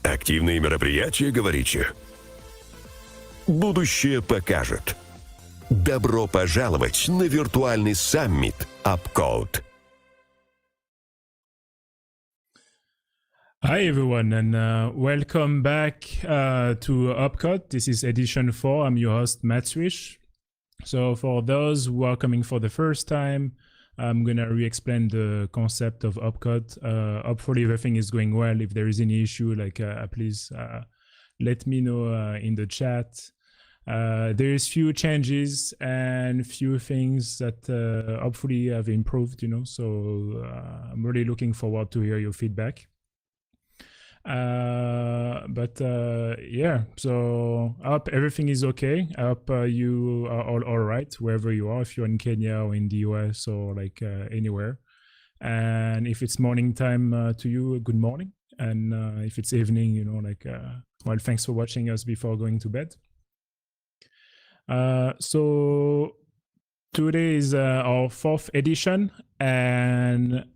Активные мероприятия, говорите? Будущее покажет. Добро пожаловать на виртуальный саммит Upcode. Hi everyone, and welcome back to Upcode. This is edition 4. I'm your host, Matt Swish. So for those who are coming for the first time, I'm going to re-explain the concept of Upcode. Hopefully everything is going well. If there is any issue, please let me know in the chat. There is few changes and few things that hopefully have improved, so I'm really looking forward to hear your feedback. Yeah, so I hope everything is okay. I hope you are all right wherever you are, if you're in Kenya or in the US or anywhere. And if it's morning time to you, good morning. And if it's evening, well, thanks for watching us before going to bed. So today is our 4th edition, and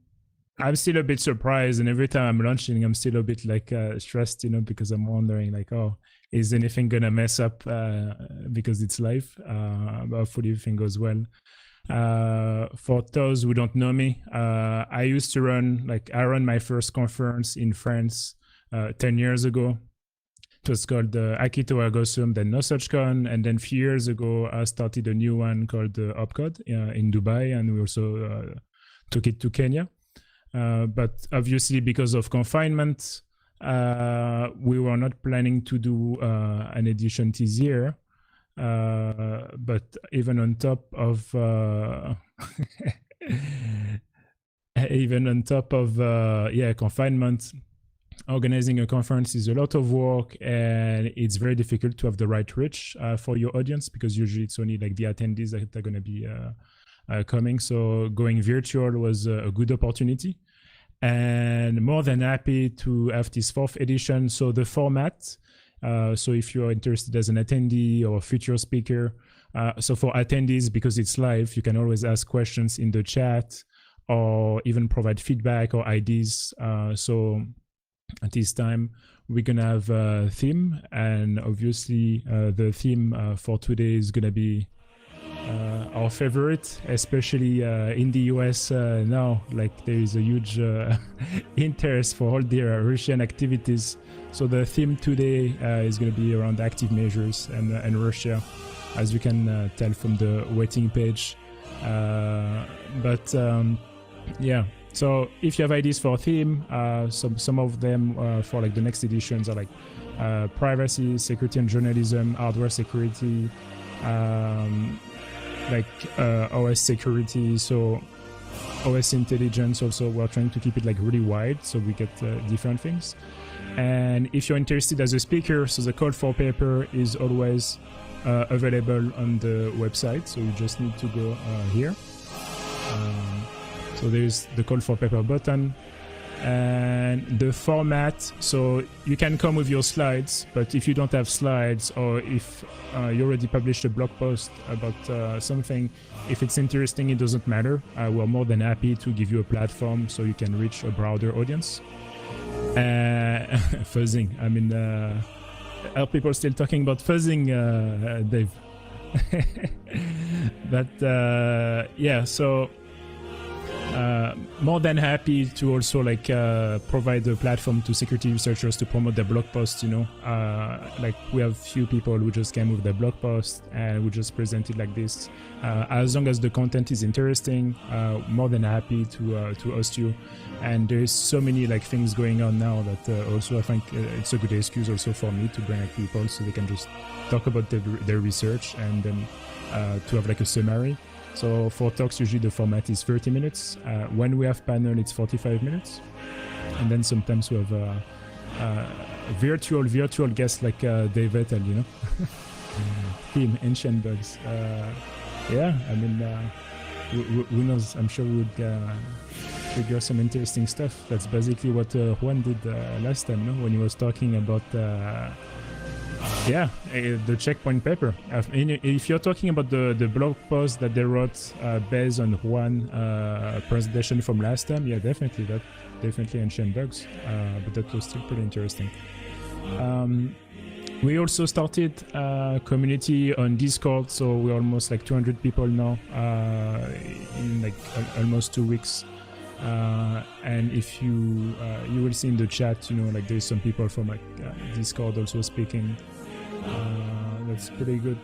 I'm still a bit surprised, and every time I'm launching, I'm still a bit stressed, because I'm wondering oh, is anything gonna mess up because it's live? But hopefully everything goes well. For those who don't know me, I used to I ran my first conference in France 10 years ago. It was called Akito Agosum, then No Such Con, and then a few years ago I started a new one called Upcode in Dubai, and we also took it to Kenya. But obviously because of confinement, we were not planning to do an edition this year. But even on top of confinement, organizing a conference is a lot of work, and it's very difficult to have the right reach for your audience, because usually it's only the attendees that are going to be coming. So going virtual was a good opportunity, and more than happy to have this 4th edition. So the format, so if you're interested as an attendee or future speaker, so for attendees, because it's live, you can always ask questions in the chat or even provide feedback or ideas. So at this time, we're gonna have a theme, and obviously the theme for today is gonna be our favorite, especially in the US now. There is a huge interest for all the Russian activities. So the theme today is going to be around active measures and Russia, as you can tell from the waiting page. Yeah. So if you have ideas for a theme, some of them for the next editions are privacy, security and journalism, hardware security, OS security, so OS intelligence. Also, we're trying to keep it really wide, so we get different things. And if you're interested as a speaker, so the call for paper is always available on the website, so you just need to go here. So there's the call for paper button, and the format, so you can come with your slides, but if you don't have slides, or if you already published a blog post about something, if it's interesting, it doesn't matter. We're more than happy to give you a platform so you can reach a broader audience. Fuzzing, I mean, are people still talking about fuzzing, Dave? But yeah, so more than happy to also provide a platform to security researchers to promote their blog posts. We have few people who just came with their blog post, and we just present it like this. As long as the content is interesting, more than happy to host you. And there's so many things going on now that also I think it's a good excuse also for me to bring people so they can just talk about their research, and then to have a summary. So for talks, usually the format is 30 minutes. When we have panel, it's 45 minutes. And then sometimes we have virtual guests like Dave Vettel, Him, Ancient Bugs. Yeah, I mean, who knows? I'm sure we would figure some interesting stuff. That's basically what Juan did last time, when he was talking about the checkpoint paper. If you're talking about the blog post that they wrote based on Juan presentation from last time, yeah, definitely Ancient Bugs, but that was still pretty interesting. We also started a community on Discord, so we're almost like 200 people now in like almost 2 weeks. And if you will see in the chat, like there's some people from like Discord also speaking. That's pretty good.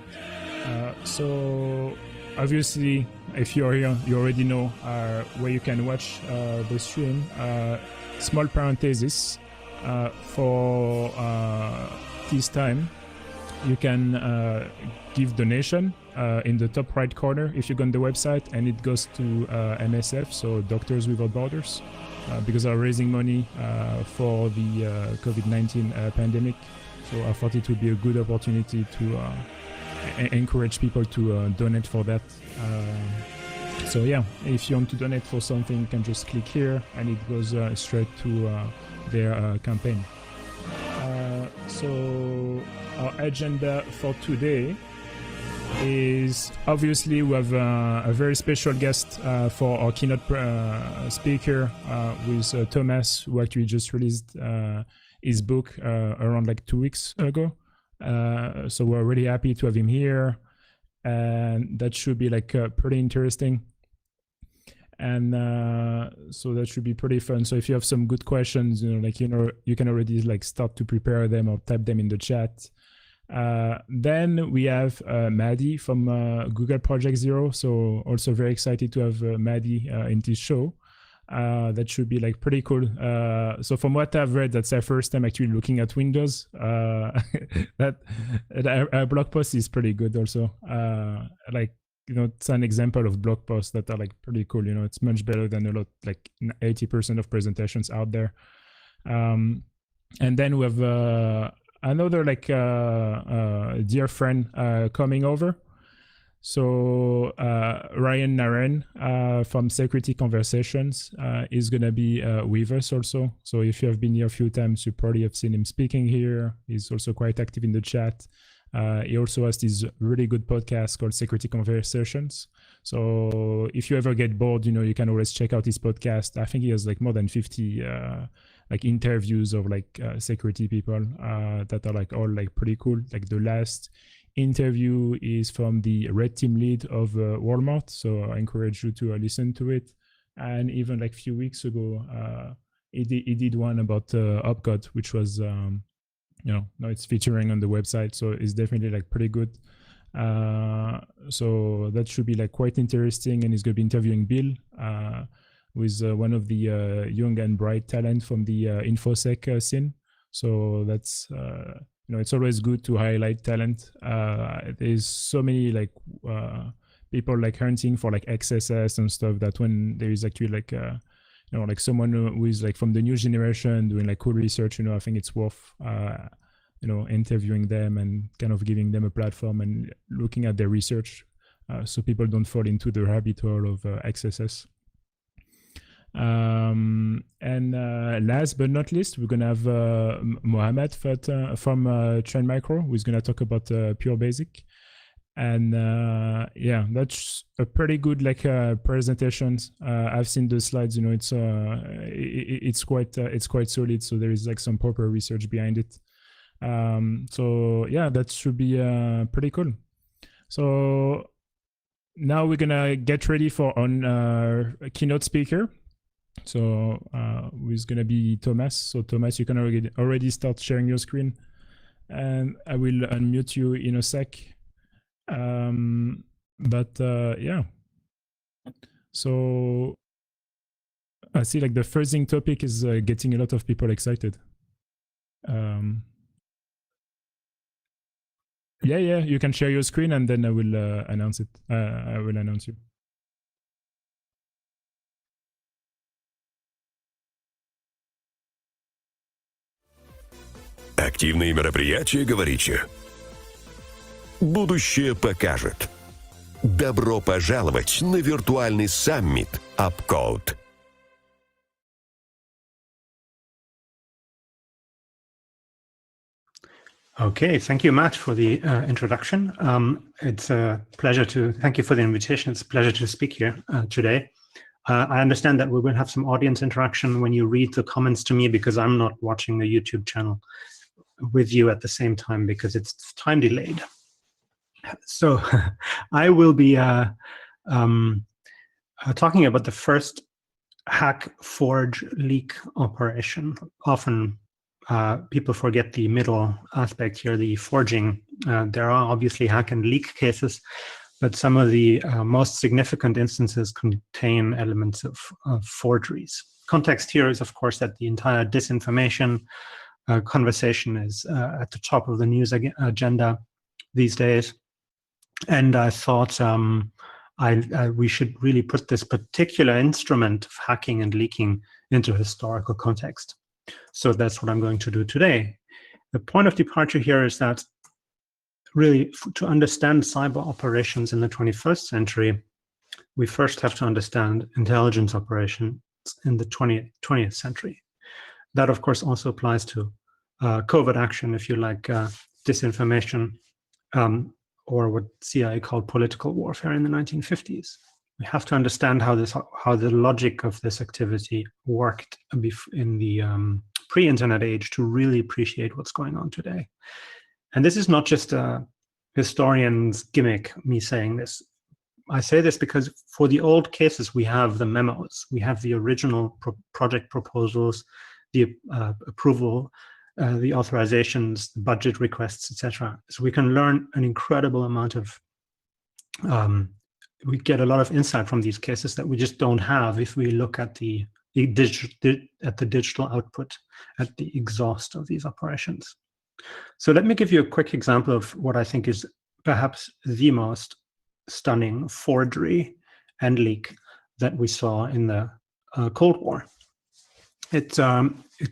So obviously, if you're here, you already know where you can watch the stream. Small parenthesis for this time, you can give donation in the top right corner if you go on the website, and it goes to MSF, so Doctors Without Borders, because they're raising money for the COVID-19 pandemic. So I thought it would be a good opportunity to encourage people to donate for that. So yeah, if you want to donate for something, you can just click here and it goes straight to their campaign. So our agenda for today is obviously we have a very special guest for our keynote speaker with Thomas, who actually just released his book around like 2 weeks ago. So we're really happy to have him here, and that should be like pretty interesting. And so that should be pretty fun. So if you have some good questions, you can already like start to prepare them or type them in the chat. Then we have Maddie from Google Project Zero. So also very excited to have Maddie in this show. That should be like pretty cool. So from what I've read, that's our first time actually looking at Windows. That blog post is pretty good also. It's an example of blog posts that are like pretty cool. It's much better than a lot, like 80% of presentations out there. And then we have another like dear friend coming over. So Ryan Naren from Security Conversations is going to be with us also. So if you have been here a few times, you probably have seen him speaking here. He's also quite active in the chat. He also has this really good podcast called Security Conversations. So if you ever get bored, you can always check out his podcast. I think he has like more than 50 like interviews of like security people that are like all like pretty cool. Like the last interview is from the red team lead of Walmart. So I encourage you to listen to it. And even like a few weeks ago, he did one about Opcode, which was now it's featuring on the website, so it's definitely like pretty good. So that should be like quite interesting, and he's going to be interviewing Bill, with one of the young and bright talent from the InfoSec scene. So that's it's always good to highlight talent. There's so many like people like hunting for like XSS and stuff, that when there is actually like like someone who is like from the new generation doing like cool research, I think it's worth interviewing them and kind of giving them a platform and looking at their research, so people don't fall into the rabbit hole of XSS. And last but not least, we're gonna have Mohammed from Trend Micro, who's gonna talk about Pure Basic. And that's a pretty good like presentations. I've seen the slides. It's quite solid. So there is like some proper research behind it. So yeah, that should be pretty cool. So now we're gonna get ready for our keynote speaker. So who's gonna be Thomas. So Thomas, you can already start sharing your screen, and I will unmute you in a sec. Yeah, so I see like the first thing topic is getting a lot of people excited. Yeah, you can share your screen and then I will announce it. I will announce you. Активные мероприятия, говорите? Будущее покажет. Добро пожаловать на виртуальный саммит UpCode. Okay, thank you, Matt, for the introduction. It's a pleasure thank you for the invitation. It's a pleasure to speak here today. I understand that we will have some audience interaction when you read the comments to me, because I'm not watching the YouTube channel. with you at the same time because it's time delayed. So I will be talking about the first hack, forge, leak operation. Often people forget the middle aspect here, the forging. There are obviously hack and leak cases, but some of the most significant instances contain elements of forgeries. Context here is, of course, that the entire disinformation conversation is at the top of the news agenda these days. And I thought we should really put this particular instrument of hacking and leaking into historical context. So that's what I'm going to do today. The point of departure here is that really to understand cyber operations in the 21st century, we first have to understand intelligence operations in the 20th century. That, of course, also applies to covert action, if you like, disinformation, or what CIA called political warfare in the 1950s. We have to understand how the logic of this activity worked in the pre-internet age to really appreciate what's going on today. And this is not just a historian's gimmick, me saying this. I say this because for the old cases, we have the memos, we have the original project proposals, the approval, the authorizations, the budget requests, etc. So we can learn an incredible amount of, we get a lot of insight from these cases that we just don't have if we look at the digital output, at the exhaust of these operations. So let me give you a quick example of what I think is perhaps the most stunning forgery and leak that we saw in the Cold War. It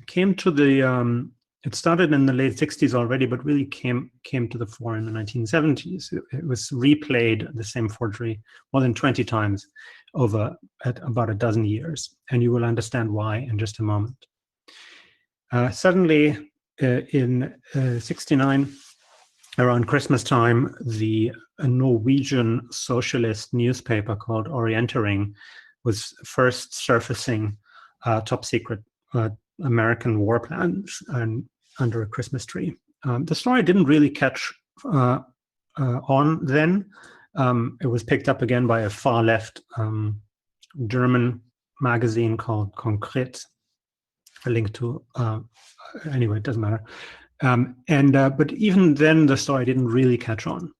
came to the it started in the late 60s already, but really came to the fore in the 1970s. It was replayed, the same forgery, more than 20 times over at about a dozen years, and you will understand why in just a moment. Suddenly, in '69, around Christmas time, a Norwegian socialist newspaper called Orientering was first surfacing top secret American war plans and under a Christmas tree. The story didn't really catch on then. It was picked up again by a far left German magazine called Konkret, a link to, anyway, it doesn't matter. But even then, the story didn't really catch on.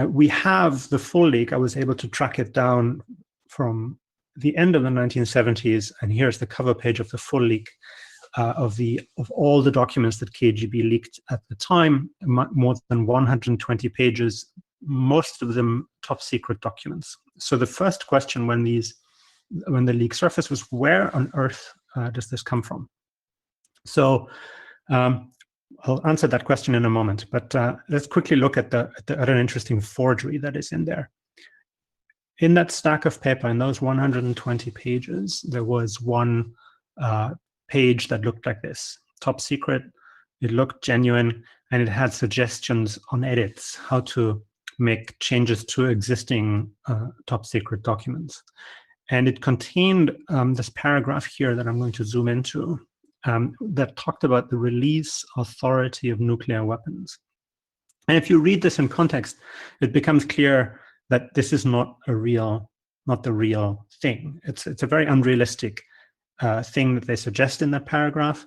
We have the full leak. I was able to track it down from the end of the 1970s, and here's the cover page of the full leak of all the documents that KGB leaked at the time, more than 120 pages, most of them top secret documents. So the first question when the leak surfaced was, where on earth does this come from? So I'll answer that question in a moment, but let's quickly look at an interesting forgery that is in there. In that stack of paper, in those 120 pages, there was one page that looked like this, top secret. It looked genuine, and it had suggestions on edits, how to make changes to existing top secret documents. And it contained this paragraph here that I'm going to zoom into that talked about the release authority of nuclear weapons. And if you read this in context, it becomes clear that this is not the real thing. It's a very unrealistic thing that they suggest in that paragraph.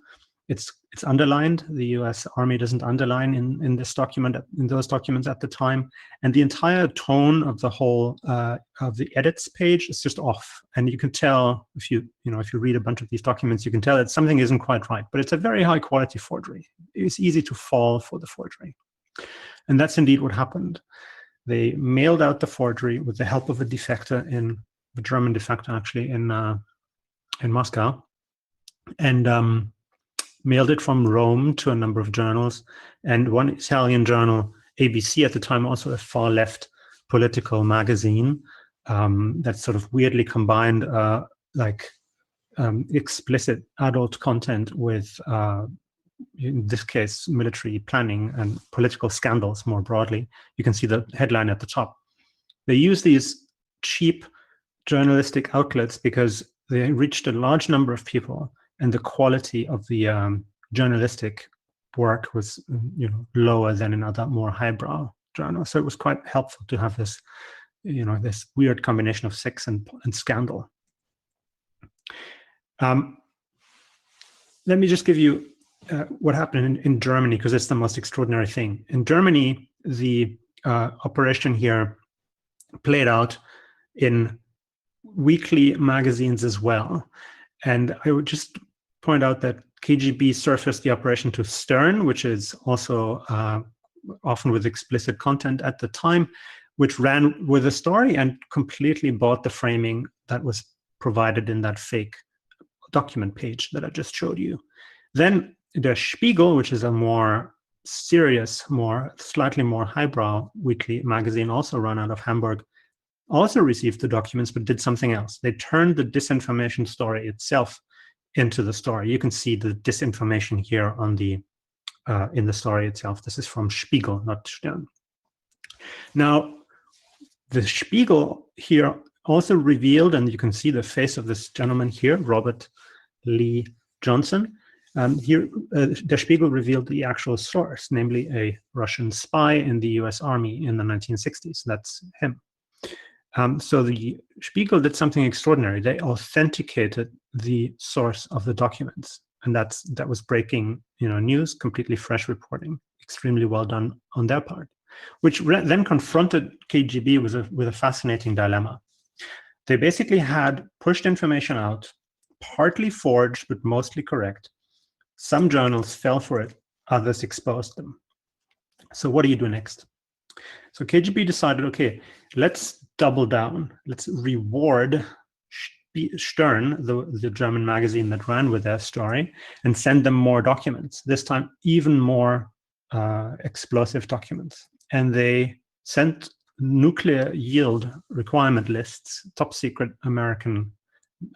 It's underlined. The U.S. Army doesn't underline in this document, in those documents at the time, and the entire tone of the whole of the edits page is just off. And you can tell if you read a bunch of these documents, you can tell that something isn't quite right. But it's a very high quality forgery. It's easy to fall for the forgery, and that's indeed what happened. They mailed out the forgery with the help of a defector, a German defector actually, in Moscow, and mailed it from Rome to a number of journals. And one Italian journal, ABC at the time, also a far left political magazine that sort of weirdly combined explicit adult content with, in this case, military planning and political scandals more broadly. You can see the headline at the top. They use these cheap journalistic outlets because they reached a large number of people, and the quality of the journalistic work was, lower than in other more highbrow journals. So it was quite helpful to have this, this weird combination of sex and scandal. Let me just give you what happened in Germany, because it's the most extraordinary thing. In Germany, the operation here played out in weekly magazines as well. And I would just point out that KGB surfaced the operation to Stern, which is also often with explicit content at the time, which ran with a story and completely bought the framing that was provided in that fake document page that I just showed you. Then Der Spiegel, which is a more serious, slightly more highbrow weekly magazine, also run out of Hamburg, also received the documents, but did something else. They turned the disinformation story itself into the story. You can see the disinformation here on the in the story itself. This is from Spiegel, not Stern. Now, the Spiegel here also revealed, and you can see the face of this gentleman here, Robert Lee Johnson. Here, Der Spiegel revealed the actual source, namely a Russian spy in the US Army in the 1960s. That's him. So the Spiegel did something extraordinary. They authenticated the source of the documents, and that was breaking, news, completely fresh reporting, extremely well done on their part, which then confronted KGB with a fascinating dilemma. They basically had pushed information out, partly forged but mostly correct. Some journals fell for it, others exposed them. So what do you do next? So KGB decided, okay, let's double down. Let's reward Stern, the German magazine that ran with their story, and send them more documents, this time even more explosive documents. And they sent nuclear yield requirement lists, top secret American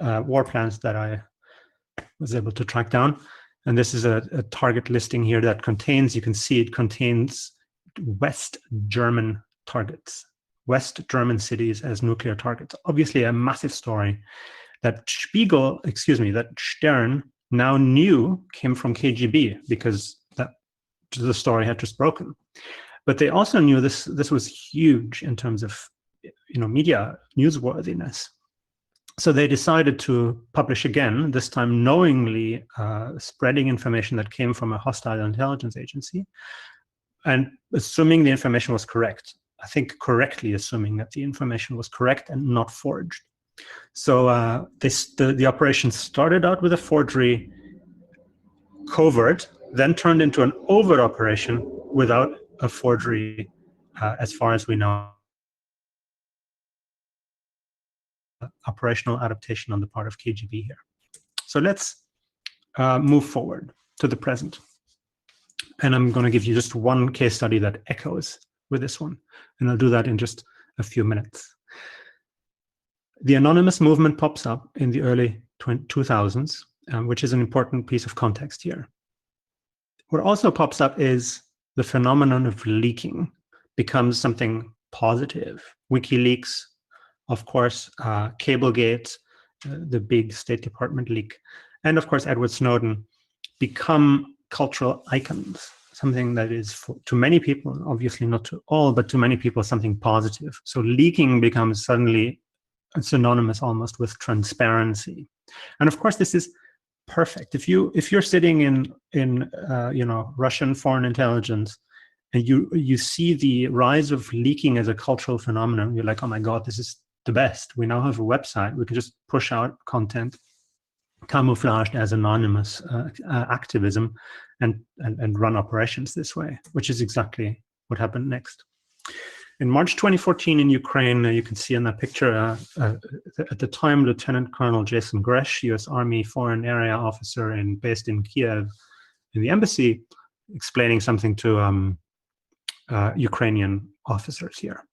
war plans that I was able to track down. And this is a target listing here that contains, you can see it contains West German targets, West German cities as nuclear targets. Obviously a massive story that that Stern now knew came from KGB, because the story had just broken. But they also knew this was huge in terms of media newsworthiness. So they decided to publish again, this time knowingly spreading information that came from a hostile intelligence agency, and assuming the information was correct. I think correctly assuming that the information was correct and not forged. So the operation started out with a forgery covert, then turned into an overt operation without a forgery, as far as we know. Operational adaptation on the part of KGB here. So let's move forward to the present. And I'm going to give you just one case study that echoes with this one. And I'll do that in just a few minutes. The anonymous movement pops up in the early 2000s, which is an important piece of context here. What also pops up is the phenomenon of leaking becomes something positive. WikiLeaks, of course, Cablegate, the big State Department leak, and of course, Edward Snowden become cultural icons, something that is, to many people, obviously not to all, but to many people, something positive. So leaking becomes suddenly synonymous almost with transparency. And of course, this is perfect. If you're sitting in Russian foreign intelligence, and you see the rise of leaking as a cultural phenomenon, you're like, oh my God, this is the best. We now have a website. We can just push out content camouflaged as anonymous activism and run operations this way, which is exactly what happened next. In March 2014 in Ukraine, you can see in that picture, at the time, Lieutenant Colonel Jason Gresh, U.S. Army Foreign Area Officer based in Kiev, in the embassy, explaining something to Ukrainian officers here.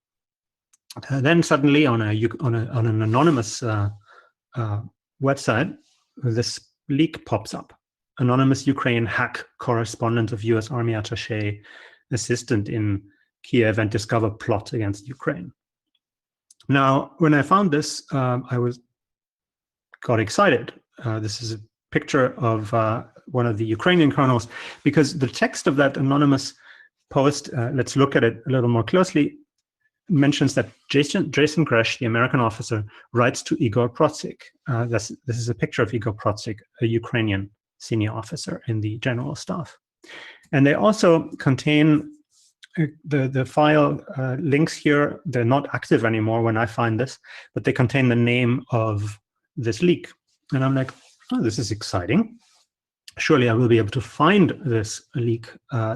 Then suddenly on an anonymous website, this leak pops up. Anonymous Ukraine hack correspondent of U.S. Army attaché assistant in Kiev and discover plot against Ukraine. Now, when I found this, I got excited. This is picture of one of the Ukrainian kernels, because the text of that anonymous post, let's look at it a little more closely, mentions that Jason Gresh, the American officer, writes to Igor Protsik. This is a picture of Igor Protsik, a Ukrainian senior officer in the general staff. And they also contain the file links here. They're not active anymore when I find this, but they contain the name of this leak. And I'm like, oh, this is exciting. Surely I will be able to find this leak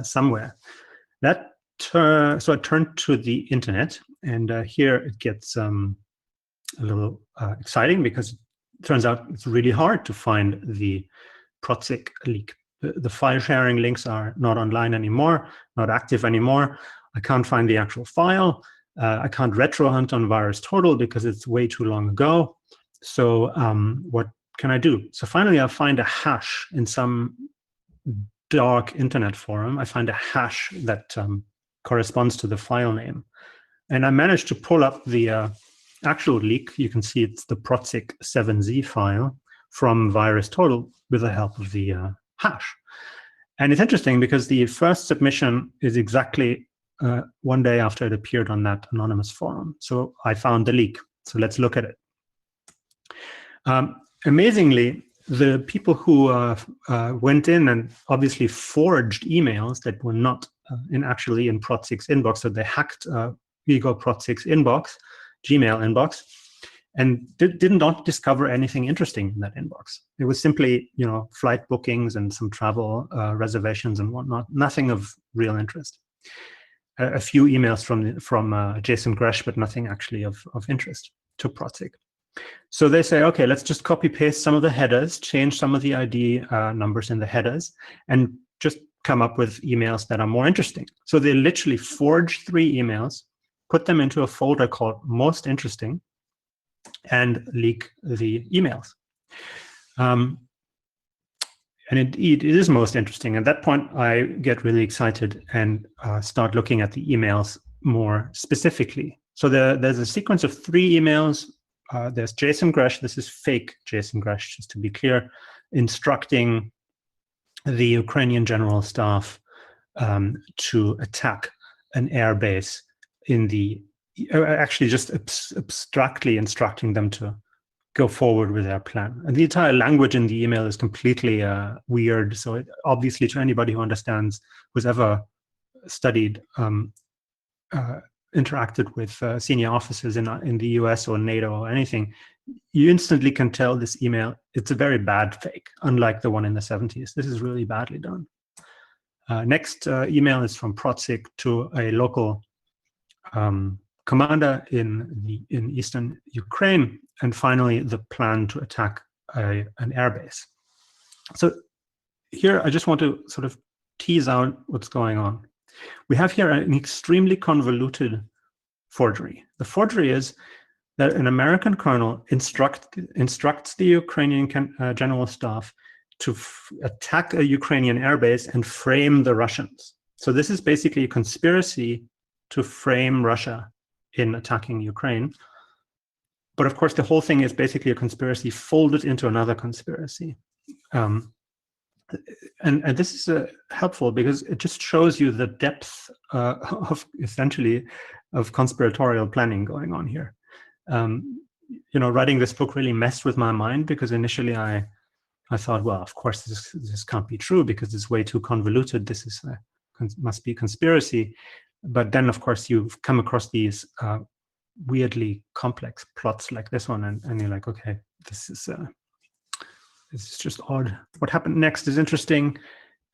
somewhere. So I turned to the internet, and here it gets a little exciting, because it turns out it's really hard to find the Protsik leak. The file sharing links are not online anymore, not active anymore. I can't find the actual file. I can't retro hunt on VirusTotal because it's way too long ago. So what can I do? So finally, I find a hash in some dark internet forum. I find a hash that corresponds to the file name. And I managed to pull up the actual leak. You can see it's the Protsik 7z file from VirusTotal with the help of the hash. And it's interesting because the first submission is exactly 1 day after it appeared on that anonymous forum. So I found the leak. So let's look at it. Amazingly, the people who went in and obviously forged emails that were not actually in Protsik's inbox, so they hacked Igor Protsik's inbox, Gmail inbox, and did not discover anything interesting in that inbox. It was simply, flight bookings and some travel reservations and whatnot. Nothing of real interest. A few emails from Jason Gresh, but nothing actually of interest to Protsik. So they say, okay, let's just copy paste some of the headers, change some of the ID numbers in the headers, and just come up with emails that are more interesting. So they literally forge 3 emails, put them into a folder called Most Interesting, and leak the emails. And indeed, it is most interesting. At that point, I get really excited and start looking at the emails more specifically. So there's a sequence of 3 emails. There's Jason Gresh. This is fake Jason Gresh, just to be clear, instructing the Ukrainian general staff to attack an air base in the, actually just abstractly instructing them to go forward with their plan. And the entire language in the email is completely weird. So it, obviously, to anybody who understands, who's ever studied, interacted with senior officers in the US or NATO or anything, you instantly can tell this email, it's a very bad fake, unlike the one in the 70s. This is really badly done. Next email is from Protsik to a local commander in eastern Ukraine, and finally the plan to attack an airbase. So here I just want to sort of tease out what's going on. We have here an extremely convoluted forgery. The forgery is that an American colonel instructs the Ukrainian general staff to attack a Ukrainian airbase and frame the Russians. So this is basically a conspiracy to frame Russia in attacking Ukraine. But of course, the whole thing is basically a conspiracy folded into another conspiracy. And this is helpful because it just shows you the depth of essentially of conspiratorial planning going on here. Writing this book really messed with my mind because initially I thought, well, of course this can't be true because it's way too convoluted. This is must be conspiracy. But then, of course, you've come across these weirdly complex plots like this one, and you're like, okay, this is just odd. What happened next is interesting.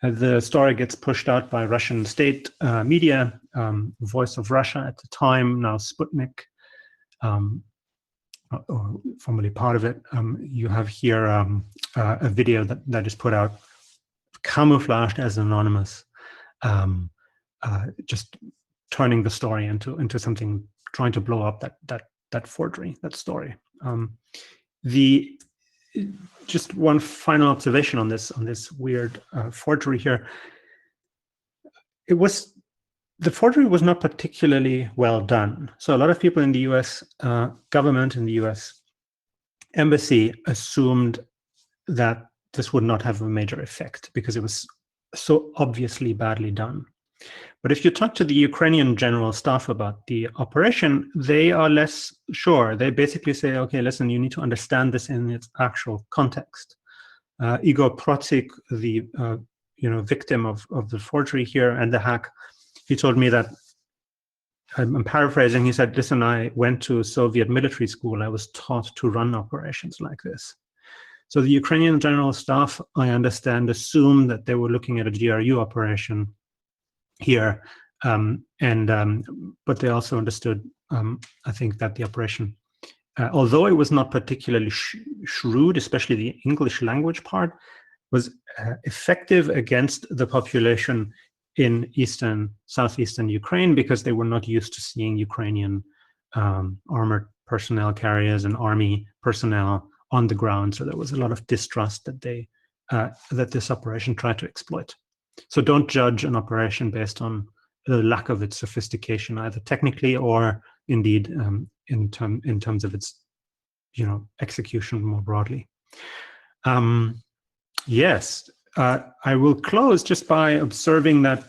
The story gets pushed out by Russian state media, Voice of Russia at the time, now Sputnik, or formerly part of it. You have here a video that is put out, camouflaged as anonymous, just turning the story into something, trying to blow up that forgery, that story. Just one final observation on this weird forgery here. The forgery was not particularly well done. So a lot of people in the US government, in the US embassy, assumed that this would not have a major effect because it was so obviously badly done. But if you talk to the Ukrainian general staff about the operation, they are less sure. They basically say, okay, listen, you need to understand this in its actual context. Igor Protsik, the victim of the forgery here and the hack, he told me that, I'm paraphrasing, he said, listen, I went to Soviet military school. I was taught to run operations like this. So the Ukrainian general staff, I understand, assumed that they were looking at a GRU operation here, but they also understood, I think, that the operation, although it was not particularly shrewd, especially the English language part, was effective against the population in southeastern Ukraine, because they were not used to seeing Ukrainian armored personnel carriers and army personnel on the ground. So there was a lot of distrust that that this operation tried to exploit. So don't judge an operation based on the lack of its sophistication, either technically or indeed in terms of its execution more broadly. Yes, I will close just by observing that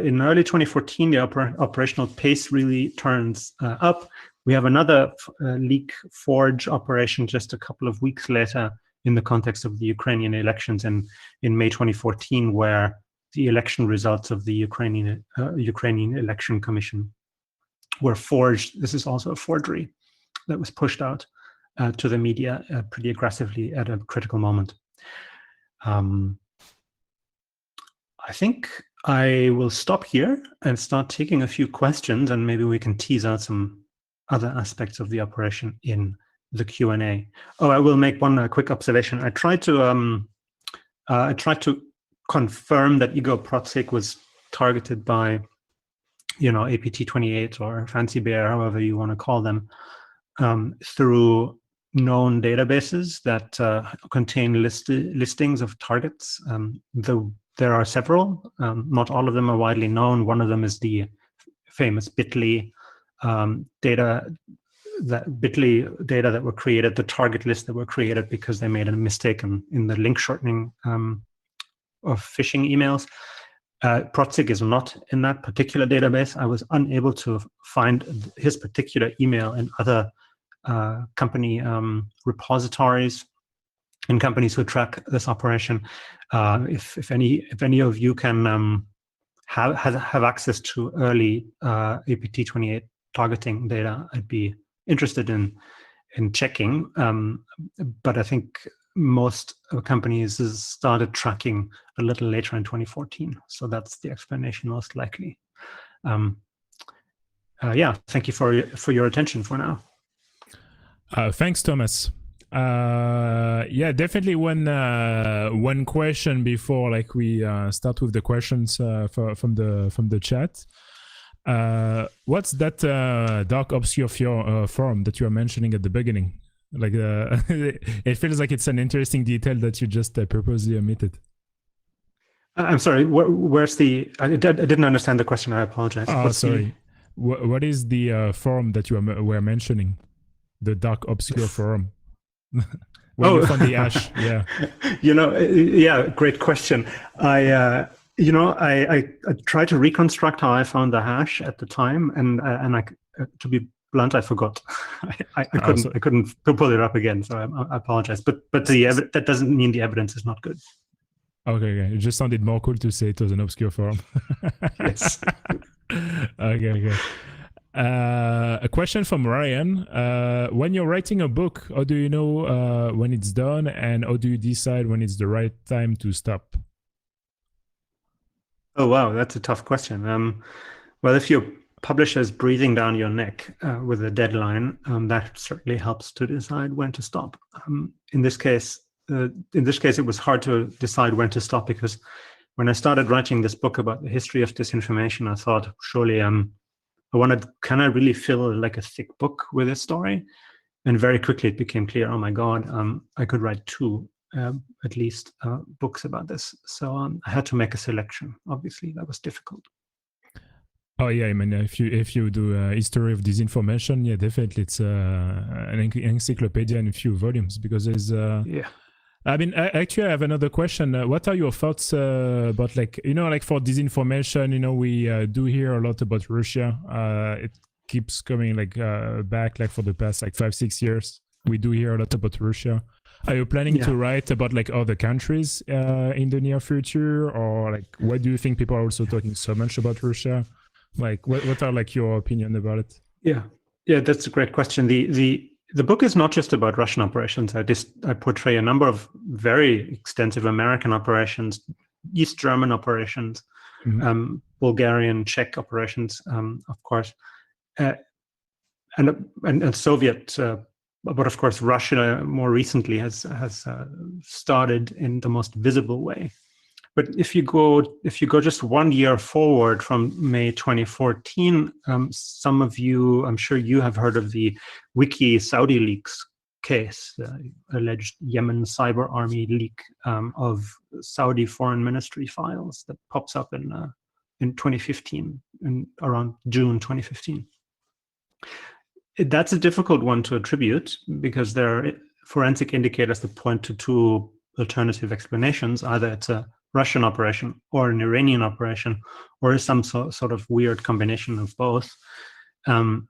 in early 2014, the operational pace really turns up. We have another leak forge operation just a couple of weeks later in the context of the Ukrainian elections in May 2014, where the election results of the Ukrainian Election Commission were forged. This is also a forgery that was pushed out to the media pretty aggressively at a critical moment. I think I will stop here and start taking a few questions, and maybe we can tease out some other aspects of the operation in the Q&A. Oh, I will make one quick observation. I tried to confirm that Igor Protsik was targeted by, APT28 or Fancy Bear, however you want to call them, through known databases that contain listings of targets. There are several. Not all of them are widely known. One of them is the famous Bitly data that were created, the target list that were created because they made a mistake in the link shortening of phishing emails. Protsik is not in that particular database. I was unable to find his particular email in other company repositories and companies who track this operation. If any of you can have access to early APT28 targeting data, I'd be interested in checking. But I think most companies started tracking a little later in 2014. So that's the explanation most likely. Yeah, thank you for your attention for now. Thanks, Thomas. Yeah, definitely one question before we start with the questions from the chat. What's that dark obscure forum that you were mentioning at the beginning? It feels like it's an interesting detail that you just purposely omitted. I'm sorry. Where's the? I didn't understand the question. I apologize. Oh, sorry. What is the forum that you were mentioning? The dark obscure forum. Where you found the hash? Yeah. Yeah. Great question. I tried to reconstruct how I found the hash at the time, and I, to be blunt, I forgot. I couldn't pull it up again, so I apologize. But that doesn't mean the evidence is not good. Okay. It just sounded more cool to say it was an obscure forum. Yes. Okay. A question from Ryan. When you're writing a book, how do you know when it's done, and how do you decide when it's the right time to stop? Oh, wow. That's a tough question. Well, if your publisher is breathing down your neck with a deadline, that certainly helps to decide when to stop. In this case, it was hard to decide when to stop, because when I started writing this book about the history of disinformation, I thought, surely can I really fill like a thick book with this story? And very quickly it became clear, oh my God, I could write two at least books about this. So I had to make a selection. Obviously, that was difficult. Oh yeah, I mean, if you do a history of disinformation, yeah, definitely it's an encyclopedia in a few volumes, because there's I mean, actually, I have another question. What are your thoughts about, like, like for disinformation? We do hear a lot about Russia. It keeps coming like back, like for the past like 5-6 years. We do hear a lot about Russia. Are you planning to write about like other countries in the near future, or like why do you think people are also talking so much about Russia? Like, what are like your opinion about it? Yeah, that's a great question. The book is not just about Russian operations. I portray a number of very extensive American operations, East German operations, Bulgarian, Czech operations, of course, and Soviet. But of course, Russia more recently has started in the most visible way. But if you go just 1 year forward from May 2014, some of you, I'm sure you have heard of the Wiki Saudi leaks case, the alleged Yemen cyber army leak of Saudi foreign ministry files that pops up in 2015, around June 2015. That's a difficult one to attribute because there are forensic indicators that point to two alternative explanations. Either it's a Russian operation or an Iranian operation, or some sort of weird combination of both. And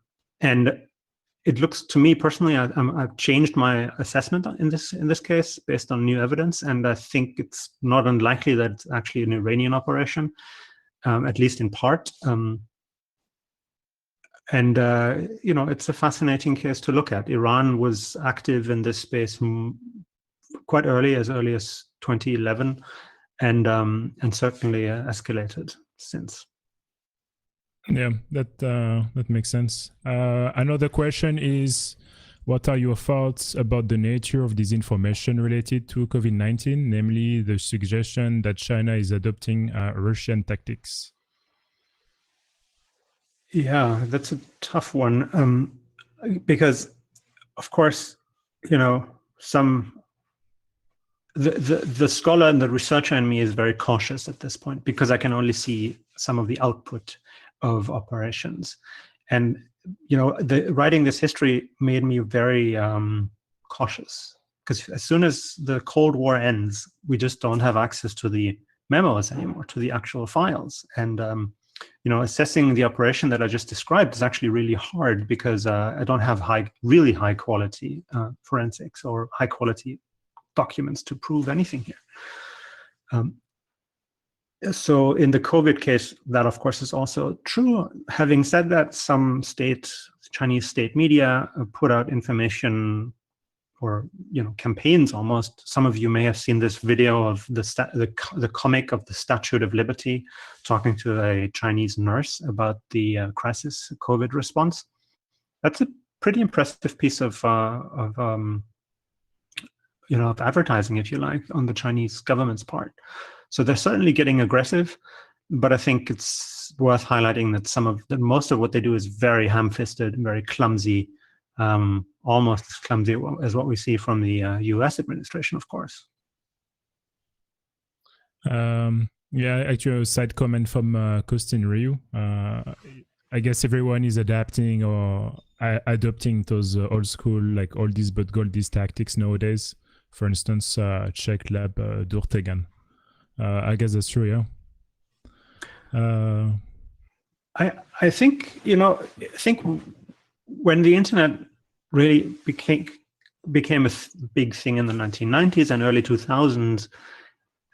it looks to me personally, I've changed my assessment in this case based on new evidence, and I think it's not unlikely that it's actually an Iranian operation, at least in part. It's a fascinating case to look at. Iran was active in this space quite early as 2011. And certainly escalated since. Yeah, that makes sense. Another question is, what are your thoughts about the nature of disinformation related to COVID-19, namely the suggestion that China is adopting Russian tactics? Yeah, that's a tough one because, of course, the scholar and the researcher in me is very cautious at this point because I can only see some of the output of operations. And, writing this history made me very cautious because as soon as the Cold War ends, we just don't have access to the memos anymore, to the actual files. And, assessing the operation that I just described is actually really hard because I don't have really high quality forensics or high quality documents to prove anything here. So in the COVID case, that of course is also true. Having said that, some Chinese state media put out information or campaigns almost. Some of you may have seen this video of the comic of the Statue of Liberty talking to a Chinese nurse about the crisis COVID response. That's a pretty impressive piece of advertising, if you like, on the Chinese government's part. So they're certainly getting aggressive, but I think it's worth highlighting that most of what they do is very ham-fisted and very clumsy, almost as clumsy as what we see from the US administration, of course. Actually, a side comment from Kostin Ryu. I guess everyone is adapting or adopting those old school, like oldies but goldies tactics nowadays. For instance, Czech lab Durtegan. I guess that's true, yeah. I think when the internet really became a big thing in the 1990s and early 2000s,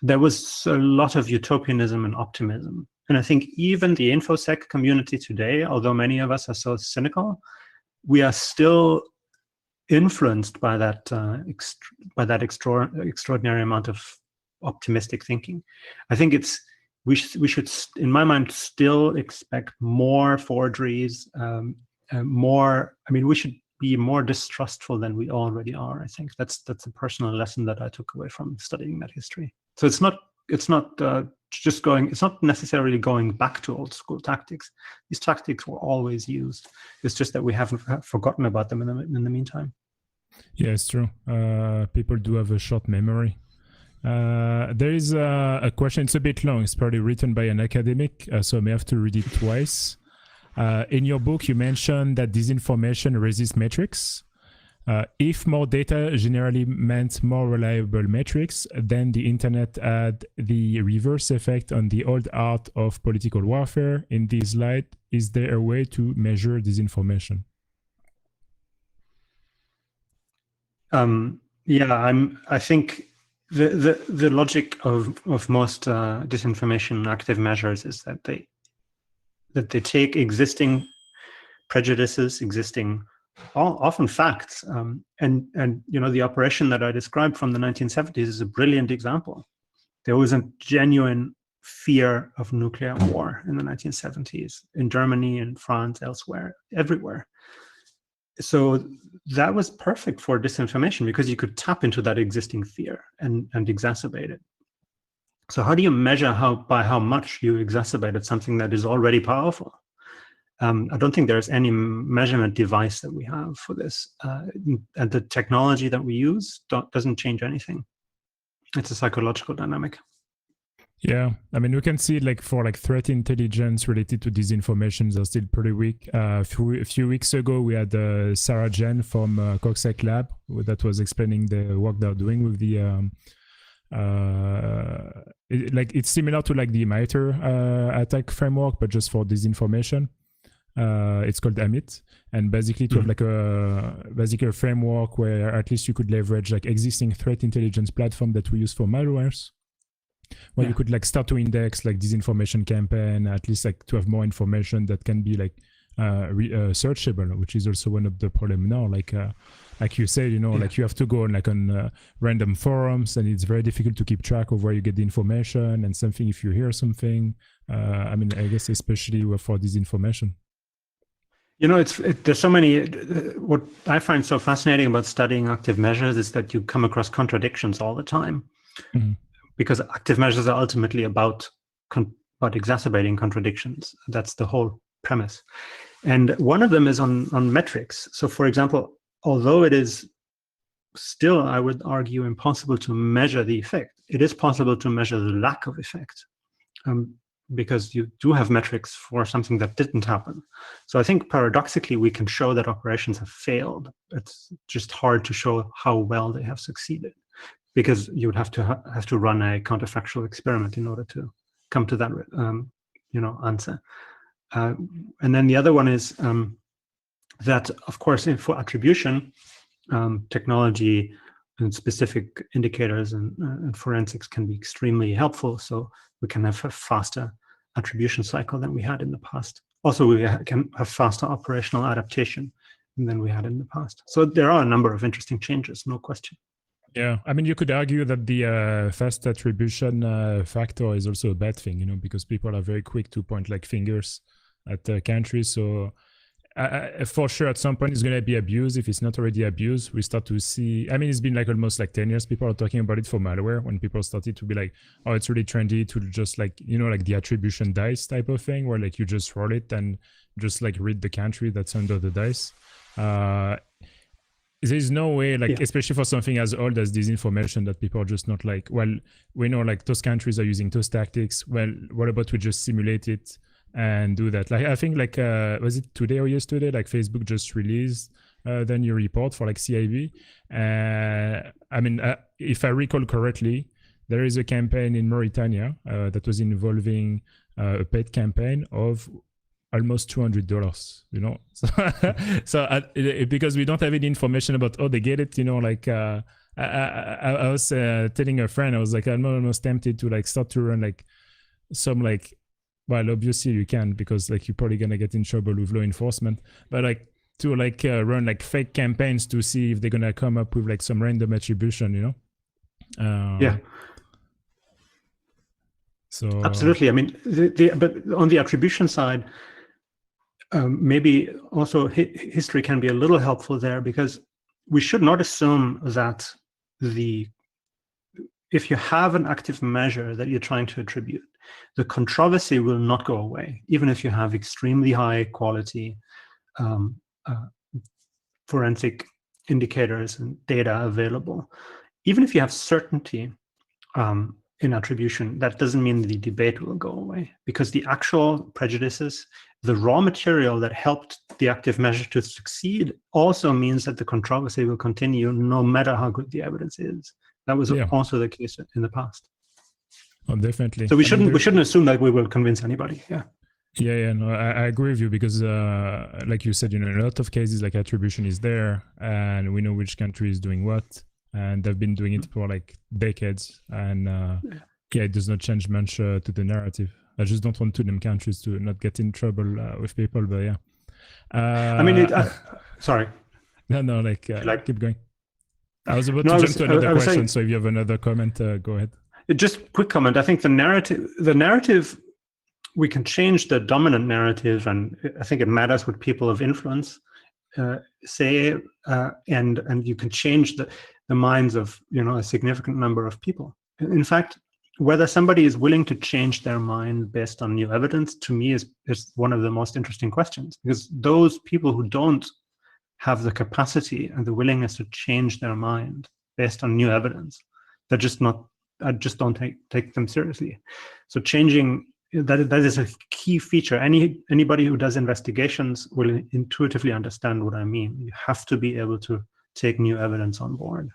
there was a lot of utopianism and optimism. And I think even the InfoSec community today, although many of us are so cynical, we are still influenced by that extraordinary amount of optimistic thinking. I think we should, in my mind, still expect more forgeries, we should be more distrustful than we already are. I think that's a personal lesson that I took away from studying that history. So it's not necessarily going back to old school tactics. These tactics were always used. It's just that we haven't forgotten about them in the meantime. Yeah, it's true. People do have a short memory. There is a question. It's a bit long. It's probably written by an academic, so I may have to read it twice. In your book, you mentioned that disinformation resists metrics. If more data generally meant more reliable metrics, then the internet had the reverse effect on the old art of political warfare. In this light, is there a way to measure disinformation? I think the logic of most disinformation active measures is that they take existing prejudices, existing often facts, and the operation that I described from the 1970s is a brilliant example. There was a genuine fear of nuclear war in the 1970s in Germany, in France, elsewhere, everywhere. So that was perfect for disinformation because you could tap into that existing fear and exacerbate it. So how do you measure by how much you exacerbated something that is already powerful? I don't think there's any measurement device that we have for this. And the technology that we use doesn't change anything. It's a psychological dynamic. Yeah, I mean, we can see like for like threat intelligence related to disinformation, they're still pretty weak. A few weeks ago, we had Sarah Jen from Coxsec Lab that was explaining the work they're doing with the it's similar to like the MITRE attack framework, but just for disinformation. It's called Amit, and basically to have like a framework where at least you could leverage like existing threat intelligence platform that we use for malwares, where you could like start to index like disinformation campaign, at least like to have more information that can be like searchable, which is also one of the problem now. Like you said, like you have to go on random forums, and it's very difficult to keep track of where you get the information and something if you hear something. I mean, I guess especially for disinformation. There's so many. What I find so fascinating about studying active measures is that you come across contradictions all the time, because active measures are ultimately about exacerbating contradictions. That's the whole premise. And one of them is on metrics. So, for example, although it is still, I would argue, impossible to measure the effect, it is possible to measure the lack of effect. Because you do have metrics for something that didn't happen. So I think paradoxically, we can show that operations have failed. It's just hard to show how well they have succeeded, because you would have to run a counterfactual experiment in order to come to that answer. And then the other one is that, of course, for attribution, technology and specific indicators and forensics can be extremely helpful. So we can have a faster attribution cycle than we had in the past. Also, we can have faster operational adaptation than we had in the past. So there are a number of interesting changes, no question. Yeah, I mean, you could argue that the fast attribution factor is also a bad thing, because people are very quick to point like fingers at countries. So for sure, at some point, it's going to be abused. If it's not already abused, we start to see, I mean, it's been like almost like 10 years. People are talking about it for malware, when people started to be like, oh, it's really trendy to just like, like the attribution dice type of thing, where like you just roll it and just like read the country that's under the dice. There's no way, like, especially for something as old as disinformation, that people are just not like, well, we know like those countries are using those tactics. Well, what about we just simulate it and do that? Like, I think like, was it today or yesterday, like Facebook just released the new report for like CIV. I mean, if I recall correctly, there is a campaign in Mauritania that was involving a paid campaign of almost $200, so because we don't have any information about how they get it, like I was telling a friend, I was like, I'm almost tempted to like start to run like some like, well, obviously you can, because like you're probably gonna get in trouble with law enforcement, but like to like run like fake campaigns to see if they're gonna come up with like some random attribution, So absolutely. I mean, but on the attribution side, maybe also history can be a little helpful there, because we should not assume that if you have an active measure that you're trying to attribute, the controversy will not go away, even if you have extremely high quality forensic indicators and data available. Even if you have certainty in attribution, that doesn't mean the debate will go away, because the actual prejudices, the raw material that helped the active measure to succeed also means that the controversy will continue no matter how good the evidence is. That was also the case in the past. Oh, definitely. So we shouldn't assume that we will convince anybody. No, I agree with you, because like you said, in a lot of cases, like, attribution is there, and we know which country is doing what, and they've been doing it for like decades, and it does not change much to the narrative. I just don't want them countries to not get in trouble with people, but yeah. I mean, sorry. No, keep going. I was about to jump to another question, saying, so if you have another comment, go ahead. Just quick comment. I think the narrative, we can change the dominant narrative, and I think it matters what people of influence say, and you can change the minds of a significant number of people. In fact, whether somebody is willing to change their mind based on new evidence, to me, is one of the most interesting questions, because those people who don't have the capacity and the willingness to change their mind based on new evidence, I just don't take them seriously. So changing that is a key feature. Anybody who does investigations will intuitively understand what I mean. You have to be able to take new evidence on board.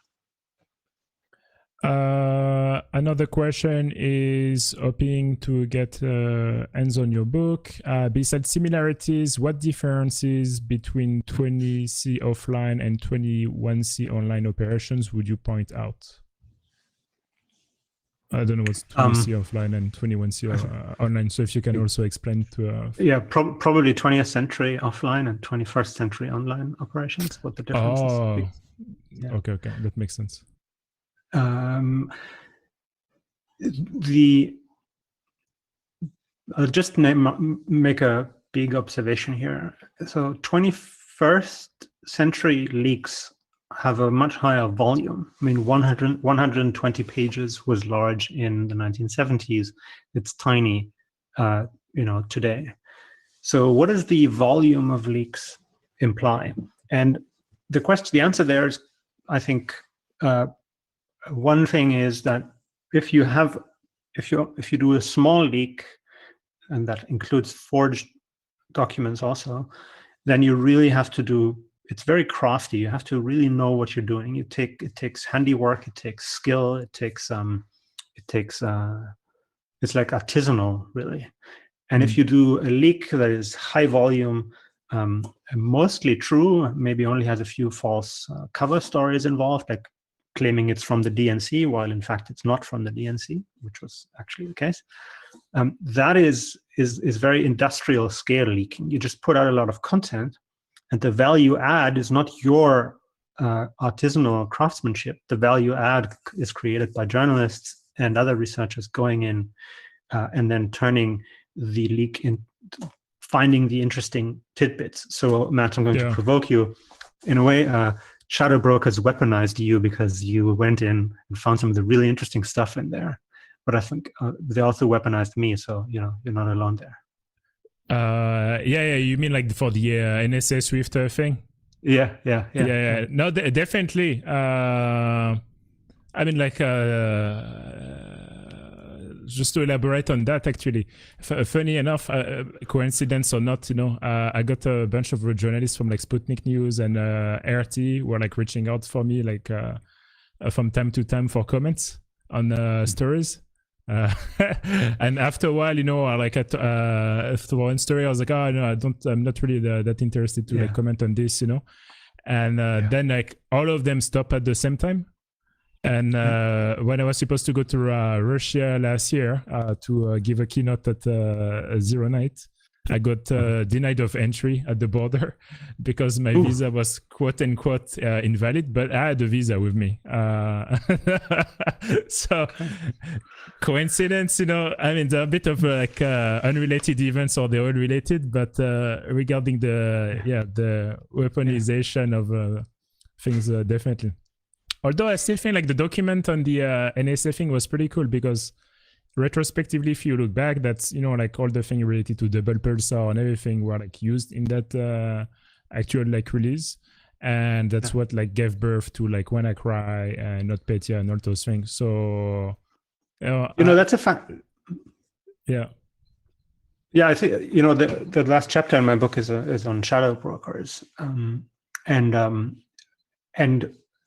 Another question is hoping to get hands on your book. Besides similarities, what differences between 20C offline and 21C online operations would you point out? I don't know what's 20C offline and 21C online. So if you can also explain to... probably 20th century offline and 21st century online operations, what the difference is. Okay, that makes sense. I'll just make a big observation here. So 21st century leaks have a much higher volume. I mean, 120 pages was large in the 1970s. It's tiny, today. So what does the volume of leaks imply? And the answer there is, I think, one thing is that if you do a small leak, and that includes forged documents also, then you really have to do. It's very crafty. You have to really know what you're doing. It takes handiwork. It takes skill. It's like artisanal, really. And if you do a leak that is high volume, mostly true, maybe only has a few false cover stories involved, like claiming it's from the DNC, while in fact it's not from the DNC, which was actually the case. That is very industrial scale leaking. You just put out a lot of content, and the value add is not your artisanal craftsmanship. The value add is created by journalists and other researchers going in and then turning the leak in, finding the interesting tidbits. So, Matt, I'm going to provoke you. In a way, shadow brokers weaponized you because you went in and found some of the really interesting stuff in there. But I think they also weaponized me, so you're not alone there. You mean like for the NSA Swift thing? Yeah. No, definitely. I mean, like, just to elaborate on that, actually, funny enough, coincidence or not, I got a bunch of journalists from like Sputnik News and RT were like reaching out for me, like from time to time for comments on stories. And after a while, like after one story, I was like, oh no, I'm not really that interested to like comment on this, And then like all of them stopped at the same time. And when I was supposed to go to Russia last year to give a keynote at Zero Night, I got denied of entry at the border because my visa was quote unquote invalid, but I had a visa with me. So coincidence, I mean, they're a bit of like unrelated events, or they're all related, but regarding the weaponization of things, definitely. Although I still think like the document on the NSA thing was pretty cool, because retrospectively, if you look back, that's, like all the things related to double pulsar and everything were like used in that actual like release. And that's what like gave birth to like WannaCry and NotPetya and all those things. So, that's a fact. Yeah. Yeah, I think the last chapter in my book is on shadow brokers, and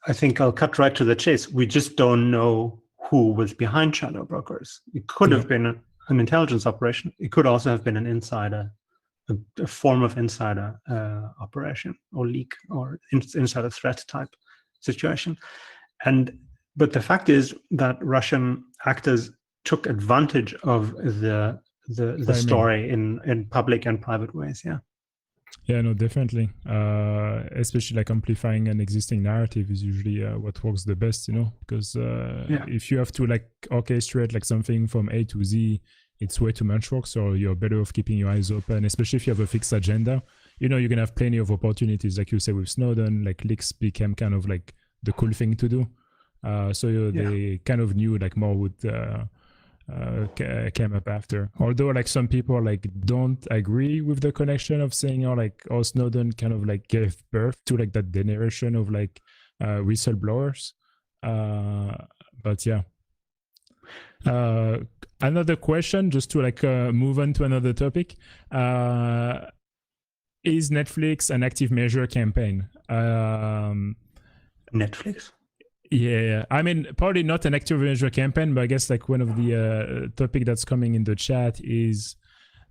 I think I'll cut right to the chase. We just don't know who was behind shadow brokers. It could have been an intelligence operation. It could also have been an insider, a form of insider operation or leak or insider threat type situation. But the fact is that Russian actors took advantage of the story in public and private ways. Yeah, no, definitely. Especially like amplifying an existing narrative is usually what works the best, because if you have to like orchestrate like something from A to Z, it's way too much work. So you're better off keeping your eyes open, especially if you have a fixed agenda. You're going to have plenty of opportunities. Like you say with Snowden, like leaks became kind of like the cool thing to do. They kind of knew like more would came up after. Although like some people like don't agree with the connection of saying Snowden kind of like gave birth to like that generation of like whistleblowers. But yeah. Another question, just to like move on to another topic. Is Netflix an active measure campaign? Netflix? Yeah, I mean, probably not an active measure campaign, but I guess like one of the topic that's coming in the chat is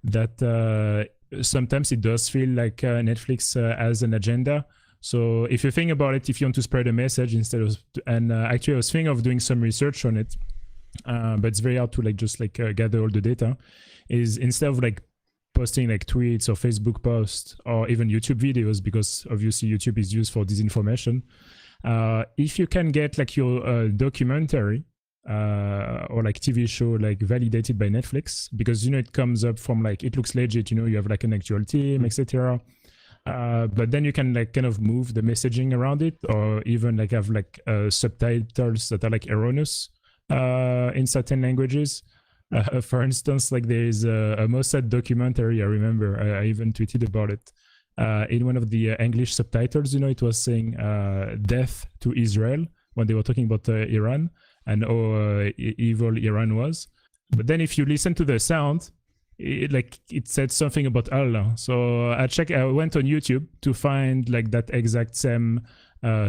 that sometimes it does feel like Netflix has an agenda. So if you think about it, if you want to spread a message instead of, and actually I was thinking of doing some research on it, but it's very hard to like just like gather all the data, is instead of like posting like tweets or Facebook posts or even YouTube videos, because obviously YouTube is used for disinformation. If you can get like your documentary or like TV show like validated by Netflix, because it comes up from like it looks legit, you have like an actual team, etc. But then you can like kind of move the messaging around it, or even like have like subtitles that are like erroneous in certain languages. For instance, like there is a Mossad documentary. I remember I even tweeted about it. In one of the English subtitles, it was saying death to Israel when they were talking about Iran and how evil Iran was. But then if you listen to the sound, it said something about Allah. So I went on YouTube to find like that exact same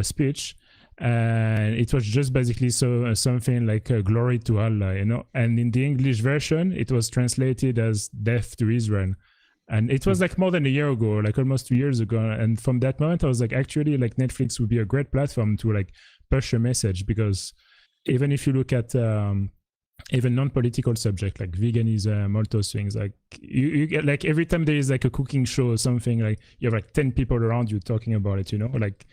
speech. And it was just basically something like glory to Allah, And in the English version, it was translated as death to Israel. And it was like more than a year ago, like almost 2 years ago. And from that moment, I was like, actually, like Netflix would be a great platform to like push a message, because even if you look at even non-political subject like veganism, all those things, like you get like every time there is like a cooking show or something, like you have like 10 people around you talking about it, like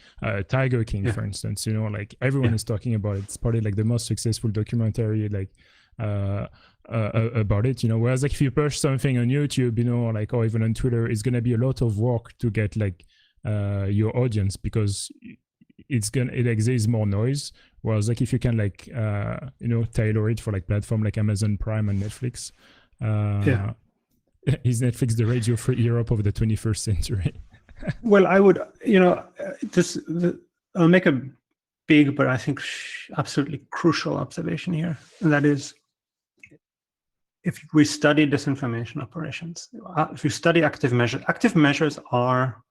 Tiger King, for instance, like everyone is talking about it. It's probably like the most successful documentary like about it, whereas like if you push something on YouTube, like or even on Twitter, it's gonna be a lot of work to get like your audience, because there's more noise. Whereas like if you can like tailor it for like platform like Amazon Prime and Netflix, is Netflix the Radio Free Europe of the 21st century? Well, I would, I'll make a big but I think absolutely crucial observation here, and that is, if we study disinformation operations, if you study active measures are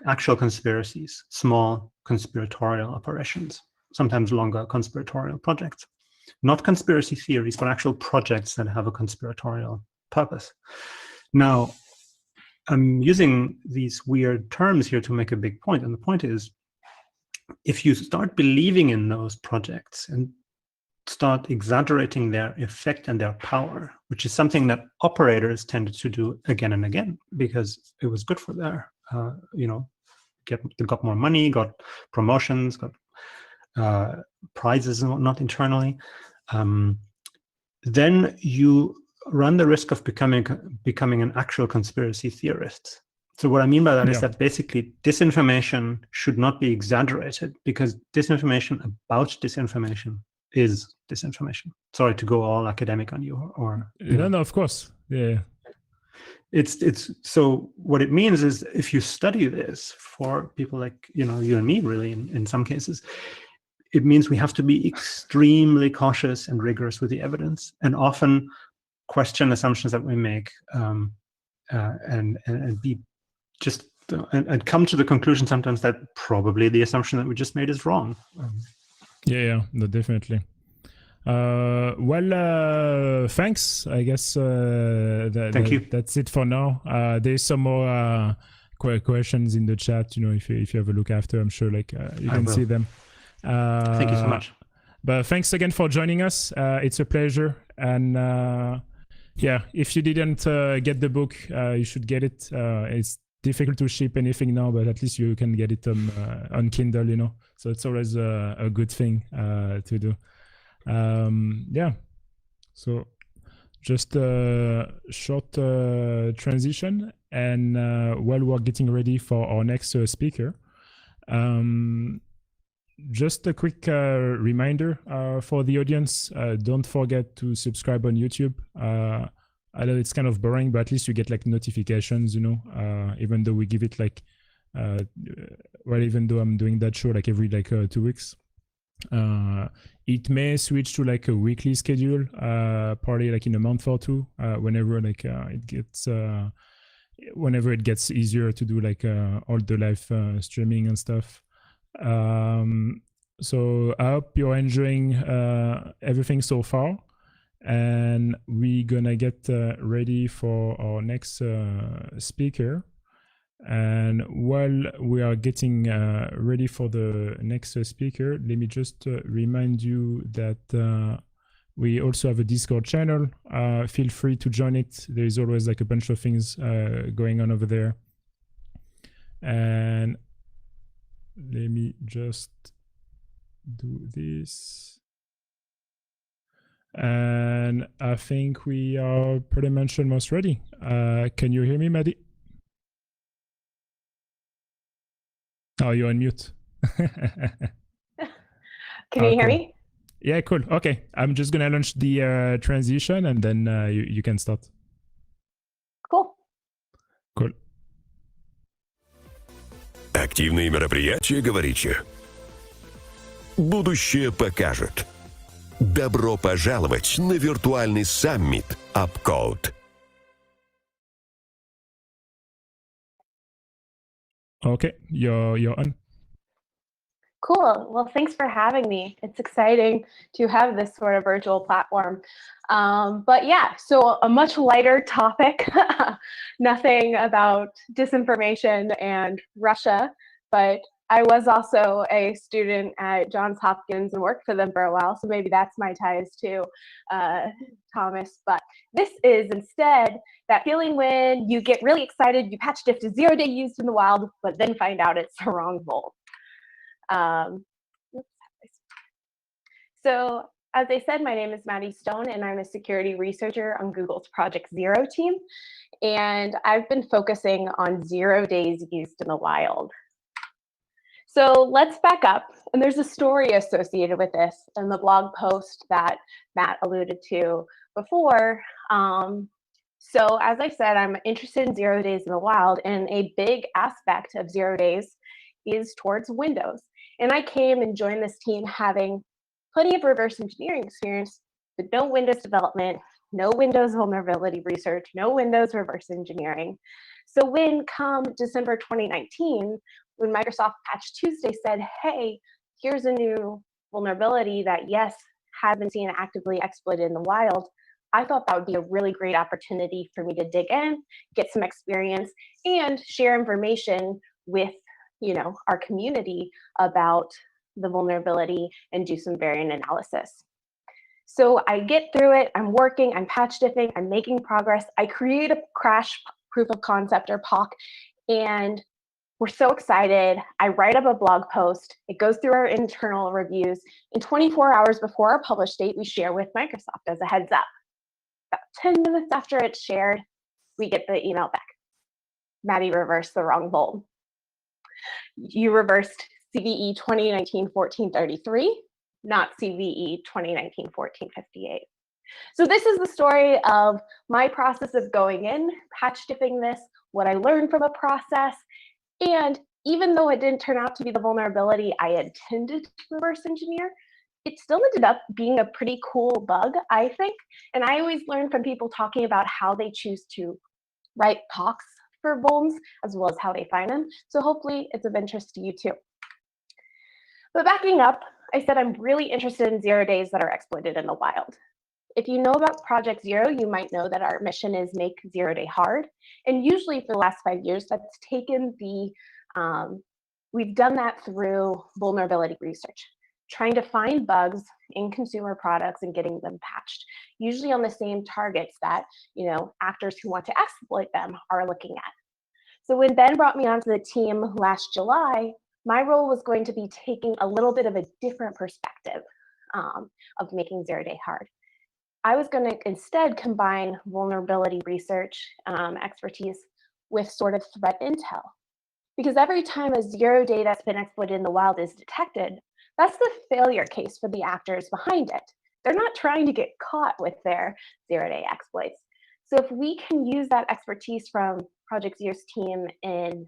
actual conspiracies, small conspiratorial operations, sometimes longer conspiratorial projects, not conspiracy theories, but actual projects that have a conspiratorial purpose. Now, I'm using these weird terms here to make a big point, and the point is, if you start believing in those projects and start exaggerating their effect and their power, which is something that operators tended to do again and again because it was good for their, they got more money, got promotions, got prizes and whatnot internally, then you run the risk of becoming an actual conspiracy theorist. So what I mean by that is that basically disinformation should not be exaggerated, because disinformation about disinformation is disinformation. Sorry to go all academic on you, or no, of course, yeah. It's so what it means is, if you study this for people like you and me, really, in some cases, it means we have to be extremely cautious and rigorous with the evidence, and often question assumptions that we make, and be just and come to the conclusion sometimes that probably the assumption that we just made is wrong. Yeah, no, definitely. Well, thanks. I guess Thank you. that's it for now. There's some more questions in the chat. You know, if you have a look after, I'm sure like you can see them. Thank you so much. But thanks again for joining us. It's a pleasure. And yeah, if you didn't get the book, you should get it. It's difficult to ship anything now, but at least you can get it on Kindle, you know. So it's always a good thing to do. Yeah. So just a short transition, and while we're getting ready for our next speaker, just a quick reminder for the audience, don't forget to subscribe on YouTube. I know it's kind of boring, but at least you get like notifications, you know, even though we give it like, well, even though I'm doing that show like every like 2 weeks. It may switch to like a weekly schedule, probably like in a month or two, whenever like whenever it gets easier to do like all the live streaming and stuff. So I hope you're enjoying everything so far, and we're gonna get ready for our next speaker. And while we are getting ready for the next speaker, let me just remind you that we also have a Discord channel. Feel free to join it. There is always like a bunch of things going on over there. And let me just do this. And I think we are pretty much almost ready. Can you hear me, Maddie? Oh, you're on mute. Can you hear me? Yeah, cool. Okay, I'm just gonna launch the transition, and then you can start. Cool. Cool. Активные мероприятия, говорите? Будущее покажет. Добро пожаловать на виртуальный саммит UpCode. Okay, you're on. Cool. Well, thanks for having me. It's exciting to have this sort of virtual platform. But yeah, so a much lighter topic, nothing about disinformation and Russia, but I was also a student at Johns Hopkins and worked for them for a while, so maybe that's my ties to Thomas. But this is instead that feeling when you get really excited, you patch diff to 0-day used in the wild, but then find out it's the wrong volt. So as I said, my name is Maddie Stone, and I'm a security researcher on Google's Project Zero team. And I've been focusing on 0 days used in the wild. So let's back up. And there's a story associated with this in the blog post that Matt alluded to before. So as I said, I'm interested in 0 days in the wild, and a big aspect of 0 days is towards Windows. And I came and joined this team having plenty of reverse engineering experience, but no Windows development, no Windows vulnerability research, no Windows reverse engineering. So when come December 2019, when Microsoft Patch Tuesday said, hey, here's a new vulnerability that, yes, has been seen actively exploited in the wild, I thought that would be a really great opportunity for me to dig in, get some experience, and share information with our community about the vulnerability and do some variant analysis. So I get through it, I'm working, I'm patch diffing, I'm making progress. I create a crash proof of concept, or POC, and we're so excited. I write up a blog post. It goes through our internal reviews. In 24 hours before our publish date, we share with Microsoft as a heads up. About 10 minutes after it's shared, we get the email back. Maddie reversed the wrong volt. You reversed CVE 2019-1433, not CVE 2019-1458. So this is the story of my process of going in, patch dipping this, what I learned from a process, and even though it didn't turn out to be the vulnerability I intended to reverse engineer, it still ended up being a pretty cool bug, I think. And I always learn from people talking about how they choose to write POCs for vulns, as well as how they find them. So hopefully it's of interest to you too. But backing up, I said I'm really interested in 0 days that are exploited in the wild. If you know about Project Zero, you might know that our mission is make 0 day hard. And usually for the last 5 years, that's taken the, we've done that through vulnerability research, trying to find bugs in consumer products and getting them patched, usually on the same targets that, actors who want to exploit them are looking at. So when Ben brought me onto the team last July, my role was going to be taking a little bit of a different perspective of making 0 day hard. I was going to instead combine vulnerability research expertise with sort of threat intel. Because every time a 0 day that's been exploited in the wild is detected, that's the failure case for the actors behind it. They're not trying to get caught with their 0 day exploits. So if we can use that expertise from Project Zero's team in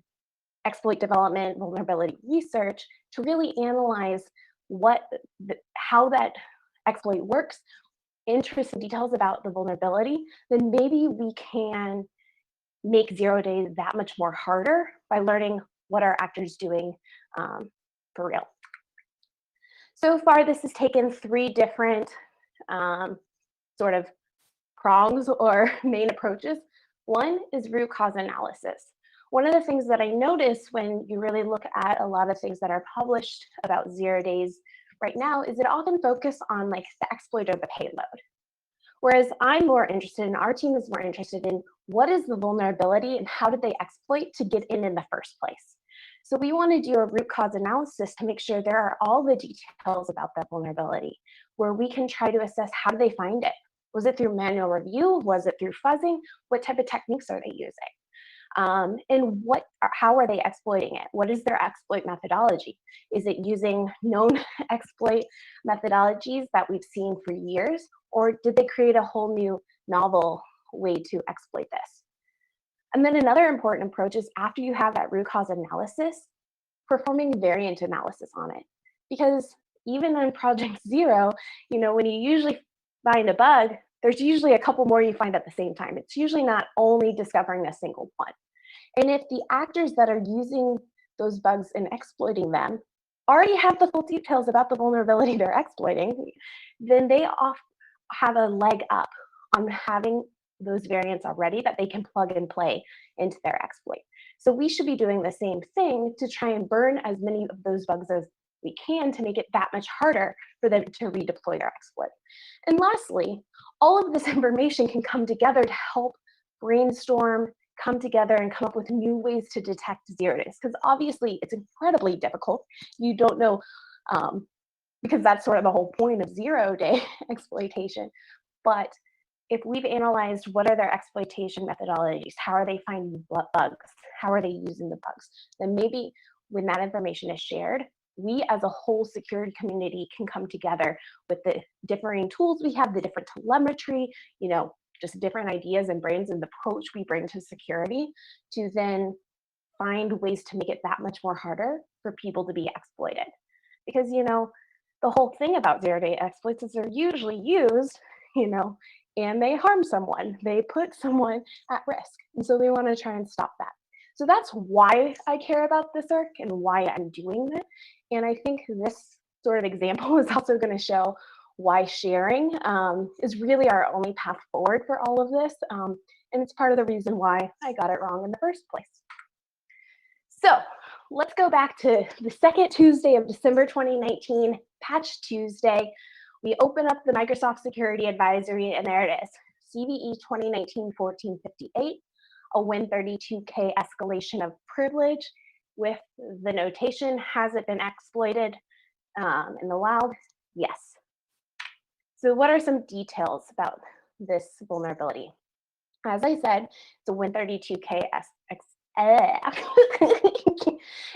exploit development, vulnerability research to really analyze how that exploit works, interesting details about the vulnerability, then maybe we can make 0 days that much more harder by learning what our actors doing for real. So far, this has taken 3 different sort of prongs or main approaches. One is root cause analysis. One of the things that I notice when you really look at a lot of things that are published about 0 days right now is it often focuses on like the exploit or the payload. Whereas I'm more interested in, our team is more interested in what is the vulnerability and how did they exploit to get in the first place. So we want to do a root cause analysis to make sure there are all the details about that vulnerability, where we can try to assess how do they find it. Was it through manual review? Was it through fuzzing? What type of techniques are they using? And how are they exploiting it? What is their exploit methodology? Is it using known exploit methodologies that we've seen for years? Or did they create a whole new novel way to exploit this? And then another important approach is after you have that root cause analysis, performing variant analysis on it. Because even in Project Zero, when you usually find a bug, there's usually a couple more you find at the same time. It's usually not only discovering a single one. And if the actors that are using those bugs and exploiting them already have the full details about the vulnerability they're exploiting, then they have a leg up on having those variants already that they can plug and play into their exploit. So we should be doing the same thing to try and burn as many of those bugs as we can to make it that much harder for them to redeploy their exploit. And lastly, all of this information can come together to help brainstorm, come together and come up with new ways to detect 0 days. Because obviously it's incredibly difficult. You don't know, because that's sort of the whole point of 0 day exploitation. But if we've analyzed what are their exploitation methodologies, how are they finding bugs, how are they using the bugs, then maybe when that information is shared, we as a whole security community can come together with the differing tools we have, the different telemetry, just different ideas and brains and the approach we bring to security to then find ways to make it that much more harder for people to be exploited. Because, the whole thing about 0 day exploits is they're usually used, and they harm someone. They put someone at risk. And so we want to try and stop that. So that's why I care about this work and why I'm doing it. And I think this sort of example is also going to show why sharing is really our only path forward for all of this. And it's part of the reason why I got it wrong in the first place. So let's go back to the second Tuesday of December 2019, Patch Tuesday. We open up the Microsoft Security Advisory, and there it is, CVE 2019-1458, a Win32k escalation of privilege with the notation, has it been exploited in the wild? Yes. So what are some details about this vulnerability? As I said, it's a Win32k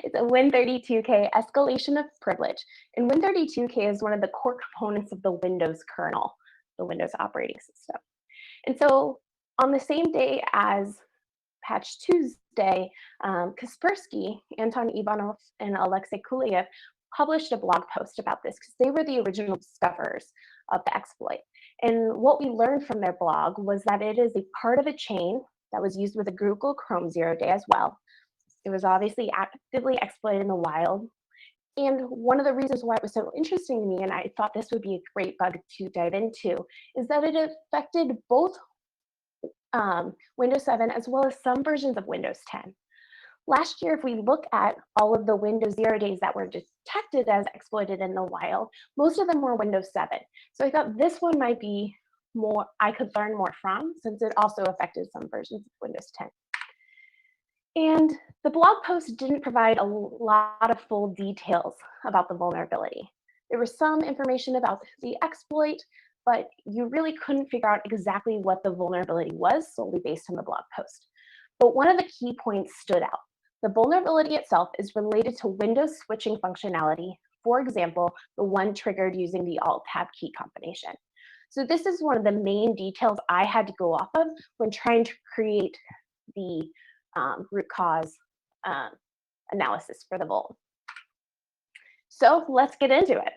it's a Win32k escalation of privilege. And Win32k is one of the core components of the Windows kernel, the Windows operating system. And so on the same day as Patch Tuesday, Kaspersky, Anton Ivanov, and Alexei Kuleyev published a blog post about this because they were the original discoverers of the exploit. And what we learned from their blog was that it is a part of a chain that was used with a Google Chrome 0-day as well. It was obviously actively exploited in the wild. And one of the reasons why it was so interesting to me, and I thought this would be a great bug to dive into, is that it affected both Windows 7 as well as some versions of Windows 10. Last year, if we look at all of the Windows 0 days that were detected as exploited in the wild, most of them were Windows 7. So I thought this one might be more I could learn more from, since it also affected some versions of Windows 10. And the blog post didn't provide a lot of full details about the vulnerability. There was some information about the exploit, but you really couldn't figure out exactly what the vulnerability was solely based on the blog post. But one of the key points stood out. The vulnerability itself is related to Windows switching functionality, for example, the one triggered using the Alt-Tab key combination. So this is one of the main details I had to go off of when trying to create the root cause analysis for the vul. So let's get into it.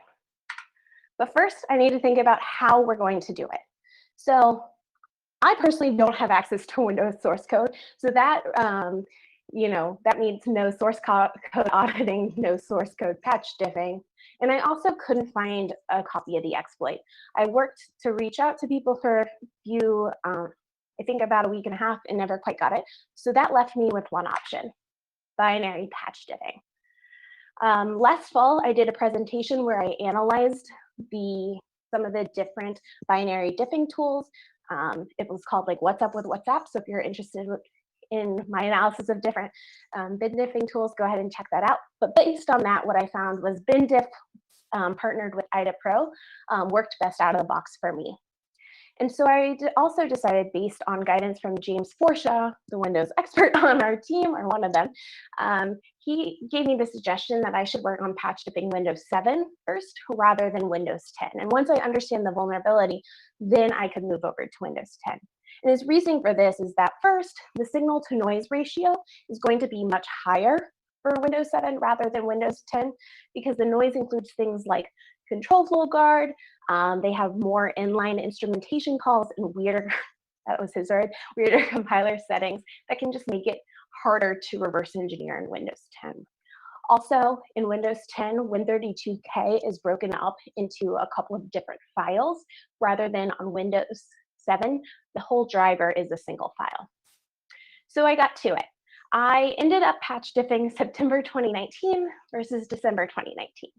But first, I need to think about how we're going to do it. So I personally don't have access to Windows source code, so that that means no source code auditing, no source code patch diffing, and I also couldn't find a copy of the exploit. I worked to reach out to people for a few, I think about a week and a half, and never quite got it. So that left me with one option: binary patch diffing. Last fall, I did a presentation where I analyzed some of the different binary diffing tools. It was called like What's Up with WhatsApp. So if you're interested in my analysis of different bin diffing tools, go ahead and check that out. But based on that, what I found was bin diff partnered with IDA Pro worked best out of the box for me. And so I also decided, based on guidance from James Forshaw, the Windows expert on our team, or one of them, he gave me the suggestion that I should work on patch dipping Windows 7 first, rather than Windows 10. And once I understand the vulnerability, then I could move over to Windows 10. And his reasoning for this is that first, the signal to noise ratio is going to be much higher for Windows 7 rather than Windows 10, because the noise includes things like control flow guard. They have more inline instrumentation calls and weirder, that was his word, weirder compiler settings that can just make it harder to reverse engineer in Windows 10. Also, in Windows 10, Win32k is broken up into a couple of different files, rather than on Windows 7, the whole driver is a single file. So I got to it. I ended up patch diffing September 2019 versus December 2019.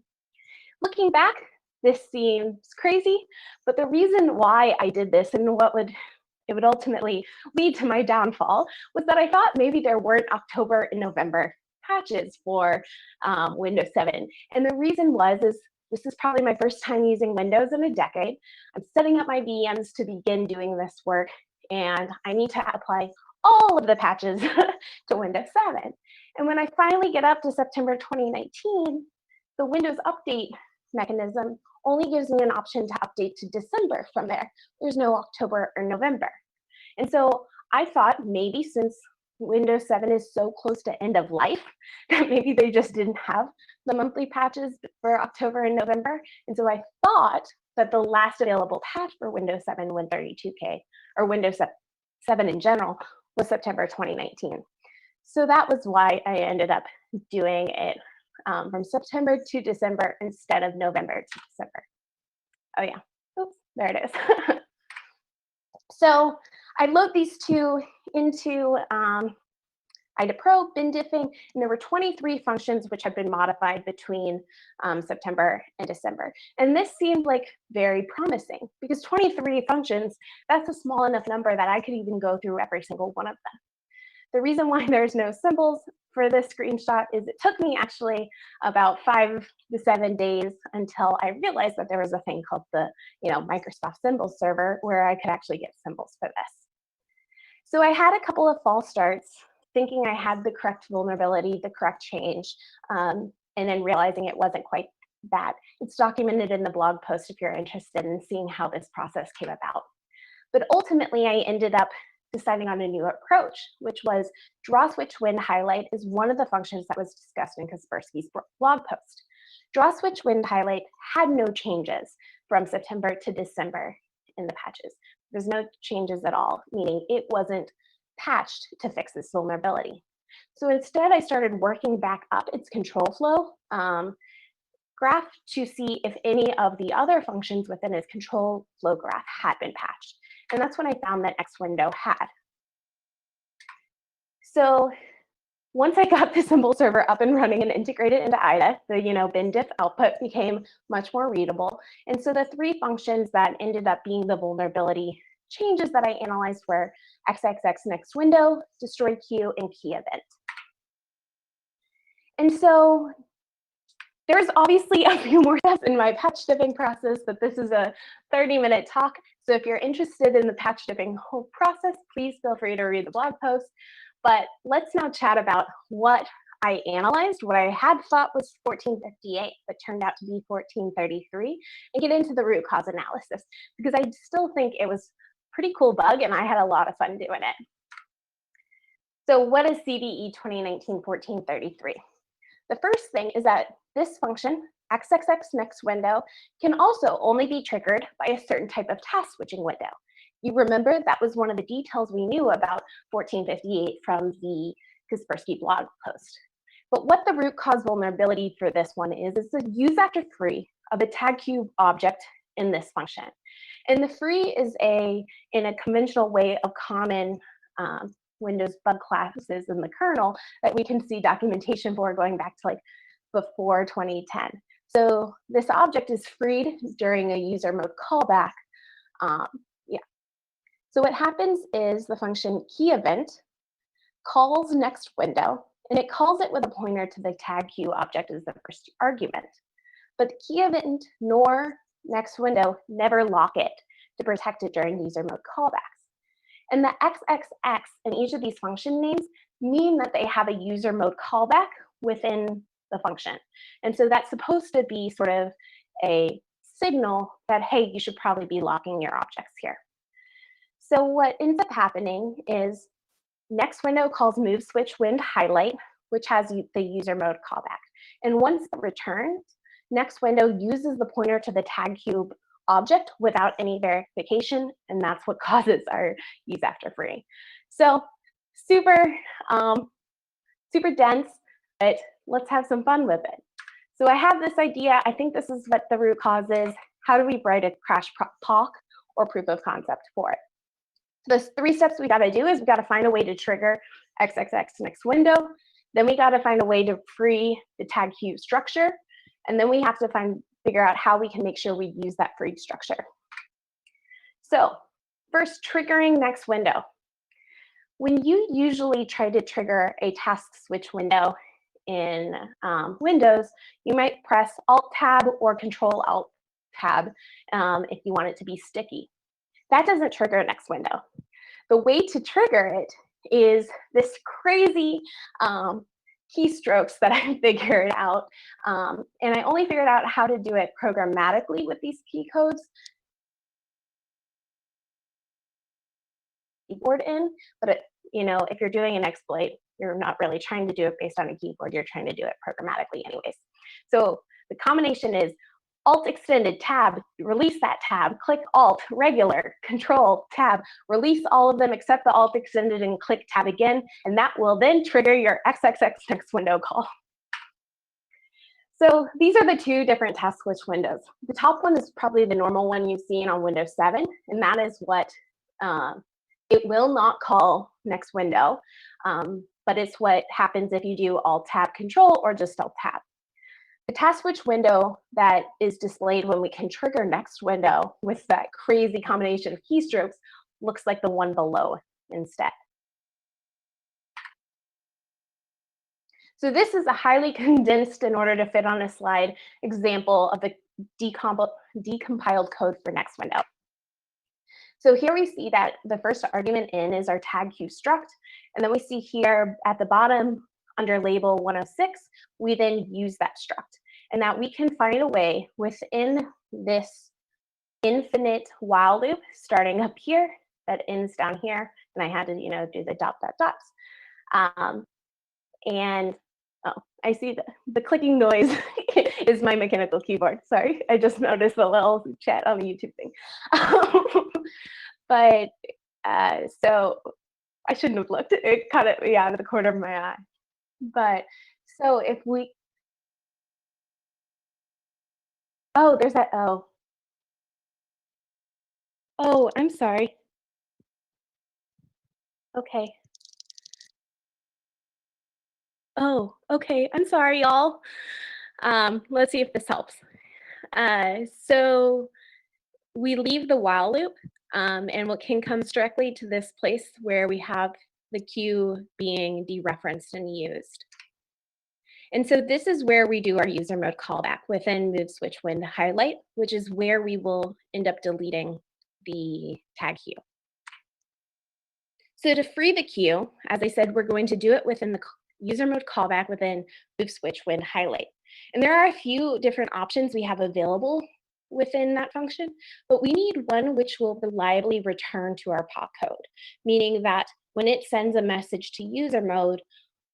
Looking back, this seems crazy, but the reason why I did this and it would ultimately lead to my downfall was that I thought maybe there weren't October and November patches for Windows 7. And the reason is this is probably my first time using Windows in a decade. I'm setting up my VMs to begin doing this work, and I need to apply all of the patches to Windows 7. And when I finally get up to September 2019, the Windows update mechanism only gives me an option to update to December from there. There's no October or November. And so I thought maybe since Windows 7 is so close to end of life, that maybe they just didn't have the monthly patches for October and November. And so I thought that the last available patch for Windows 7 Win32k, or Windows 7 in general, was September 2019. So that was why I ended up doing it from September to December instead of November to December. Oh yeah, oops, there it is. So I load these two into IDA Pro, bin diffing, and there were 23 functions which had been modified between September and December. And this seemed like very promising, because 23 functions, that's a small enough number that I could even go through every single one of them. The reason why there's no symbols for this screenshot is it took me actually about 5 to 7 days until I realized that there was a thing called the Microsoft Symbols server where I could actually get symbols for this. So I had a couple of false starts, thinking I had the correct vulnerability, the correct change, and then realizing it wasn't quite that. It's documented in the blog post if you're interested in seeing how this process came about. But ultimately, I ended up deciding on a new approach, which was draw switch win highlight is one of the functions that was discussed in Kaspersky's blog post. Draw switch wind highlight had no changes from September to December in the patches. There's no changes at all, meaning it wasn't patched to fix this vulnerability. So instead, I started working back up its control flow graph to see if any of the other functions within its control flow graph had been patched. And that's when I found that X window had. So once I got the symbol server up and running and integrated into IDA, the bin diff output became much more readable. And so the three functions that ended up being the vulnerability changes that I analyzed were XXX next window, destroy queue, and key event. And so there's obviously a few more steps in my patch dipping process, but this is a 30-minute talk. So if you're interested in the patch dipping whole process, please feel free to read the blog post. But let's now chat about what I analyzed, what I had thought was 1458, but turned out to be 1433, and get into the root cause analysis, because I still think it was a pretty cool bug, and I had a lot of fun doing it. So what is CVE 2019-1433? The first thing is that this function, XXX next window, can also only be triggered by a certain type of task switching window. You remember that was one of the details we knew about 1458 from the Kaspersky blog post. But what the root cause vulnerability for this one is the use after free of a tag cube object in this function. And the free is in a conventional way of common Windows bug classes in the kernel that we can see documentation for going back to like before 2010. So this object is freed during a user mode callback. So what happens is the function key event calls next window, and it calls it with a pointer to the tag queue object as the first argument. But the key event nor next window never lock it to protect it during user mode callbacks. And the XXX in each of these function names mean that they have a user mode callback within the function. And so that's supposed to be sort of a signal that, hey, you should probably be locking your objects here. So what ends up happening is next window calls move switch wind highlight, which has the user mode callback. And once it returns, next window uses the pointer to the tag cube object without any verification, and that's what causes our use after free. So super, super dense, but let's have some fun with it. So I have this idea. I think this is what the root cause is. How do we write a crash POC or proof of concept for it? So the three steps we got to do is we got to find a way to trigger XXX next window. Then we got to find a way to free the tag queue structure. And then we have to figure out how we can make sure we use that freed structure. So first, triggering next window. When you usually try to trigger a task switch window in Windows, you might press Alt-Tab or Control-Alt-Tab if you want it to be sticky. That doesn't trigger next window. The way to trigger it is this crazy keystrokes that I figured out. And I only figured out how to do it programmatically with these key codes. Keyboard in, but if you're doing an exploit, you're not really trying to do it based on a keyboard, you're trying to do it programmatically anyways. So the combination is Alt extended tab, release that tab, click Alt, regular, Control, tab, release all of them except the Alt extended and click tab again, and that will then trigger your XXX next window call. So these are the two different task switch windows. The top one is probably the normal one you've seen on Windows 7, and that is what it will not call next window, but it's what happens if you do Alt-Tab Control or just Alt-Tab. The task switch window that is displayed when we can trigger next window with that crazy combination of keystrokes looks like the one below instead. So this is a highly condensed, in order to fit on a slide, example of the decompiled code for next window. So here we see that the first argument in is our tag queue struct, and then we see here at the bottom under label 106, we then use that struct, and that we can find a way within this infinite while loop starting up here that ends down here, and I had to do the dots. And oh, I see the clicking noise is my mechanical keyboard. Sorry, I just noticed the little chat on the YouTube thing. But so I shouldn't have looked. It caught it out of the corner of my eye. But so if we, oh, there's that, oh. Oh, I'm sorry. Okay. Oh, okay. I'm sorry, y'all. Let's see if this helps. So we leave the while loop, and what can comes directly to this place where we have the queue being dereferenced and used. And so this is where we do our user mode callback within move switch when highlight, which is where we will end up deleting the tag queue. So to free the queue, as I said, we're going to do it within the user mode callback within move switch when highlight. And there are a few different options we have available within that function, but we need one which will reliably return to our POC code, meaning that when it sends a message to user mode,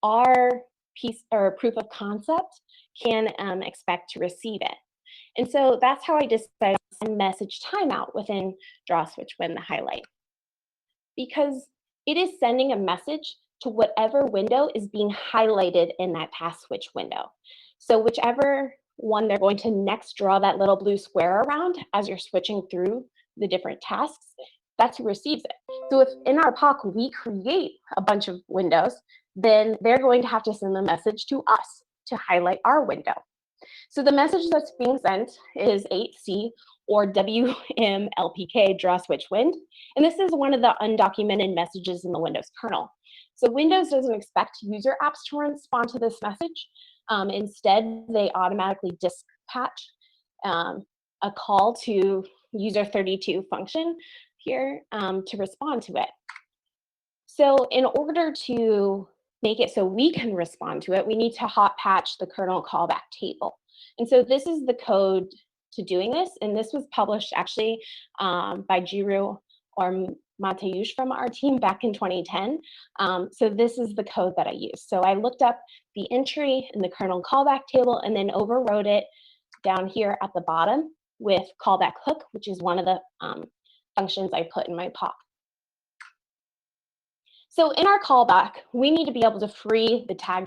our piece or proof of concept can expect to receive it. And so that's how I decided to send message timeout within draw switch when the highlight, because it is sending a message to whatever window is being highlighted in that task switch window. So whichever one they're going to next draw that little blue square around as you're switching through the different tasks, that's who receives it. So if in our POC we create a bunch of windows, then they're going to have to send the message to us to highlight our window. So the message that's being sent is 8C or WMLPK draw switch wind. And this is one of the undocumented messages in the Windows kernel. So Windows doesn't expect user apps to respond to this message. Instead, they automatically dispatch a call to user32 function here to respond to it. So in order to make it so we can respond to it, we need to hot patch the kernel callback table. And so this is the code to doing this. And this was published actually by Jiru or Mateusz from our team back in 2010. So this is the code that I used. So I looked up the entry in the kernel callback table and then overrode it down here at the bottom with callback hook, which is one of the functions I put in my POC. So in our callback, we need to be able to free the tag.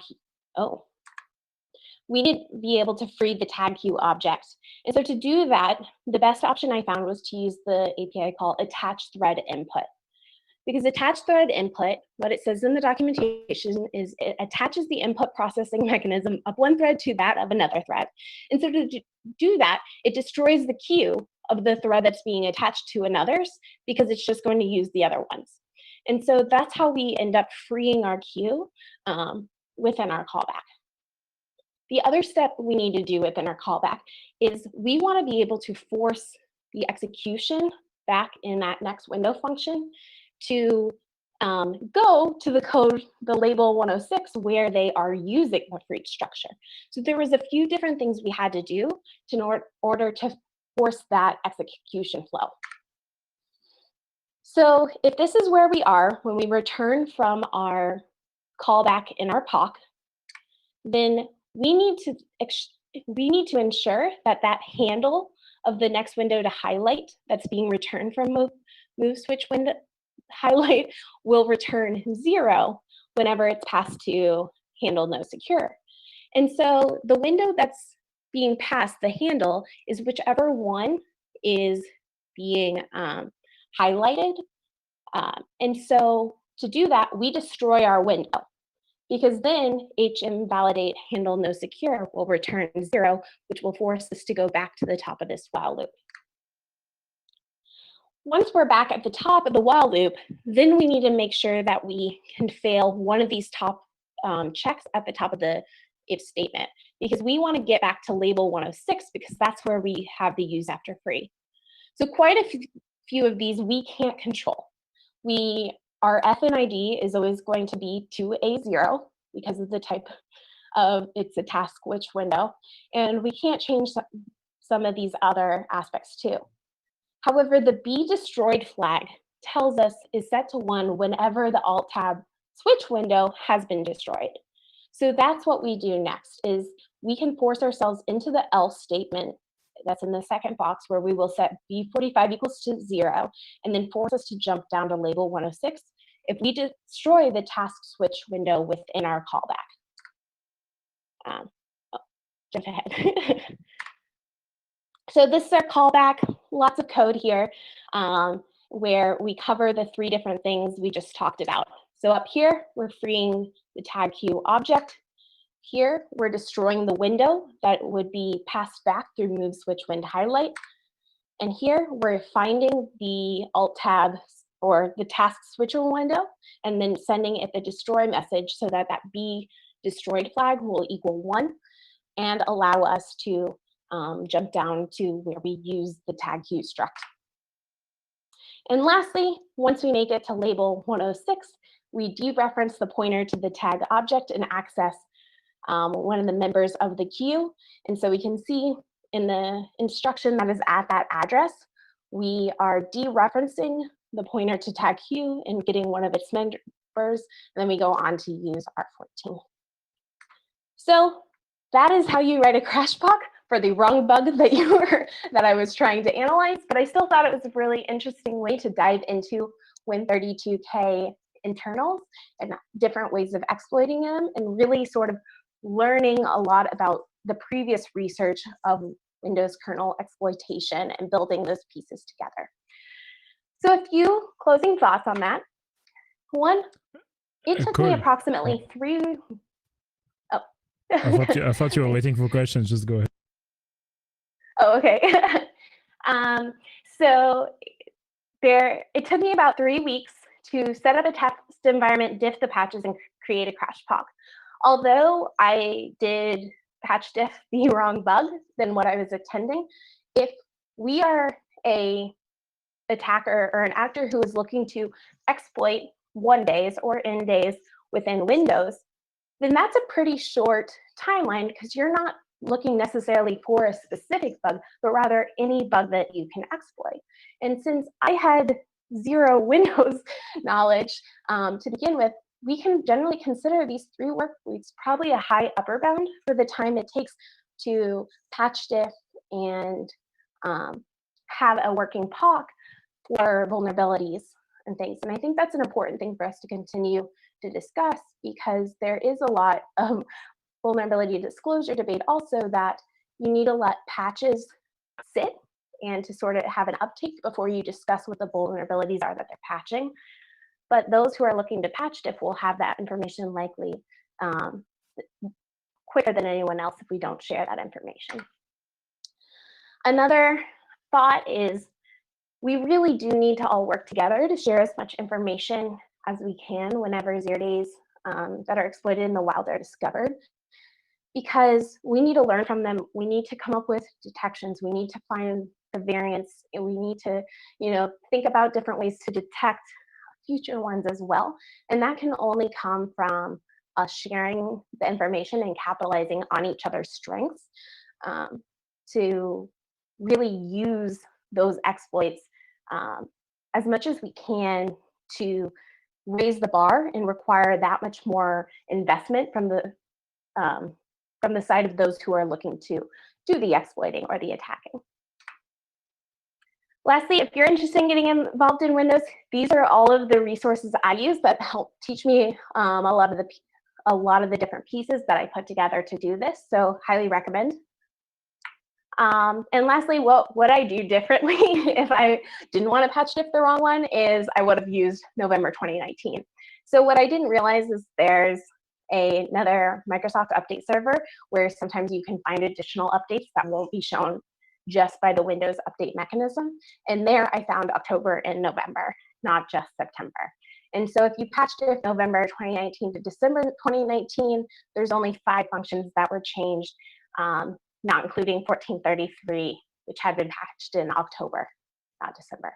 We need to be able to free the tag queue object. And so to do that, the best option I found was to use the API called attach thread input. Because attach thread input, what it says in the documentation is it attaches the input processing mechanism of one thread to that of another thread. And so to do that, it destroys the queue of the thread that's being attached to another's because it's just going to use the other ones. And so that's how we end up freeing our queue within our callback. The other step we need to do within our callback is we want to be able to force the execution back in that next window function to go to the code, the label 106, where they are using the for each structure. So there was a few different things we had to do in order to force that execution flow. So if this is where we are when we return from our callback in our POC, then we need to ensure that that handle of the next window to highlight that's being returned from move switch window highlight will return 0 whenever it's passed to handle no secure. And so the window that's being passed, the handle, is whichever one is being highlighted. And so to do that, we destroy our window, because then invalidate handle no secure will return 0, which will force us to go back to the top of this while loop. Once we're back at the top of the while loop, then we need to make sure that we can fail one of these top checks at the top of the if statement, because we want to get back to label 106 because that's where we have the use after free. So quite a few of these we can't control. Our FNID is always going to be 2A0 because of the type of, it's a task switch window, and we can't change some of these other aspects too. However, the be destroyed flag tells us is set to 1 whenever the alt tab switch window has been destroyed. So that's what we do next, is we can force ourselves into the else statement that's in the second box, where we will set B45 equals to 0, and then force us to jump down to label 106 if we destroy the task switch window within our callback. Jump ahead. So this is our callback, lots of code here, where we cover the 3 different things we just talked about. So up here, we're freeing the tag queue object. Here, we're destroying the window that would be passed back through move switch wind highlight. And here, we're finding the alt tab or the task switcher window, and then sending it the destroy message so that that B destroyed flag will equal 1 and allow us to jump down to where we use the tag queue struct. And lastly, once we make it to label 106, we dereference the pointer to the tag object and access one of the members of the queue. And so we can see in the instruction that is at that address, we are dereferencing the pointer to tag queue and getting one of its members, and then we go on to use R14. So that is how you write a crash POC for the wrong bug that I was trying to analyze, but I still thought it was a really interesting way to dive into Win32k internals and different ways of exploiting them, and really sort of learning a lot about the previous research of Windows kernel exploitation and building those pieces together. So a few closing thoughts on that. One, it took me approximately 3. Oh. I thought you were waiting for questions. Just go ahead. Oh, okay. So it took me about 3 weeks to set up a test environment, diff the patches, and create a crash POC. Although I did patch diff the wrong bug than what I was intending, if we are a attacker or an actor who is looking to exploit 1 days or n days within Windows, then that's a pretty short timeline, because you're not looking necessarily for a specific bug, but rather any bug that you can exploit. And since I had 0 Windows knowledge to begin with, we can generally consider these 3 work weeks probably a high upper bound for the time it takes to patch diff and have a working POC for vulnerabilities and things. And I think that's an important thing for us to continue to discuss, because there is a lot of vulnerability disclosure debate also that you need to let patches sit and to sort of have an uptake before you discuss what the vulnerabilities are that they're patching. But those who are looking to patch diff will have that information likely quicker than anyone else if we don't share that information. Another thought is we really do need to all work together to share as much information as we can whenever 0 days that are exploited in the wild are discovered, because we need to learn from them. We need to come up with detections. We need to find the variants, and we need to, think about different ways to detect future ones as well. And that can only come from us sharing the information and capitalizing on each other's strengths to really use those exploits as much as we can to raise the bar and require that much more investment from the side of those who are looking to do the exploiting or the attacking. Lastly, if you're interested in getting involved in Windows, these are all of the resources I use that help teach me a lot of the different pieces that I put together to do this. So highly recommend. And lastly, what I do differently if I didn't want to patch diff the wrong one is I would have used November 2019. So what I didn't realize is there's another Microsoft update server where sometimes you can find additional updates that won't be shown just by the Windows update mechanism. And there I found October and November, not just September. And so if you patched diff November 2019 to December 2019, there's only 5 functions that were changed, not including 1433, which had been patched in October, not December.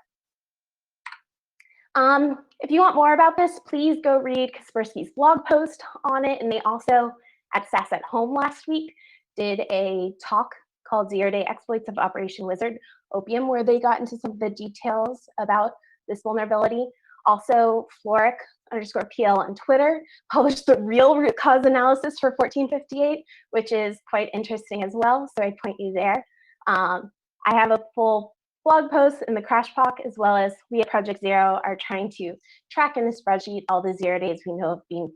If you want more about this, please go read Kaspersky's blog post on it. And they also, at SAS at Home last week, did a talk called 0-Day Exploits of Operation Wizard Opium, where they got into some of the details about this vulnerability. Also, Floric_PL on Twitter published the real root cause analysis for 1458, which is quite interesting as well. So I'd point you there. I have a full blog post in the CrashPoc, as well as we at Project Zero are trying to track in the spreadsheet all the 0 days we know of being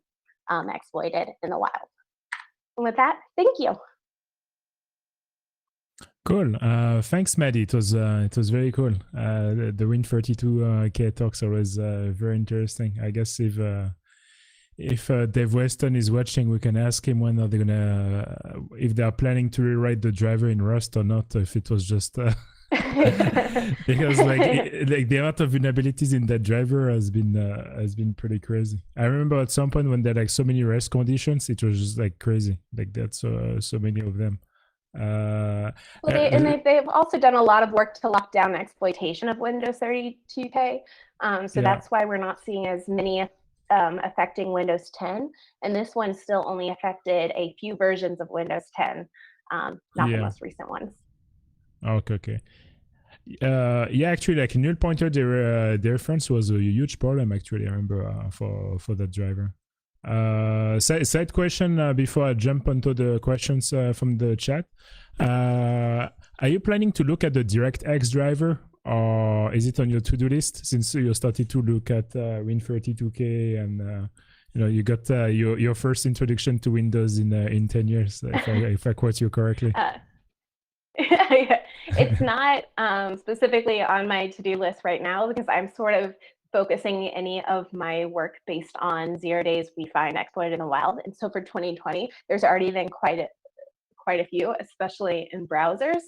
exploited in the wild. And with that, thank you. Cool. Thanks, Maddie. It was very cool. The Win32k talks are always very interesting. I guess if Dave Weston is watching, we can ask him when are they gonna if they are planning to rewrite the driver in Rust or not. If it was just because like the amount of vulnerabilities in that driver has been pretty crazy. I remember at some point when there are like so many rest conditions, it was just like crazy. Like that's so many of them. Well, they've also done a lot of work to lock down exploitation of Windows 32k. So that's why we're not seeing as many affecting Windows 10. And this one still only affected a few versions of Windows 10, not the most recent ones. Okay. Yeah, actually, like null pointer difference was a huge problem. Actually, I remember for that driver. Side question before I jump onto the questions from the chat. Are you planning to look at the DirectX driver, or is it on your to-do list since you started to look at Win32k and you got your first introduction to Windows in 10 years, if I quote you correctly? It's not specifically on my to-do list right now because I'm sort of focusing any of my work based on 0 days we find exploited in the wild. And so for 2020, there's already been quite a few, especially in browsers.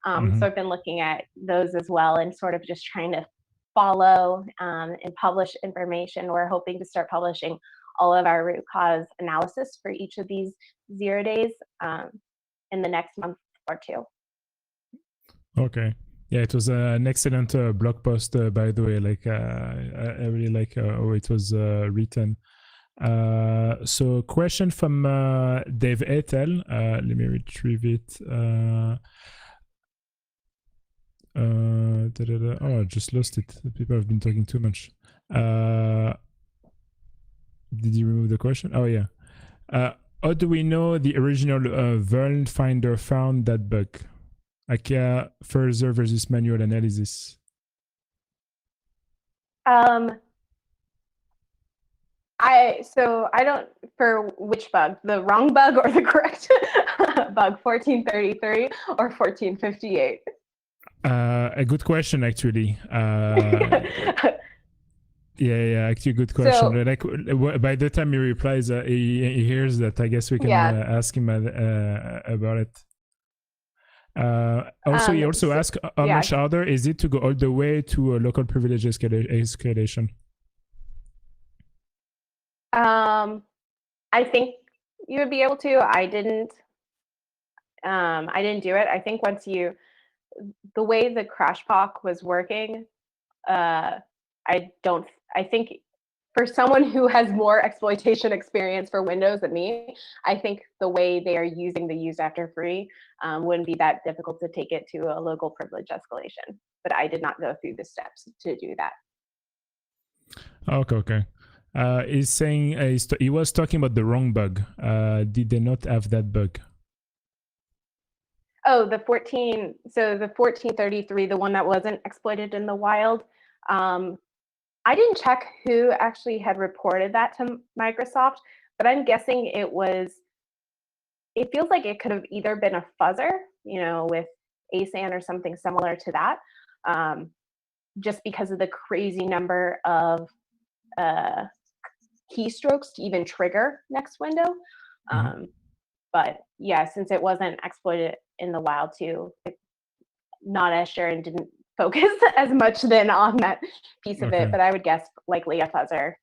So I've been looking at those as well and sort of just trying to follow and publish information. We're hoping to start publishing all of our root cause analysis for each of these 0 days in the next month or two. Okay. Yeah, it was an excellent blog post, by the way. Like, I really like how it was written. So, question from Dave Etel. Let me retrieve it. Oh, I just lost it. People have been talking too much. Did you remove the question? Oh, yeah. How do we know the original vuln finder found that bug? IKEA further versus manual analysis. I don't, for which bug, the wrong bug or the correct bug, 1433 or 1458? A good question, actually. Yeah, actually, good question. So, like, by the time he replies, he hears that. I guess we can ask him about it. Also, he also asked how much harder is it to go all the way to a local privilege escalation? I think you would be able to. I didn't do it. I think the way the CrashPoc was working, I think for someone who has more exploitation experience for Windows than me, I think the way they are using the use after free wouldn't be that difficult to take it to a local privilege escalation. But I did not go through the steps to do that. Okay. He's saying he was talking about the wrong bug. Did they not have that bug? Oh, the 1433, the one that wasn't exploited in the wild. I didn't check who actually had reported that to Microsoft, but I'm guessing it feels like it could have either been a fuzzer, with ASAN or something similar to that, just because of the crazy number of keystrokes to even trigger next window. But yeah, since it wasn't exploited in the wild too, not as sure and didn't focus as much then on that piece of it, but I would guess likely a fuzzer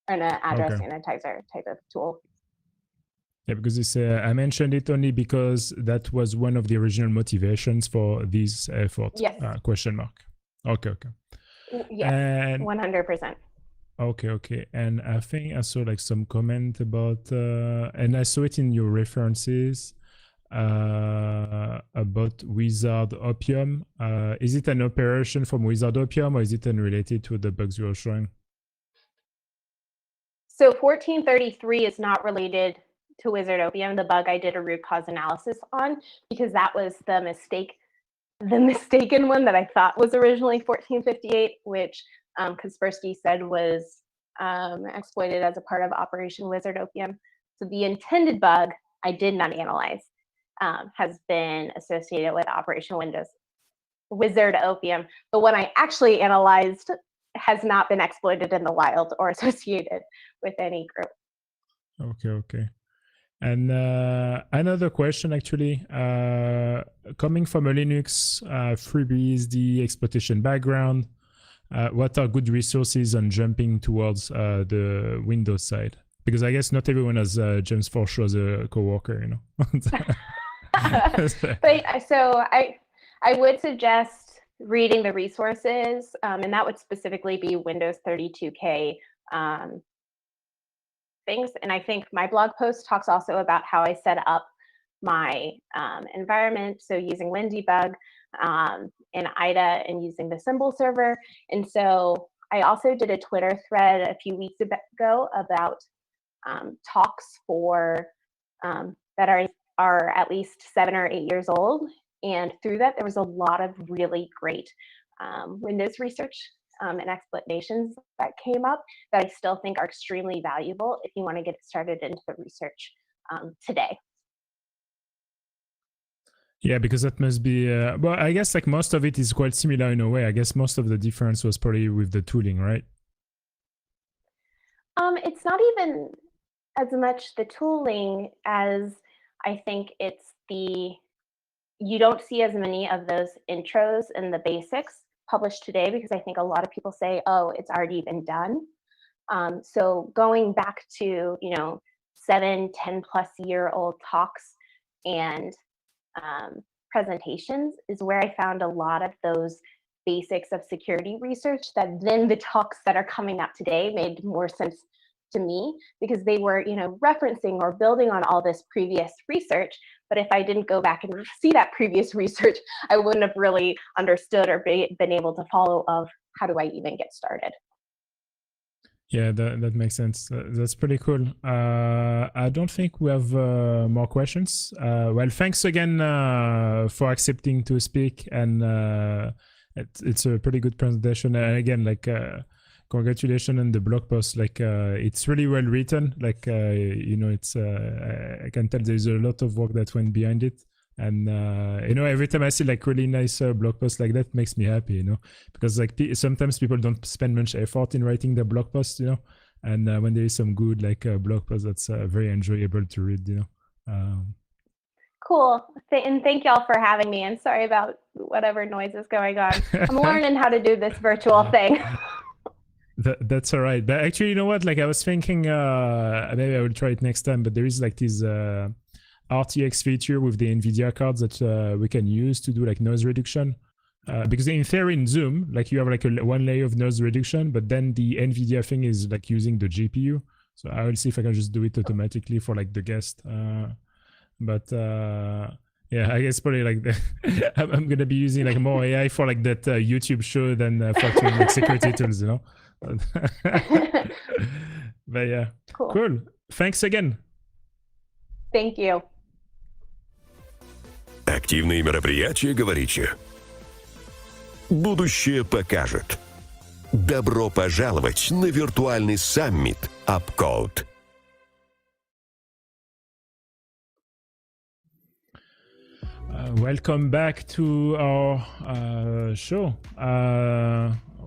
and an address sanitizer type of tool. Yeah, because I mentioned it only because that was one of the original motivations for this effort. Yes. Question mark. Okay. Yes, and 100%. Okay. And I think I saw like some comment about, and I saw it in your references, about Wizard Opium. Is it an operation from Wizard Opium or is it unrelated to the bugs you were showing? So 1433 is not related to Wizardopium, the bug I did a root cause analysis on, because that was the mistaken one that I thought was originally 1458, which Kaspersky said was exploited as a part of Operation Wizardopium. So the intended bug I did not analyze has been associated with Operation Wizardopium. The one I actually analyzed has not been exploited in the wild or associated with any group. Okay. And another question, actually, coming from a Linux FreeBSD exploitation background, what are good resources on jumping towards the Windows side? Because I guess not everyone has James Forshaw as a coworker, you know. But so I would suggest reading the resources, and that would specifically be Windows 32k things. And I think my blog post talks also about how I set up my environment. So using WinDebug and IDA and using the symbol server. And so I also did a Twitter thread a few weeks ago about talks for that are at least 7 or 8 years old. And through that, there was a lot of really great Windows research and explanations that came up that I still think are extremely valuable if you want to get started into the research today. Yeah, because that must be, well, I guess like most of it is quite similar in a way. I guess most of the difference was probably with the tooling, right? It's not even as much the tooling as I think it's you don't see as many of those intros and the basics published today because I think a lot of people say, oh, it's already been done. So going back to, 7, 10 plus year old talks and presentations is where I found a lot of those basics of security research that then the talks that are coming up today made more sense to me because they were, referencing or building on all this previous research. But if I didn't go back and see that previous research, I wouldn't have really understood or been able to follow of how do I even get started. Yeah, that makes sense. That's pretty cool. I don't think we have more questions. Well, thanks again for accepting to speak. And it's a pretty good presentation. And again, congratulations on the blog post. It's really well written. It's I can tell there's a lot of work that went behind it. And every time I see really nice blog posts like that, makes me happy, because sometimes people don't spend much effort in writing the blog posts, and when there is some good blog post, that's very enjoyable to read, Cool. And thank y'all for having me. And sorry about whatever noise is going on. I'm learning how to do this virtual thing. That's all right. But actually, you know what? I was thinking maybe I will try it next time. But there is this RTX feature with the NVIDIA cards that we can use to do noise reduction. Because in theory, in Zoom, you have a one layer of noise reduction, but then the NVIDIA thing is using the GPU. So I will see if I can just do it automatically for the guest. Yeah, I guess probably I'm gonna be using more AI for that YouTube show than for doing security tools, But yeah, cool. Thanks again. Thank you. Активные мероприятия, говорите? Будущее покажет. Добро пожаловать на виртуальный саммит UpCode. Welcome back to our show,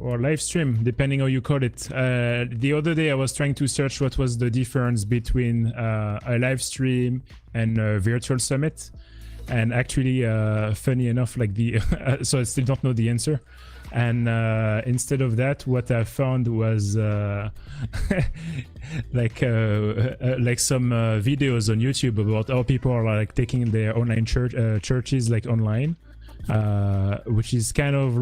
or live stream, depending how you call it. The other day I was trying to search what was the difference between a live stream and a virtual summit. And actually, funny enough, so I still don't know the answer. And instead of that, what I found was some videos on YouTube about how people are taking their online churches online, which is kind of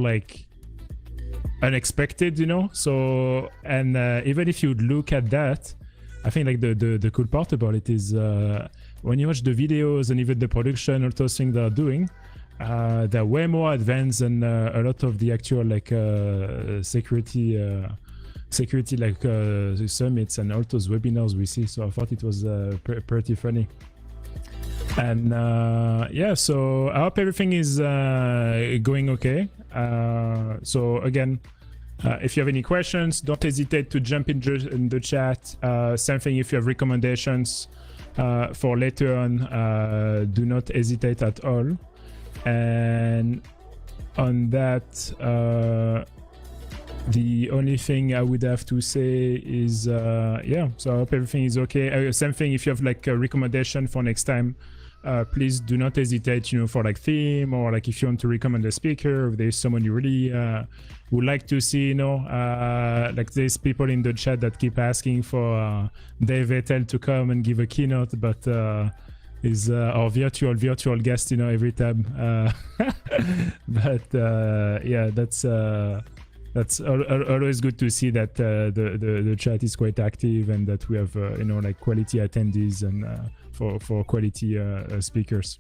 unexpected, So, and even if you look at that, I think the cool part about it is when you watch the videos and even the production, all those things they're doing, they're way more advanced than a lot of the actual security security like summits and all those webinars we see. So I thought it was pretty funny. And yeah, so I hope everything is going okay. So again, if you have any questions, don't hesitate to jump in the chat. Same thing if you have recommendations for later on, do not hesitate at all. And on that, the only thing I would have to say is, yeah, so I hope everything is okay. Same thing if you have like a recommendation for next time, please do not hesitate, you know, for like theme, or like if you want to recommend a speaker, if there's someone you really would like to see, you know, like there's people in the chat that keep asking for Dave Vettel to come and give a keynote, but is our virtual guest, you know, every time. But yeah, that's always good to see that the chat is quite active, and that we have you know, like quality attendees and for quality speakers.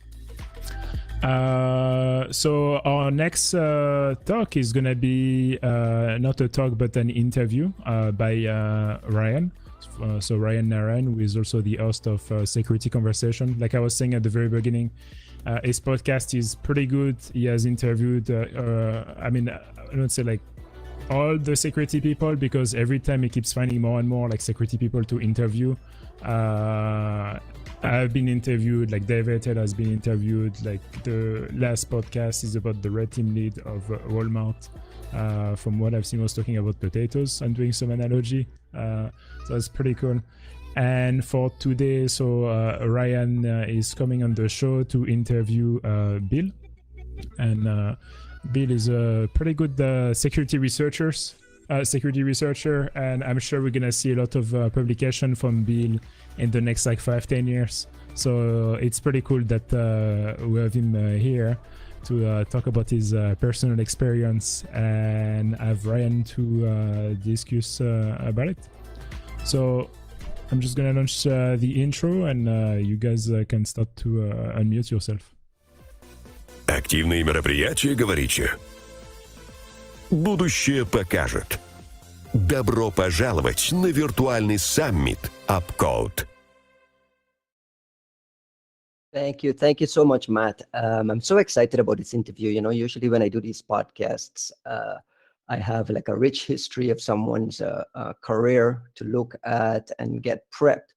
So our next talk is gonna be not a talk but an interview by Ryan. So Ryan Narayan, who is also the host of Security Conversation. Like I was saying at the very beginning, his podcast is pretty good. He has interviewed, I mean, I don't say like all the security people, because every time he keeps finding more and more like security people to interview. I've been interviewed, like Dave Vettel has been interviewed. Like the last podcast is about the red team lead of Walmart. From what I've seen, was talking about potatoes and doing some analogy. So it's pretty cool. And for today, so Ryan is coming on the show to interview Bill. And Bill is a pretty good security researcher, and I'm sure we're gonna see a lot of publication from Bill in the next like 5-10 years. So it's pretty cool that we have him here to talk about his personal experience and have Ryan to discuss about it. So I'm just gonna launch the intro, and you guys can start to unmute yourself. Активные мероприятия, говорите? Будущее покажет. Добро пожаловать на виртуальный саммит UpCode. Thank you so much, Matt. I'm so excited about this interview. You know, usually when I do these podcasts, I have like a rich history of someone's career to look at and get prepped.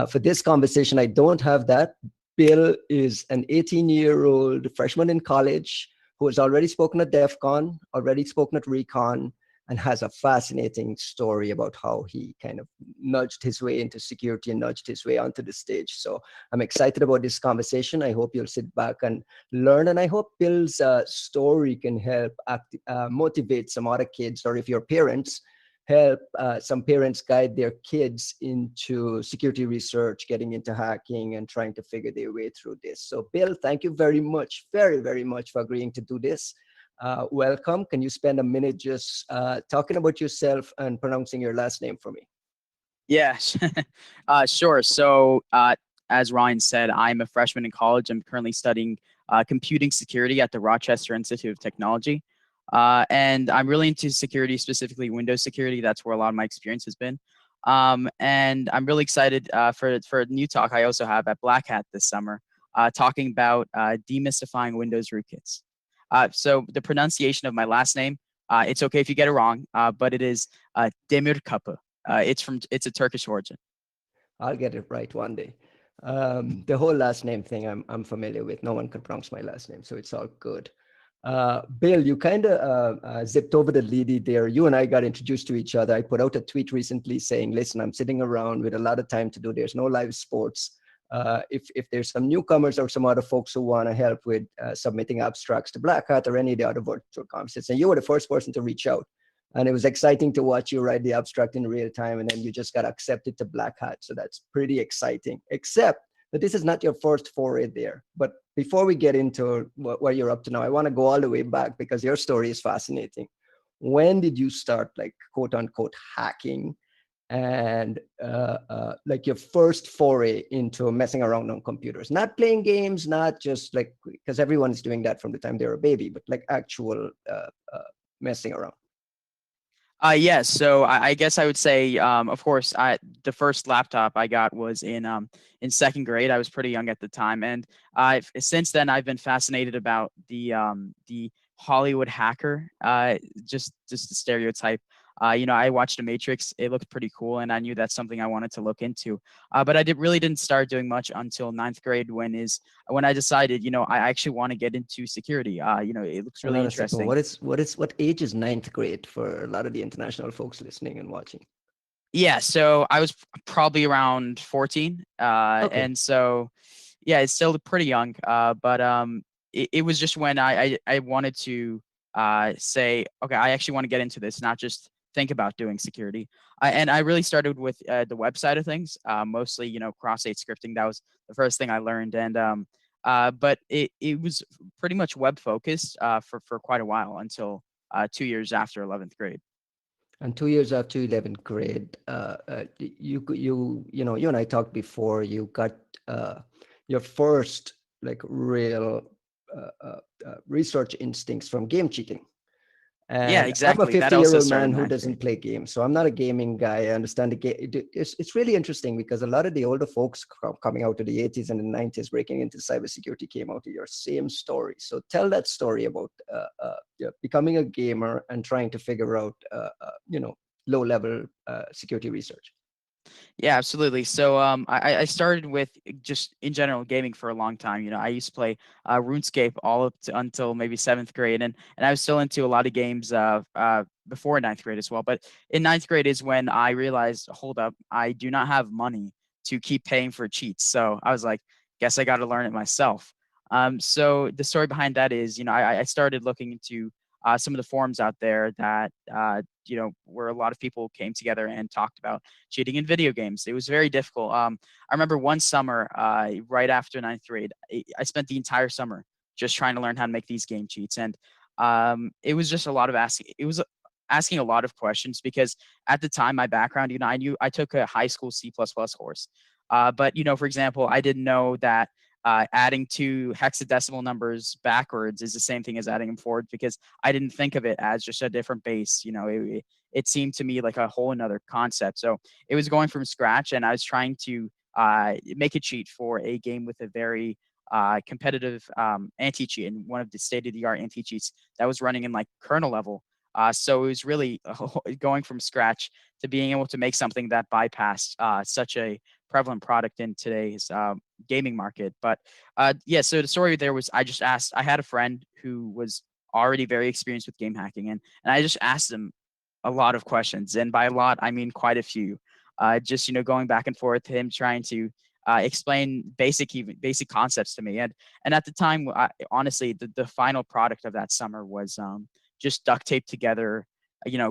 For this conversation, I don't have that. Bill is an 18-year-old freshman in college who has already spoken at DEF CON, already spoken at Recon, and has a fascinating story about how he kind of nudged his way into security and nudged his way onto the stage. So I'm excited about this conversation. I hope you'll sit back and learn, and I hope Bill's story can help motivate some other kids, or if you're parents, help some parents guide their kids into security research, getting into hacking, and trying to figure their way through this. So Bill, thank you very much, very much for agreeing to do this. Welcome. Can you spend a minute just talking about yourself and pronouncing your last name for me? Yeah, sure. So as Ryan said, I'm a freshman in college. I'm currently studying computing security at the Rochester Institute of Technology. And I'm really into security, specifically Windows security. That's where a lot of my experience has been. And I'm really excited for a new talk I also have at Black Hat this summer, talking about demystifying Windows rootkits. So the pronunciation of my last name, it's okay if you get it wrong, but it is Demirkapı. It's a Turkish origin. I'll get it right one day. The whole last name thing I'm familiar with. No one can pronounce my last name, so it's all good. Bill, you kind of zipped over the lead there. You and I got introduced to each other. I put out a tweet recently saying, listen, I'm sitting around with a lot of time to do. There's no live sports. If there's some newcomers or some other folks who want to help with submitting abstracts to Black Hat or any of the other virtual conferences, and you were the first person to reach out. And it was exciting to watch you write the abstract in real time, and then you just got accepted to Black Hat. So that's pretty exciting, except that this is not your first foray there. But before we get into what you're up to now, I want to go all the way back because your story is fascinating. When did you start, like, quote unquote, hacking? And like your first foray into messing around on computers, not playing games, not just like, because everyone's doing that from the time they're a baby, but like actual messing around. Yeah, so I guess I would say, of course, the first laptop I got was in second grade. I was pretty young at the time, and since then I've been fascinated about the Hollywood hacker, just the stereotype. I watched The Matrix. It looked pretty cool, and I knew that's something I wanted to look into. But I really didn't start doing much until ninth grade, when I decided, I actually want to get into security. It looks Hold really on a second. interesting. What age is ninth grade for a lot of the international folks listening and watching? Yeah, so I was probably around 14, Okay. and so yeah, it's still pretty young. But it was just when I wanted to say, okay, I actually want to get into this, not just think about doing security. And I really started with the web side of things, mostly cross-site scripting. That was the first thing I learned, and but it was pretty much web focused for quite a while until 2 years after 11th grade. And 2 years after 11th grade, you and I talked before. You got your first like real research instincts from game cheating. Yeah, And I'm a exactly. That also 50-year-old started man in who ninth doesn't grade. play games, so I'm not a gaming guy. I understand the game. It's really interesting because a lot of the older folks coming out of the 80s and the 90s breaking into cybersecurity came out of your same story. So tell that story about becoming a gamer and trying to figure out, low-level security research. Yeah, absolutely. So I started with just in general gaming for a long time. I used to play RuneScape all up to until maybe seventh grade, and I was still into a lot of games before ninth grade as well. But in ninth grade is when I realized, hold up, I do not have money to keep paying for cheats. So I was like, guess I got to learn it myself. So the story behind that is, I started looking into some of the forums out there that where a lot of people came together and talked about cheating in video games. It was very difficult. I remember one summer, right after ninth grade, I spent the entire summer just trying to learn how to make these game cheats, and it was just a lot of asking. It was asking a lot of questions because at the time, my background, I took a high school C++ course, but for example, I didn't know that. Adding two hexadecimal numbers backwards is the same thing as adding them forward because I didn't think of it as just a different base. It seemed to me like a whole another concept. So it was going from scratch, and I was trying to make a cheat for a game with a very competitive anti-cheat and one of the state-of-the-art anti-cheats that was running in like kernel level. So it was really going from scratch to being able to make something that bypassed such a prevalent product in today's gaming market. But yeah, so the story there was I had a friend who was already very experienced with game hacking, and I just asked him a lot of questions, and by a lot I mean quite a few. Just going back and forth, him trying to explain basic concepts to me, and at the time, honestly, the final product of that summer was just duct taped together,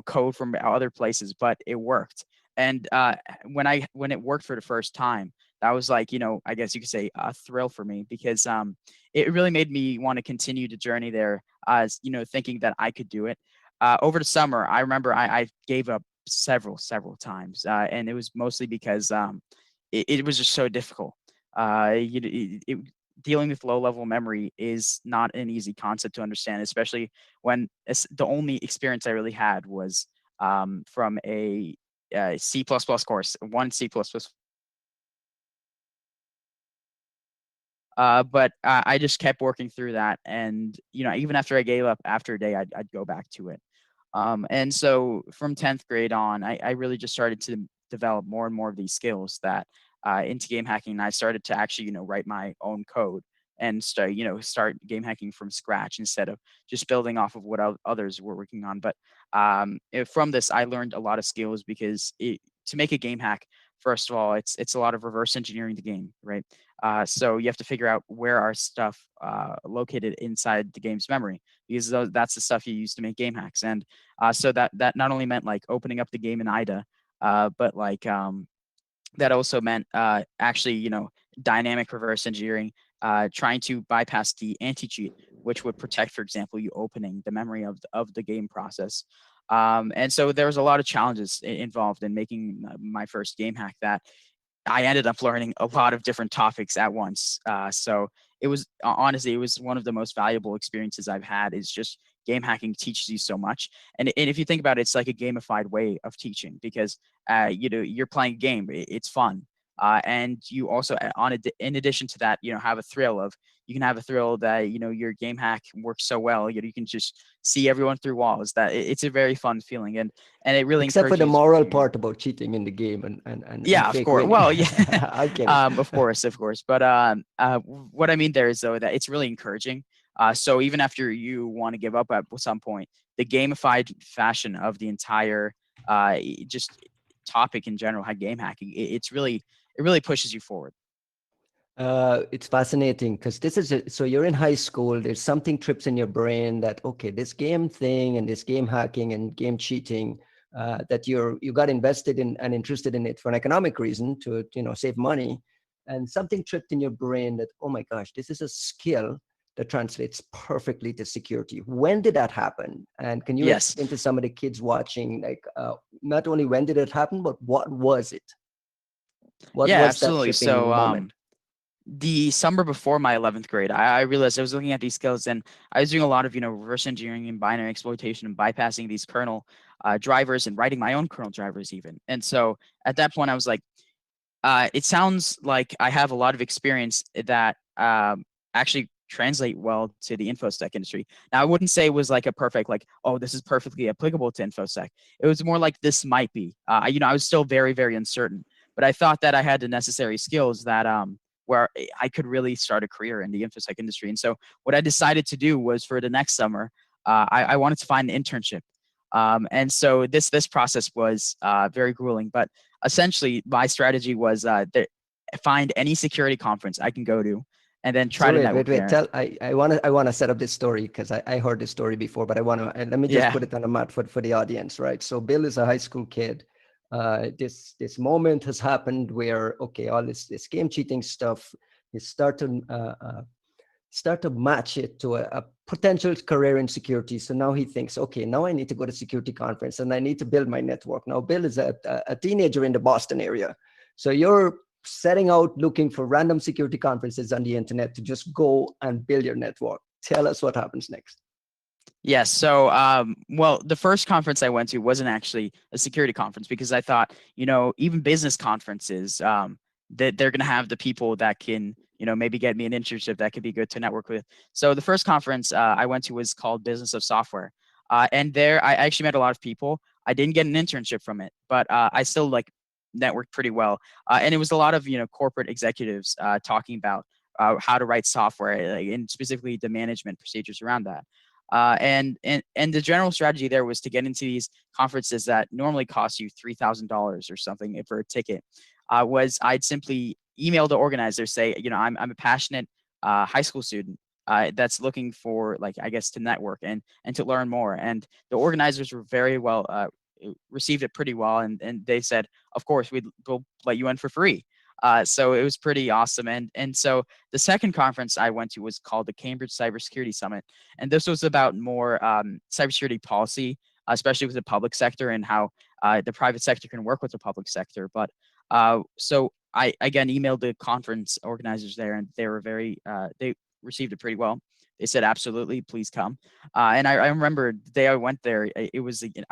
code from other places, but it worked. And when it worked for the first time, that was like, I guess you could say a thrill for me because it really made me want to continue the journey there, thinking that I could do it. Over the summer, I remember I gave up several times, and it was mostly because it was just so difficult. Dealing with low level memory is not an easy concept to understand, especially when the only experience I really had was from a C++ course, one C++. But I just kept working through that, and even after I gave up after a day, I'd go back to it. And so from 10th grade on, I really just started to develop more and more of these skills that into game hacking. And I started to actually, write my own code and start game hacking from scratch instead of just building off of what others were working on. But from this, I learned a lot of skills because to make a game hack, first of all, it's a lot of reverse engineering the game, right? So you have to figure out where our stuff located inside the game's memory because that's the stuff you use to make game hacks. And so that not only meant like opening up the game in IDA, but like that also meant actually, dynamic reverse engineering, trying to bypass the anti-cheat, which would protect, for example, you opening the memory of the game process. And so there was a lot of challenges involved in making my first game hack that I ended up learning a lot of different topics at once. So it was honestly, it was one of the most valuable experiences I've had is just game hacking teaches you so much. And if you think about it, it's like a gamified way of teaching, because you're playing a game. It's fun. And you also, in addition to that, have a thrill of, you can have a thrill that, your game hack works so well, you can just see everyone through walls. That it's a very fun feeling, and it really Except for the encourages moral you. part about cheating in the game and Yeah, of fake course. winning. Well, yeah. I'm kidding. Of course. But what I mean there is, though, that it's really encouraging. So even after you want to give up at some point, the gamified fashion of the entire just topic in general, game hacking, it really pushes you forward. It's fascinating because this is so you're in high school. There's something trips in your brain that, okay, this game thing and this game hacking and game cheating, that you got invested in and interested in it for an economic reason to save money, and something tripped in your brain that, oh my gosh, this is a skill that translates perfectly to security. When did that happen? And can you Yes. explain to some of the kids watching, like, not only when did it happen, but what was it? What Yeah, was absolutely. that tripping So moment? the summer before my 11th grade, I realized I was looking at these skills, and I was doing a lot of, reverse engineering and binary exploitation and bypassing these kernel drivers and writing my own kernel drivers even. And so at that point, I was like, it sounds like I have a lot of experience that actually translate well to the infosec industry. Now, I wouldn't say it was like a perfect, like, oh, this is perfectly applicable to infosec. It was more like this might be. I was still very, very uncertain, but I thought that I had the necessary skills that where I could really start a career in the infosec industry. And so what I decided to do was, for the next summer, I wanted to find an internship. And so this process was very grueling, but essentially my strategy was find any security conference I can go to, and then try So to network wait. there. I want to set up this story because I heard this story before, but I want to, let me just Yeah. put it on the mat for the audience, right? So Bill is a high school kid. This moment has happened where, okay, all this game cheating stuff, you start to match it to a potential career in security. So now he thinks, okay, now I need to go to security conference and I need to build my network. Now Bill is a teenager in the Boston area. So you're setting out looking for random security conferences on the internet to just go and build your network. Tell us what happens next. Yes. So, well, the first conference I went to wasn't actually a security conference, because I thought, even business conferences, that they're going to have the people that can, maybe get me an internship that could be good to network with. So the first conference I went to was called Business of Software. And there I actually met a lot of people. I didn't get an internship from it, but I still networked pretty well. And it was a lot of, corporate executives talking about how to write software, and specifically the management procedures around that. And the general strategy there was to get into these conferences that normally cost you $3,000 or something for a ticket. Was I'd simply email the organizer, say, I'm a passionate high school student that's looking for, I guess, to network and to learn more. And the organizers were very well received it pretty well, and they said, of course, we'll let you in for free. So it was pretty awesome. And so the second conference I went to was called the Cambridge Cybersecurity Summit. And this was about more cybersecurity policy, especially with the public sector, and how the private sector can work with the public sector. But so I, again, emailed the conference organizers there, and they were they received it pretty well. They said, absolutely, please come. And I remember the day I went there, I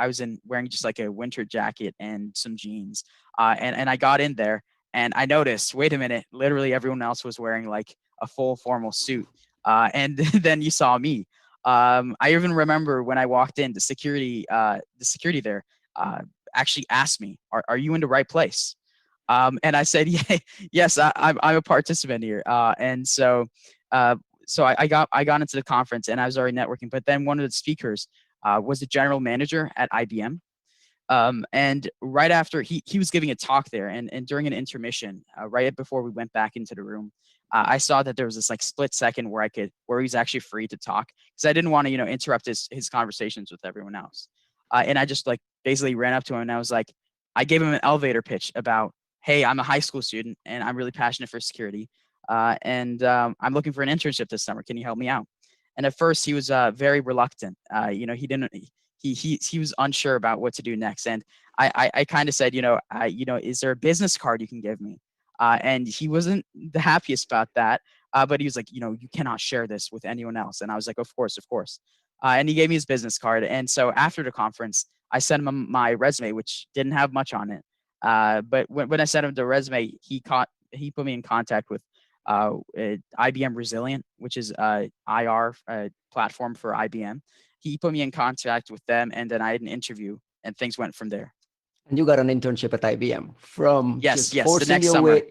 was wearing just like a winter jacket and some jeans. And I got in there, and I noticed, wait a minute, literally everyone else was wearing like a full formal suit. And then you saw me. I even remember when I walked in, the security there actually asked me, are you in the right place? And I said, yeah, yes, I'm a participant here. And so I got into the conference, and I was already networking. But then one of the speakers was the general manager at IBM. And right after he was giving a talk there, and during an intermission, right before we went back into the room, I saw that there was this split second where he was actually free to talk, because I didn't want to, interrupt his conversations with everyone else. And I just basically ran up to him, and I was like, I gave him an elevator pitch about, hey, I'm a high school student and I'm really passionate for security. And I'm looking for an internship this summer. Can you help me out? And at first he was very reluctant. He was unsure about what to do next. And I kind of said, is there a business card you can give me? And he wasn't the happiest about that. But he was like, you cannot share this with anyone else. And I was like, of course. And he gave me his business card. And so after the conference, I sent him my resume, which didn't have much on it. But when I sent him the resume, he put me in contact with IBM Resilient, which is IR platform for IBM. He put me in contact with them, and then I had an interview, and things went from there. And you got an internship at IBM from Yes, just the forcing next your summer. way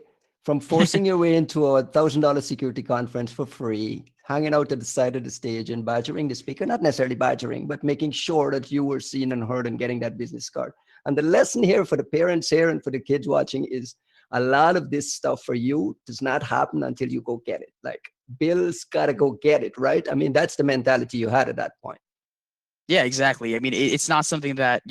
from forcing your way into a $1,000 security conference for free, hanging out at the side of the stage and badgering the speaker, not necessarily badgering, but making sure that you were seen and heard and getting that business card. And the lesson here for the parents here and for the kids watching is a lot of this stuff for you does not happen until you go get it. Like Bill's got to go get it, right? I mean, that's the mentality you had at that point. Yeah, exactly. I mean, it's not something that,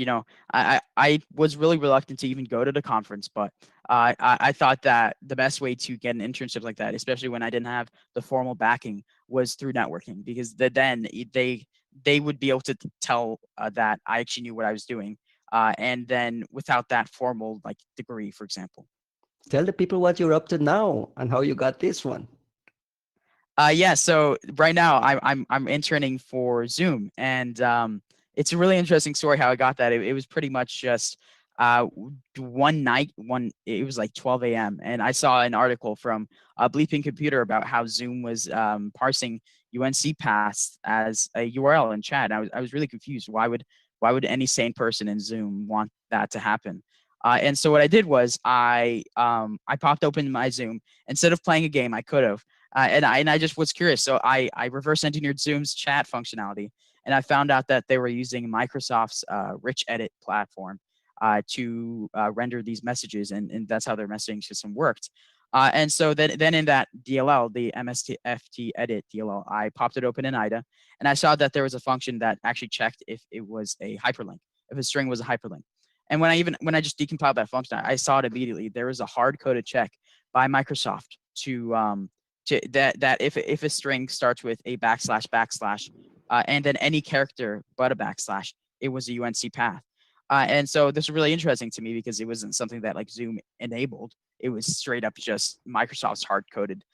I was really reluctant to even go to the conference, but I thought that the best way to get an internship like that, especially when I didn't have the formal backing, was through networking, because then they would be able to tell that I actually knew what I was doing, and then without that formal like degree, for example. Tell the people what you're up to now and how you got this one. Yeah, so right now I'm interning for Zoom, and it's a really interesting story how I got that. It was pretty much just one night, it was like 12 a.m. and I saw an article from Bleeping Computer about how Zoom was parsing UNC paths as a URL in chat. I was really confused. Why would any sane person in Zoom want that to happen? And so what I did was I popped open my Zoom. Instead of playing a game, I could have. And I just was curious. So I reverse engineered Zoom's chat functionality, and I found out that they were using Microsoft's Rich Edit platform to render these messages, and that's how their messaging system worked. And so then in that DLL, the MSTFT edit DLL, I popped it open in IDA, and I saw that there was a function that actually checked if it was a hyperlink, if a string was a hyperlink. And when I just decompiled that function, I saw it immediately. There was a hard-coded check by Microsoft to that if a string starts with a // and then any character but a /, it was a UNC path. And so this was really interesting to me because it wasn't something that like Zoom enabled. It was straight up just Microsoft's hard-coded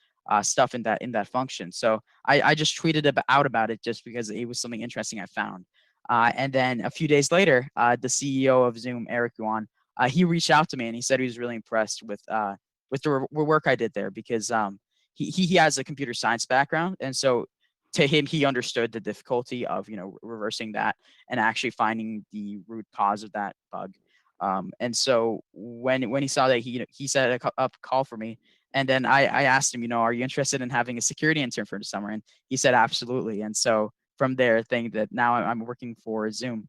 stuff in that function. So I just tweeted out about it just because it was something interesting I found. And then a few days later, the CEO of Zoom, Eric Yuan, he reached out to me and he said he was really impressed with the work I did there because he has a computer science background, and so to him he understood the difficulty of reversing that and actually finding the root cause of that bug. And so when he saw that, he set up a call for me, and then I asked him, are you interested in having a security intern for the summer? And he said absolutely. And so from there, think that now I'm working for Zoom.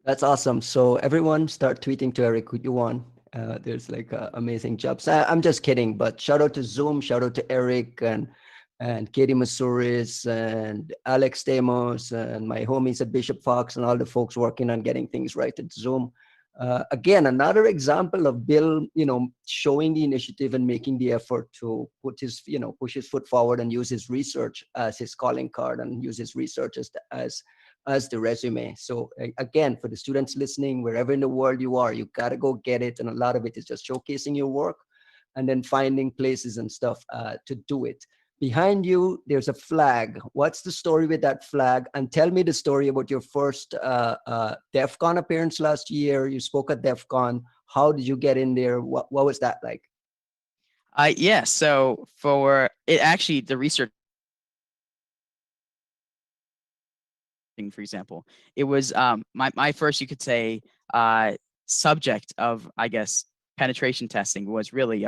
That's awesome. So everyone start tweeting to Eric Yuan. There's like amazing jobs. I'm just kidding, but shout out to Zoom, shout out to Eric and Katie Masuris and Alex Stamos and my homies at Bishop Fox and all the folks working on getting things right at Zoom. Again, another example of Bill, showing the initiative and making the effort to put his, push his foot forward and use his research as his calling card and use his research as the resume. So again, for the students listening, wherever in the world you are, you got to go get it. And a lot of it is just showcasing your work and then finding places and stuff to do it. Behind you, there's a flag. What's the story with that flag? And tell me the story about your first DEF CON appearance last year. You spoke at DEF CON. How did you get in there? What was that like? Yeah, so for it, actually, the research, for example, it was my first, you could say, subject of, I guess, penetration testing was really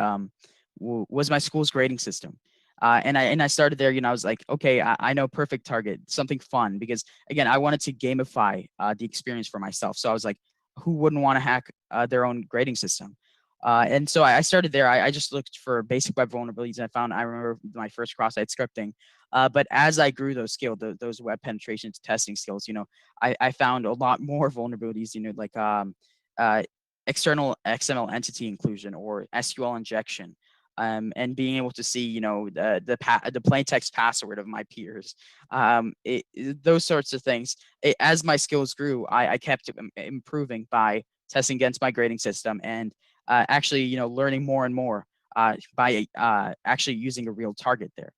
was my school's grading system. And I started there, I was like, okay, I know perfect target, something fun, because again, I wanted to gamify the experience for myself. So I was like, who wouldn't want to hack their own grading system? And so I started there. I just looked for basic web vulnerabilities. And I remember my first cross-site scripting. But as I grew those skills, those web penetration testing skills, I found a lot more vulnerabilities, like external XML entity inclusion or SQL injection. And being able to see, the plain text password of my peers, those sorts of things. As my skills grew, I kept improving by testing against my grading system and actually, learning more and more by actually using a real target there.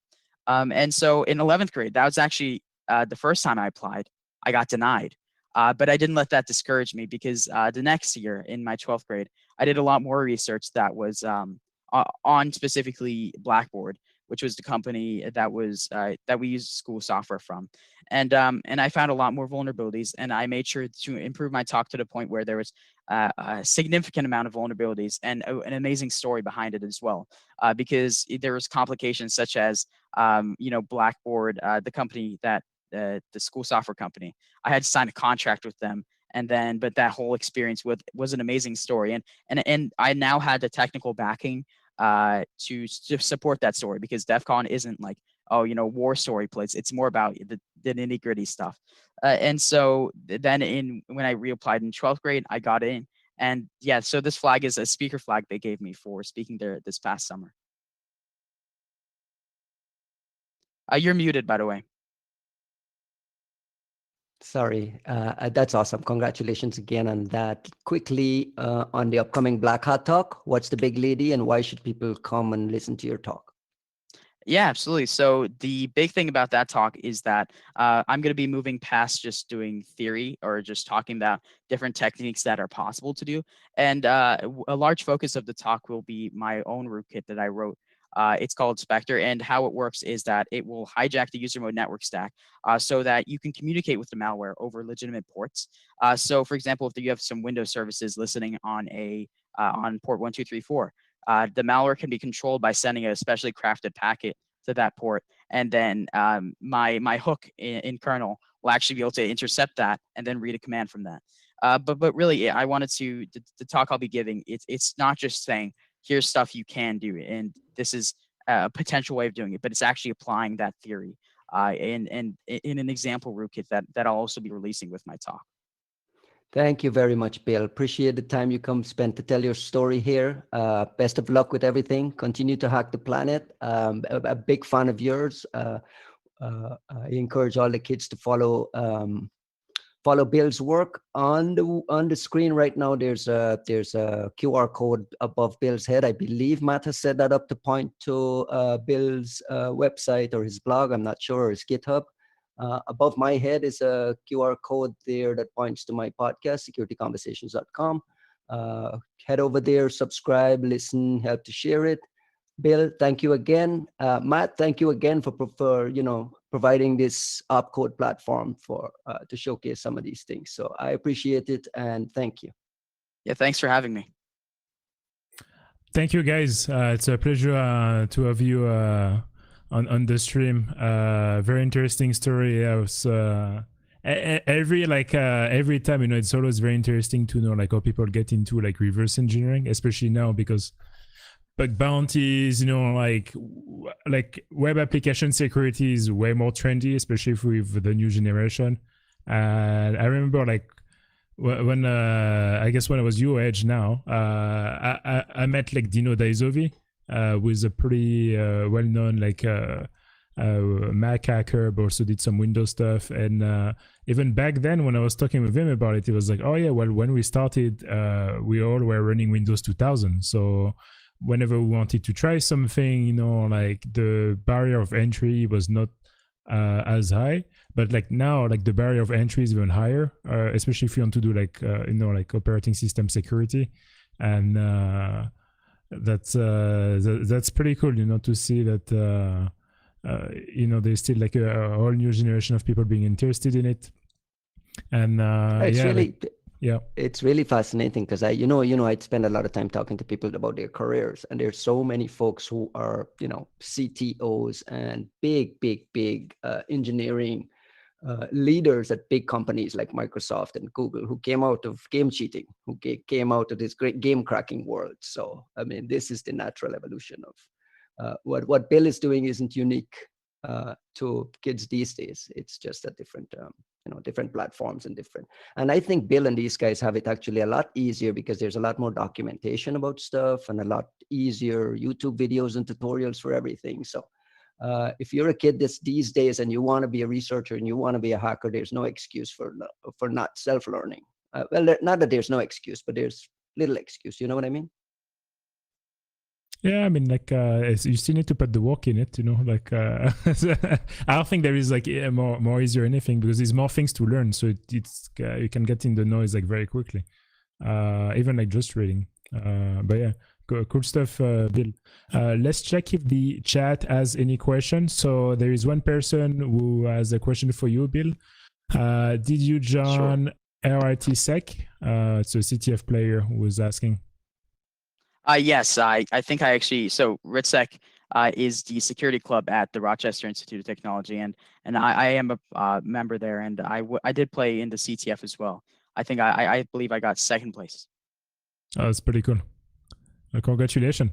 And so in 11th grade, that was actually the first time I applied, I got denied. But I didn't let that discourage me, because the next year in my 12th grade, I did a lot more research that was on specifically Blackboard, which was the company that we used school software from. And I found a lot more vulnerabilities, and I made sure to improve my talk to the point where there was a significant amount of vulnerabilities and an amazing story behind it as well, because there was complications such as Blackboard, the company that the school software company. I had to sign a contract with them, but that whole experience was an amazing story, and I now had the technical backing to support that story, because DEF CON isn't like, war story plays. It's more about the nitty gritty stuff. And so then when I reapplied in 12th grade, I got in. And yeah, so this flag is a speaker flag they gave me for speaking there this past summer. You're muted, by the way. Sorry, that's awesome. Congratulations again on that. Quickly, on the upcoming Black Hat Talk, what's the big lady and why should people come and listen to your talk? Yeah, absolutely. So the big thing about that talk is that I'm going to be moving past just doing theory or just talking about different techniques that are possible to do. And a large focus of the talk will be my own rootkit that I wrote. It's called Spectre, and how it works is that it will hijack the user mode network stack so that you can communicate with the malware over legitimate ports. So for example, if you have some Windows services listening on on port 1234, the malware can be controlled by sending a specially crafted packet to that port, and then my hook in kernel will actually be able to intercept that and then read a command from that. But really, I wanted the talk I'll be giving. It's not just saying here's stuff you can do, and this is a potential way of doing it, but it's actually applying that theory in an example rootkit that I'll also be releasing with my talk. Thank you very much, Bill. Appreciate the time you spent to tell your story here. Best of luck with everything. Continue to hack the planet. A big fan of yours. I encourage all the kids to follow Bill's work. On the screen right now, there's a QR code above Bill's head. I believe Matt has set that up to point to Bill's website or his blog. I'm not sure, or his GitHub. Above my head is a QR code there that points to my podcast, securityconversations.com. Head over there, subscribe, listen, help to share it. Bill, thank you again. Matt, thank you again for providing this opcode platform to showcase some of these things. So I appreciate it, and thank you. Yeah, thanks for having me. Thank you, guys. It's a pleasure to have you on the stream. Very interesting story. I was every time, it's always very interesting to know how people get into reverse engineering, especially now because bug bounties, web application security is way more trendy, especially with the new generation. And I remember when I guess when I was your age now, I met Dino Daizovi, who is a pretty well-known Mac hacker, but also did some Windows stuff. And even back then, when I was talking with him about it, he was like, "Oh yeah, well, when we started, we all were running Windows 2000. So whenever we wanted to try something, the barrier of entry was not as high. But now, the barrier of entry is even higher, especially if you want to do operating system security, and that's pretty cool, to see that there's still a whole new generation of people being interested in it. And it's really fascinating because I'd spend a lot of time talking to people about their careers, and there's so many folks who are CTOs and big engineering leaders at big companies like Microsoft and Google, who came out of game cheating, who came out of this great game cracking world. So I mean, this is the natural evolution of what Bill is doing. Isn't unique to kids these days. It's just a different different platforms and I think Bill and these guys have it actually a lot easier because there's a lot more documentation about stuff and a lot easier YouTube videos and tutorials for everything. So if you're a kid these days and you want to be a researcher and you want to be a hacker, there's no excuse for not self-learning. Well, not that there's no excuse, but there's little excuse. You know what I mean? Yeah, I mean, like, you still need to put the work in it, you know. Like, I don't think there is like more easy or anything because there's more things to learn. So it's you can get in the noise like very quickly, even like just reading. But yeah, cool stuff, Bill. Let's check if the chat has any questions. So there is one person who has a question for you, Bill. Did you join RITSec? It's a CTF player who was asking. Yes, I think I actually, so RITSec is the security club at the Rochester Institute of Technology, and I am a member there, and I did play in the CTF as well. I think I believe I got second place. Oh, that's pretty cool. Congratulations.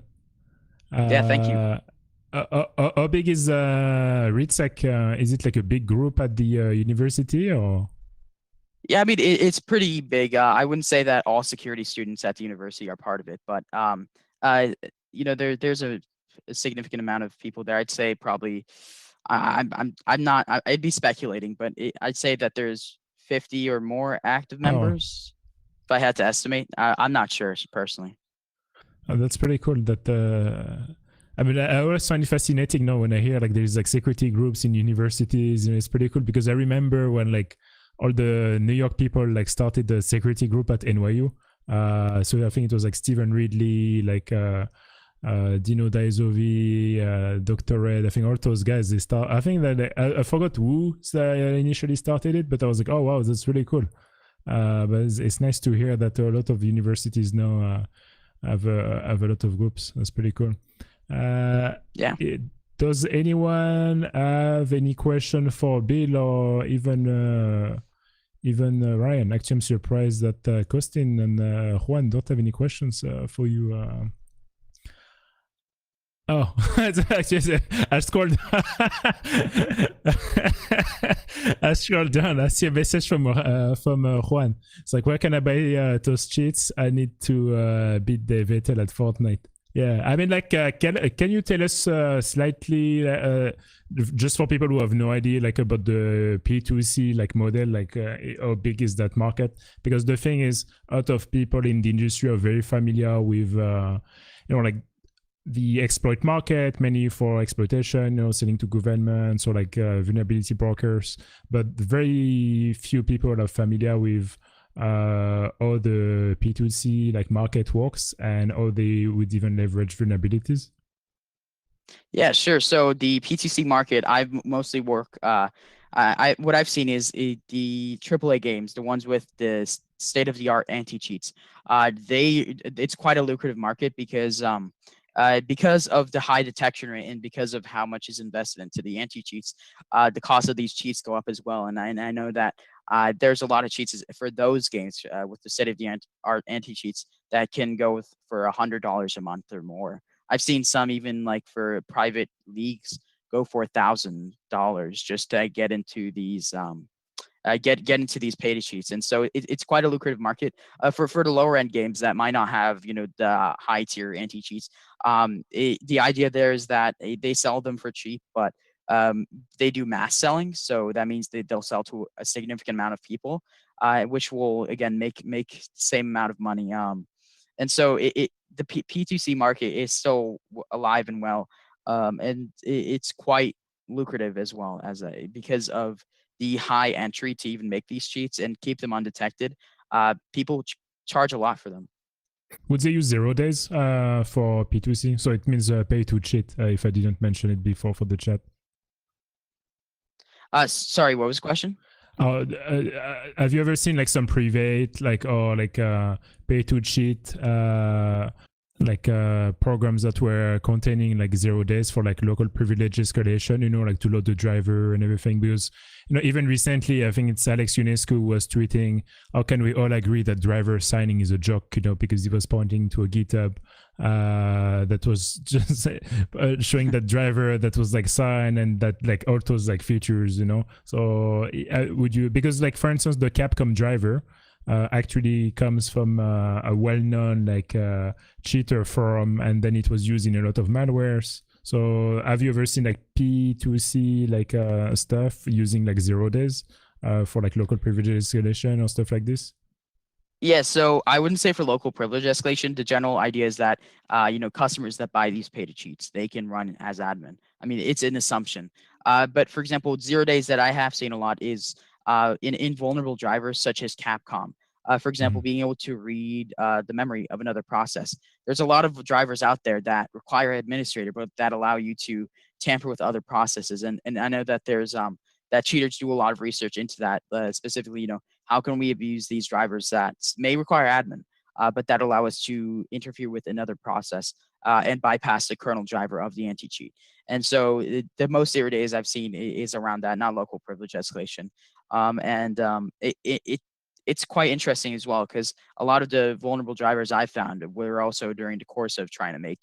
Yeah, thank you. How big is RITSec? Is it like a big group at the university or? Yeah, I mean, it's pretty big. I wouldn't say that all security students at the university are part of it, but you know, there's a significant amount of people there. I'd say probably, I'd be speculating, but I'd say that there's 50 or more active members. If I had to estimate, I'm not sure personally. Oh, that's pretty cool. That I mean, I always find it fascinating now when I hear like there's like security groups in universities. You know, it's pretty cool because I remember when like all the New York people like started the security group at NYU. So I think it was like Stephen Ridley, like Dino Daizovi, Dr. Red. I think all those guys, they start. I think that I forgot who initially started it, but I was like, oh wow, that's really cool. But it's nice to hear that a lot of universities now have a lot of groups. That's pretty cool. Yeah. Does anyone have any question for Bill or even Ryan? Actually, I'm surprised that Costin and Juan don't have any questions for you. Oh, I scrolled. I scrolled down. I see a message from Juan. It's like, where can I buy those cheats? I need to beat the Vettel at Fortnite. Yeah, I mean, like, can you tell us slightly, just for people who have no idea, like about the P2C like model, like how big is that market? Because the thing is, a lot of people in the industry are very familiar with, you know, like the exploit market, mainly for exploitation, you know, selling to governments or like vulnerability brokers, but very few people are familiar with how the P2C like market works and how they would even leverage vulnerabilities. Yeah, sure. So the P2C market, I've mostly work. What I've seen is the AAA games, the ones with the state-of-the-art anti-cheats. It's quite a lucrative market because of the high detection rate and because of how much is invested into the anti-cheats, the cost of these cheats go up as well. And I know that there's a lot of cheats for those games with the state-of-the-art anti-cheats that can go for $100 a month or more. I've seen some even like for private leagues go for $1,000 just to get into these get into these pay to cheats. And so it's quite a lucrative market for the lower end games that might not have, you know, the high tier anti cheats. The idea there is that they sell them for cheap, but they do mass selling. So that means they'll sell to a significant amount of people, which will again make the same amount of money. And so the P2C market is still alive and well, and it's quite lucrative as well as because of the high entry to even make these cheats and keep them undetected. People charge a lot for them. Would they use 0 days for P2C? So it means pay to cheat, if I didn't mention it before for the chat. Sorry, what was the question? Have you ever seen like some private like or like pay to cheat like programs that were containing like 0 days for like local privilege escalation, you know, like to load the driver and everything? Because, you know, even recently, I think it's Alex Ionescu was tweeting, how can we all agree that driver signing is a joke, you know, because he was pointing to a GitHub that was just showing that driver that was like signed and that like all those like features, you know. So would you, because like for instance the Capcom driver actually comes from a well-known like cheater forum, and then it was used in a lot of malwares. So have you ever seen like P2C like stuff using like 0 days for like local privilege escalation or stuff like this? Yeah, so I wouldn't say for local privilege escalation. The general idea is that customers that buy these pay to cheats, they can run as admin. I mean, it's an assumption. But for example, 0 days that I have seen a lot is in vulnerable drivers such as Capcom. For example, being able to read the memory of another process. There's a lot of drivers out there that require administrator, but that allow you to tamper with other processes. And I know that there's that cheaters do a lot of research into that, specifically, how can we abuse these drivers that may require admin, but that allow us to interfere with another process and bypass the kernel driver of the anti-cheat. And so the most 0 days I've seen is around that, not local privilege escalation. It's quite interesting as well, because a lot of the vulnerable drivers I found were also during the course of trying to make,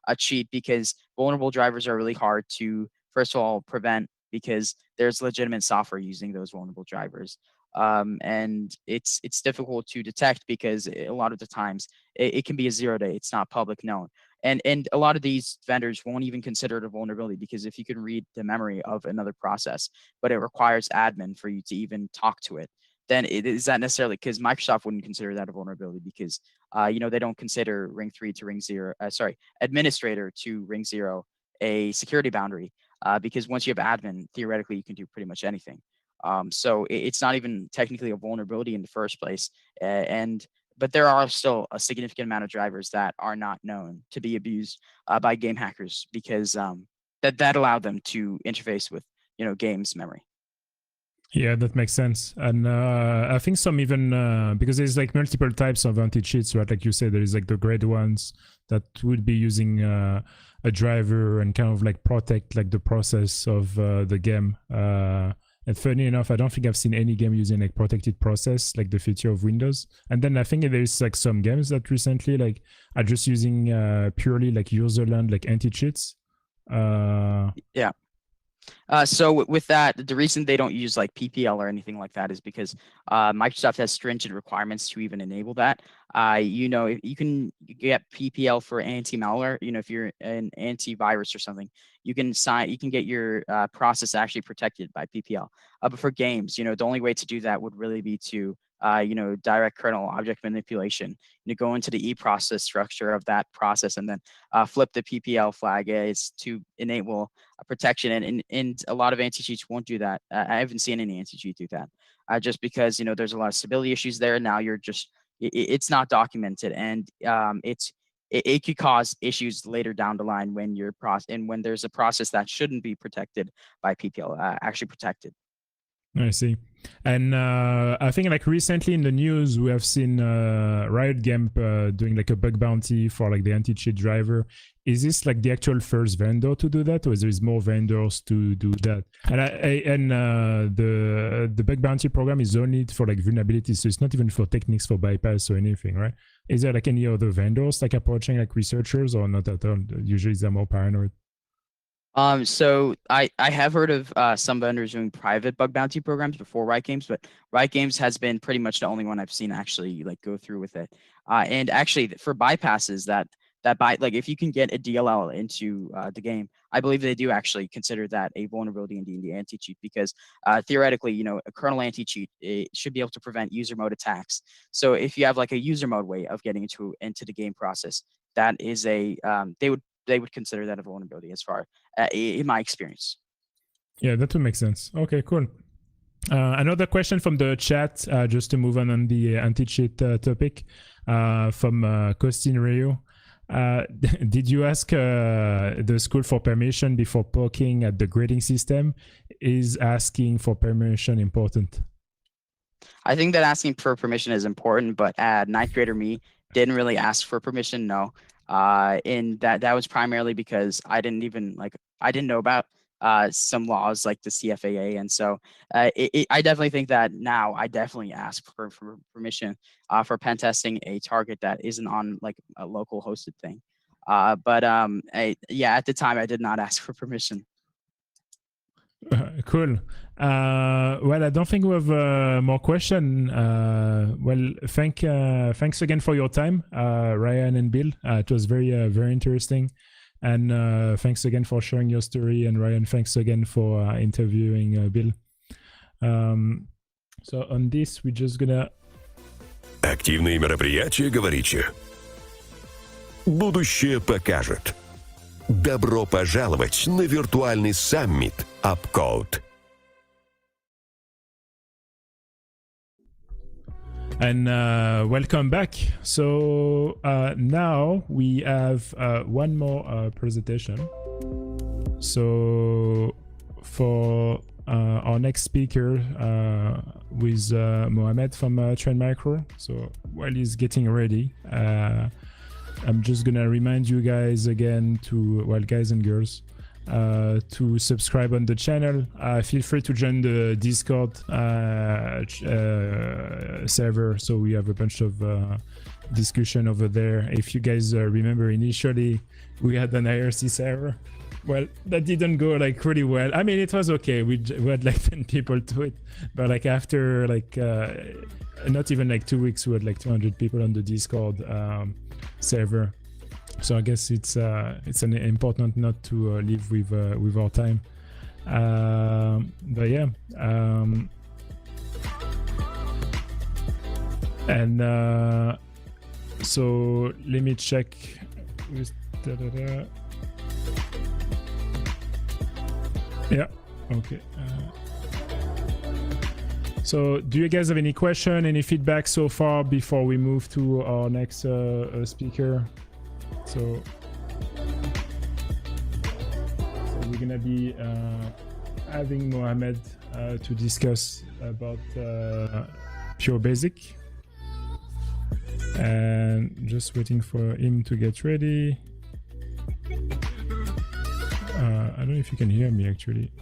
a cheat, because vulnerable drivers are really hard to, first of all, prevent, because there's legitimate software using those vulnerable drivers. And it's difficult to detect because a lot of the times it can be a 0 day. It's not public known. And a lot of these vendors won't even consider it a vulnerability, because if you can read the memory of another process, but it requires admin for you to even talk to it, then it is not necessarily, because Microsoft wouldn't consider that a vulnerability, because they don't consider ring 3 to ring 0, administrator to ring 0 a security boundary, because once you have admin, theoretically you can do pretty much anything. So it's not even technically a vulnerability in the first place. But there are still a significant amount of drivers that are not known to be abused by game hackers, because that allowed them to interface with games memory. Yeah, that makes sense. And I think some even, because there's like multiple types of anti-cheats, right? Like you said, there is like the grade ones that would be using a driver and kind of like protect like the process of the game. And funny enough, I don't think I've seen any game using like protected process, like the feature of Windows. And then I think there's like some games that recently like are just using purely like userland, like anti-cheats. Yeah. So with that, the reason they don't use like PPL or anything like that is because Microsoft has stringent requirements to even enable that. You can get PPL for anti-malware. If you're an antivirus or something, you can get your process actually protected by PPL. But for games, the only way to do that would really be to direct kernel object manipulation. Go into the eProcess structure of that process and then flip the PPL flag is to enable a protection. And a lot of anti-cheats won't do that. I haven't seen any anti-cheat do that, just because there's a lot of stability issues there. Now it's not documented, and it could cause issues later down the line when when there's a process that shouldn't be protected by PPL actually protected. I see. And I think like recently in the news, we have seen Riot Games doing like a bug bounty for like the anti-cheat driver. Is this like the actual first vendor to do that, or is there more vendors to do that? And the bug bounty program is only for like vulnerabilities, so it's not even for techniques for bypass or anything, right? Is there like any other vendors like approaching like researchers, or not at all? Usually they're more paranoid. So I have heard of some vendors doing private bug bounty programs before Riot Games, but Riot Games has been pretty much the only one I've seen actually like go through with it. And actually for bypasses like if you can get a DLL into the game, I believe they do actually consider that a vulnerability in the anti-cheat, because theoretically, a kernel anti-cheat, it should be able to prevent user mode attacks. So if you have like a user mode way of getting into the game process, that is they would consider that a vulnerability, as far in my experience. Yeah, that would make sense. Okay, cool. Another question from the chat, just to move on the anti-cheat topic, from Costin Rio. Did you ask the school for permission before poking at the grading system? Is asking for permission important? I think that asking for permission is important, but ninth grader me didn't really ask for permission, no. And that was primarily because I didn't know about some laws like the CFAA, and so I definitely think that now I definitely ask for permission for pen testing a target that isn't on like a local hosted thing. But at the time I did not ask for permission. Cool. Well, I don't think we have more question. Well, thanks again for your time, Ryan and Bill. It was very interesting, and thanks again for sharing your story. And Ryan, thanks again for interviewing Bill. So on this, we're just gonna Активные мероприятия, говорите? Будущее покажет. Добро пожаловать на виртуальный саммит UpCode. And welcome back. So now we have one more presentation. So for our next speaker with Mohamed from Trend Micro. So while he's getting ready, I'm just gonna remind you guys again to, well, guys and girls, to subscribe on the channel. Feel free to join the Discord server, so we have a bunch of discussion over there. If you guys remember, initially we had an IRC server. Well, that didn't go like really well. I mean, it was okay. We had like 10 people to it, but like after like not even like 2 weeks, we had like 200 people on the Discord server. So I guess it's an important not to live with our time. But yeah, and so let me check with yeah, okay. So do you guys have any question, any feedback so far before we move to our next speaker? So we're gonna be having Mohamed to discuss about Pure Basic, and just waiting for him to get ready. I don't know if you can hear me actually.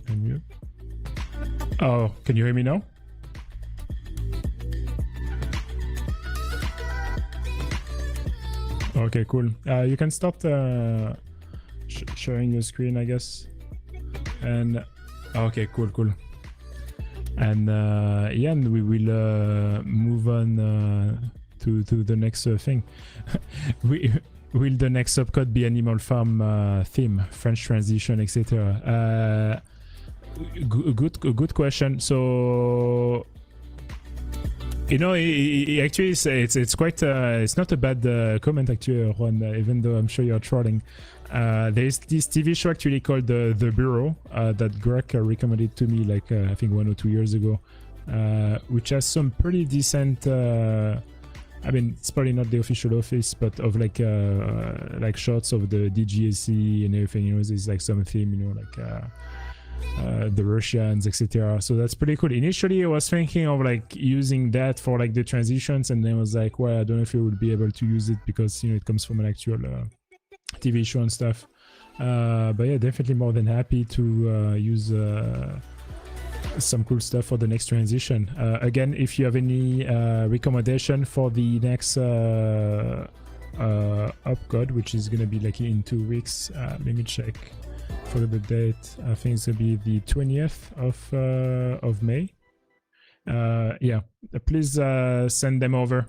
Oh, can you hear me now? Okay, cool. You can start sharing your screen, I guess. And okay, cool. And yeah, and we will move on to the next thing. Will the next subcode be Animal Farm theme, French transition, etc.? Good question. So, you know, actually, it's quite it's not a bad comment actually, Juan, even though I'm sure you're trolling. There's this TV show actually called The Bureau that Greg recommended to me like I think 1 or 2 years ago, which has some pretty decent. I mean, it's probably not the official office, but of like shots of the DGAC and everything. You know, there's like some theme, you know, like the Russians, etc. So that's pretty cool. Initially, I was thinking of like using that for like the transitions, and then I was like, well, I don't know if you would be able to use it because you know it comes from an actual TV show and stuff. But yeah, definitely more than happy to use. Some cool stuff for the next transition. Again, if you have any recommendation for the next upcode, which is gonna be like in 2 weeks, let me check for the date. I think it's gonna be the 20th of May. Yeah, please send them over.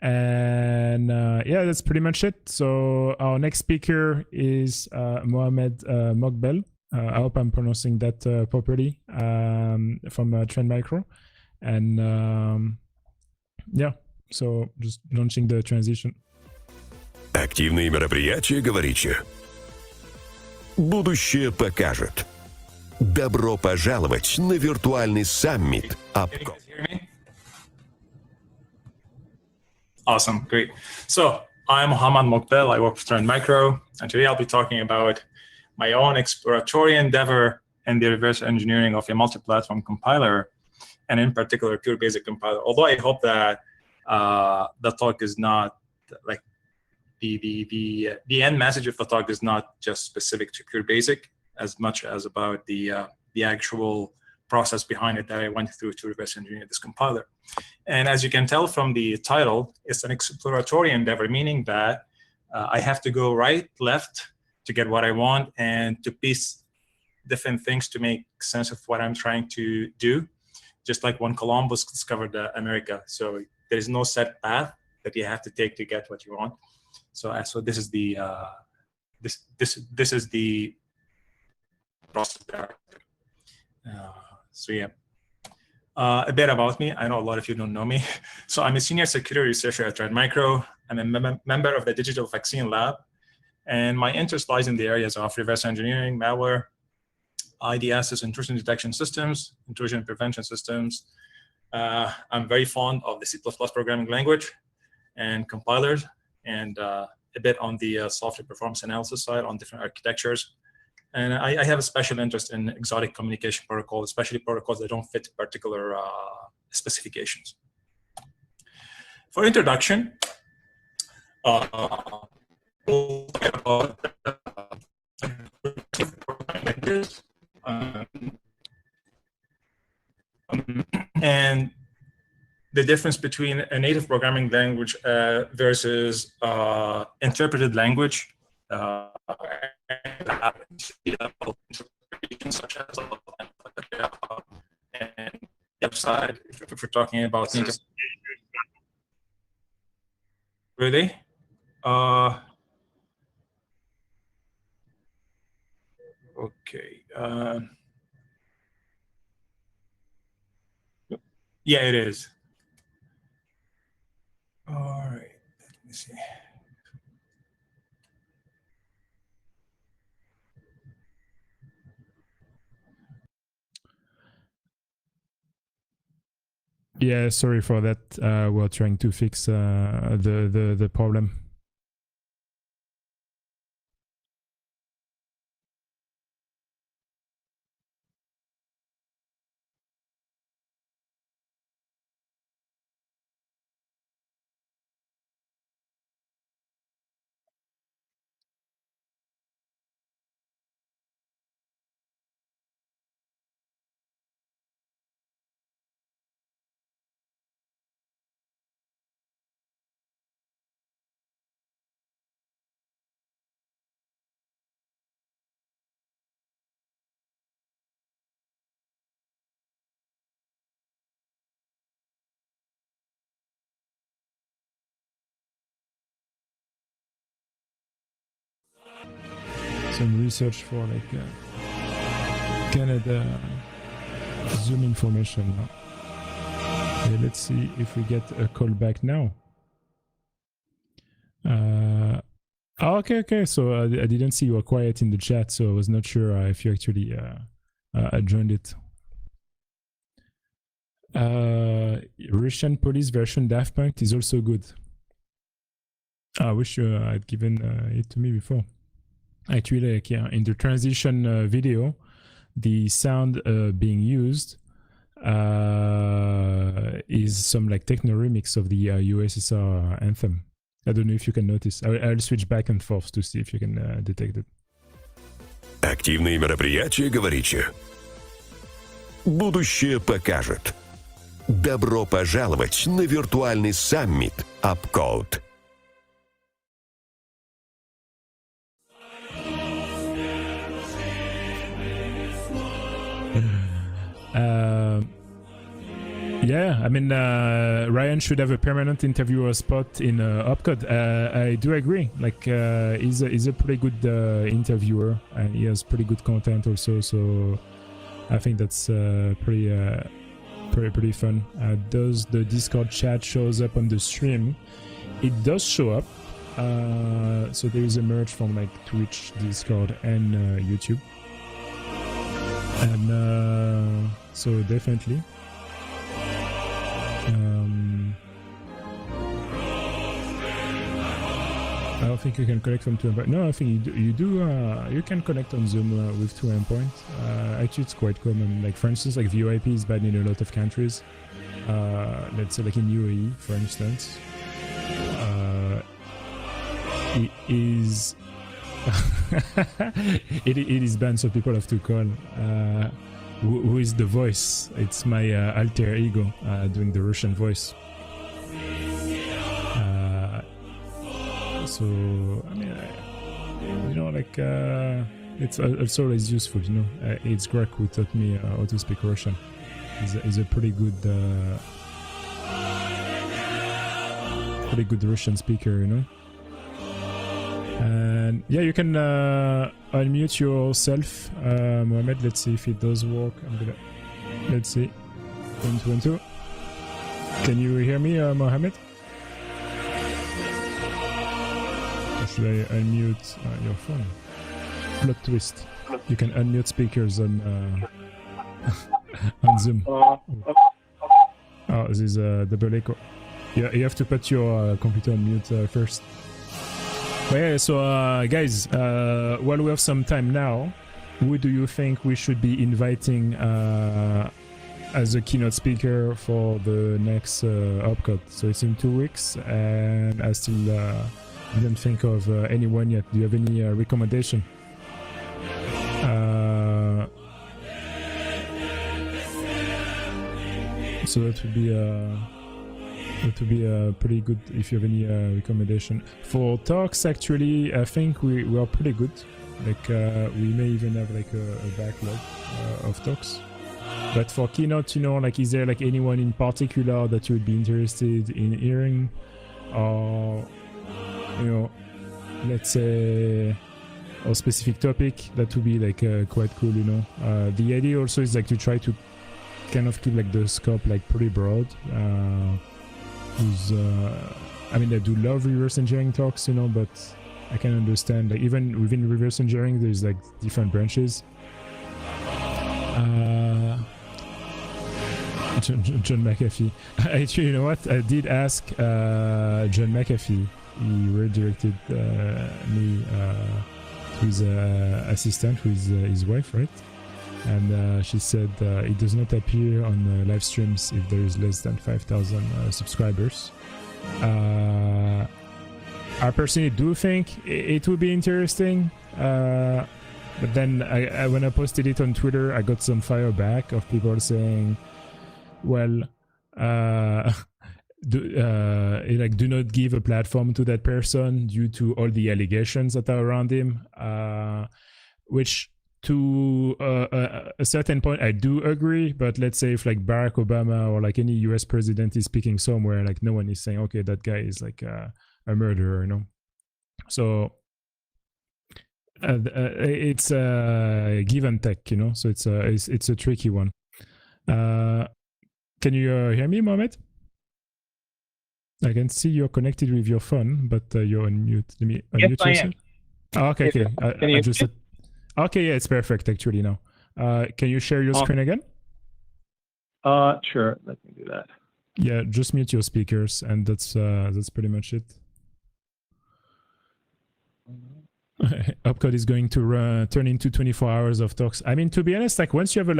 And yeah, that's pretty much it. So our next speaker is Mohamed Mokbel. I hope I'm pronouncing that properly, from Trend Micro. And yeah, so just launching the transition. Активные мероприятия, говорите? Будущее покажет. Добро пожаловать на виртуальный саммит UpCode. Awesome, great. So I'm Mohamed Mokbel. I work for Trend Micro, and today I'll be talking about my own exploratory endeavor in the reverse engineering of a multi-platform compiler, and in particular, Pure Basic compiler. Although I hope that the talk is not like the end message of the talk is not just specific to Pure Basic as much as about the actual process behind it that I went through to reverse engineer this compiler. And as you can tell from the title, it's an exploratory endeavor, meaning that I have to go right, left, to get what I want and to piece different things to make sense of what I'm trying to do, just like when Columbus discovered America. So there is no set path that you have to take to get what you want. So this is the this is the process there. So yeah. A bit about me. I know a lot of you don't know me. So I'm a senior security researcher at Trend Micro. I'm a member of the Digital Vaccine Lab. And my interest lies in the areas of reverse engineering, malware, IDSs, intrusion detection systems, intrusion prevention systems. I'm very fond of the C++ programming language and compilers, and a bit on the software performance analysis side on different architectures. And I have a special interest in exotic communication protocols, especially protocols that don't fit particular specifications. For introduction, we'll talk about languages, and the difference between a native programming language versus interpreted language. Such as and the upside, if we're talking about native. Really? Okay. Yeah, it is. All right. Let me see. Yeah, sorry for that. We're trying to fix the problem. Some research for like Canada Zoom information. Okay, let's see if we get a call back now. Okay. So I didn't see you were quiet in the chat, so I was not sure if you actually joined it. Russian police version Daft Punk is also good. I wish you had given it to me before. Actually, like, yeah, in the transition video, the sound being used is some like techno remix of the USSR anthem. I don't know if you can notice. I'll switch back and forth to see if you can detect it. Активные мероприятия, говорите? Будущее покажет. Добро пожаловать на виртуальный саммит Upcode. Yeah, I mean, Ryan should have a permanent interviewer spot in Upcode. I do agree. Like, he's a pretty good interviewer, and he has pretty good content also. So I think that's pretty fun. Does the Discord chat shows up on the stream? It does show up. So there is a merge from like Twitch, Discord, and YouTube. And so definitely. I don't think you can connect from two endpoints. No, I think you do. You can connect on Zoom with two endpoints. Actually, it's quite common. Like for instance, like VoIP is banned in a lot of countries. Let's say like in UAE, for instance. It is. it is banned, so people have to call. Who is the voice? It's my alter ego doing the Russian voice. So I mean, you know, like it's always useful. You know, it's Greg who taught me how to speak Russian. He's a pretty good Russian speaker. You know. And yeah, you can unmute yourself, Mohammed. Let's see if it does work. Let's see. 1, 2, 1, 2. Can you hear me, Mohammed? Or should I unmute your phone? Plot twist. You can unmute speakers on on Zoom. Oh, there's a double echo. Yeah, you have to put your computer on mute first. But yeah, so guys, while we have some time now, who do you think we should be inviting as a keynote speaker for the next OPCOD? So it's in 2 weeks, and I still didn't think of anyone yet. Do you have any recommendation? So that would be pretty good if you have any recommendation. For talks, actually, I think we are pretty good. Like we may even have like a backlog of talks. But for keynote, you know, like is there like anyone in particular that you would be interested in hearing, or you know, let's say a specific topic that would be like quite cool, you know? The idea also is like to try to kind of keep like the scope like pretty broad. I mean, I do love reverse engineering talks, you know, but I can understand like even within reverse engineering there's like different branches. John McAfee. Actually, you know what? I did ask John McAfee. He redirected me to his assistant, who is his wife, right? And she said it does not appear on live streams if there is less than 5,000 subscribers. I personally do think it would be interesting, but then when I posted it on Twitter, I got some fire back of people saying, well, do not give a platform to that person due to all the allegations that are around him, which to a certain point I do agree. But let's say if like Barack Obama or like any US president is speaking somewhere, like no one is saying, okay, that guy is like a murderer, you know? So it's a give and take, you know? So it's a tricky one. Can you hear me, Mohamed? I can see you're connected with your phone, but you're on mute. Let me unmute yourself. I am. Oh, okay, Yes, okay. Can you just okay, yeah, it's perfect actually now. Can you share your screen again? Sure. Let me do that. Yeah, just mute your speakers, and that's pretty much it. OPCOD is going to turn into 24 hours of talks. I mean, to be honest, like once you have a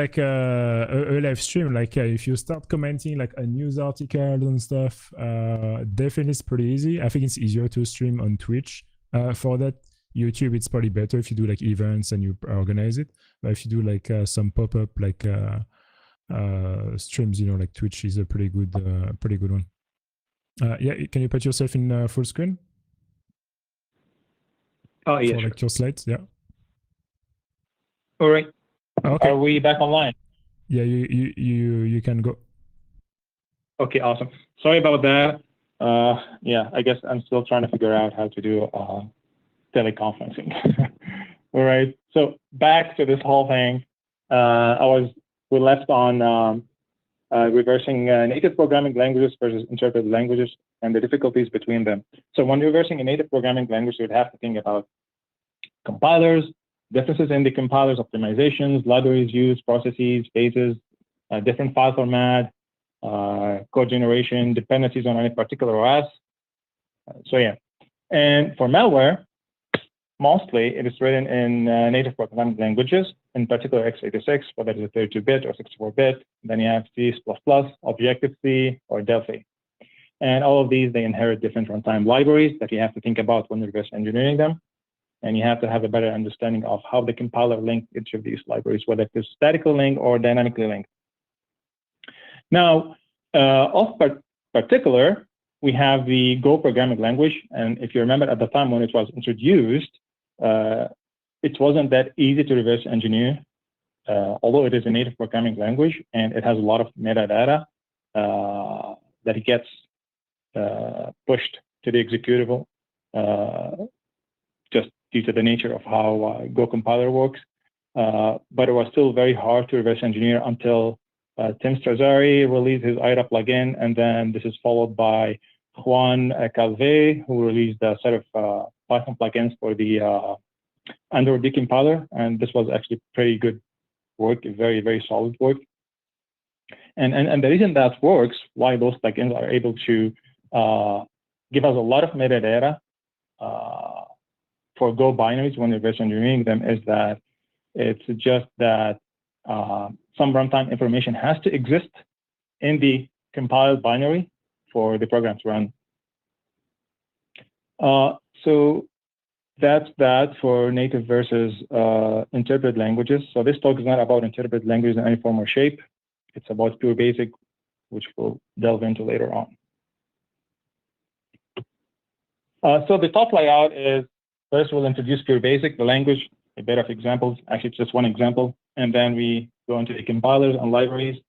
live stream, like if you start commenting like a news article and stuff, definitely it's pretty easy. I think it's easier to stream on Twitch for that. YouTube, it's probably better if you do like events and you organize it. But if you do like some pop-up like streams, you know, like Twitch is a pretty good one. Yeah, can you put yourself in full screen? Oh, yeah. For Sure. like your slides, yeah. All right. Okay. Are we back online? Yeah, you can go. Okay, awesome. Sorry about that. Yeah, I guess I'm still trying to figure out how to do teleconferencing. All right. So back to this whole thing. We left on reversing native programming languages versus interpreted languages and the difficulties between them. So when reversing a native programming language, you would have to think about compilers, differences in the compilers, optimizations, libraries used, processes, phases, different file format, code generation, dependencies on any particular OS. So yeah. And for malware, mostly it is written in native programming languages, in particular x86, whether it's a 32-bit or 64-bit. Then you have C, C++, Objective-C, or Delphi. And all of these, they inherit different runtime libraries that you have to think about when reverse engineering them. And you have to have a better understanding of how the compiler linked each of these libraries, whether it's statically linked or dynamically linked. Now, of particular, we have the Go programming language. And if you remember at the time when it was introduced, it wasn't that easy to reverse engineer, although it is a native programming language and it has a lot of metadata that it gets pushed to the executable just due to the nature of how Go compiler works. But it was still very hard to reverse engineer until Tim Strazzari released his IRA plugin, and then this is followed by Juan Calvé, who released a set of Python plugins for the Android decompiler, and this was actually pretty good work, very, very solid work. And the reason that works, why those plugins are able to give us a lot of metadata for Go binaries when reverse engineering them, is that it's just that some runtime information has to exist in the compiled binary for the program to run. So that's that for native versus interpreted languages. So this talk is not about interpreted languages in any form or shape. It's about pure basic, which we'll delve into later on. So the top layout is, first we'll introduce pure basic, the language, a bit of examples, actually it's just one example, and then we go into the compilers and libraries.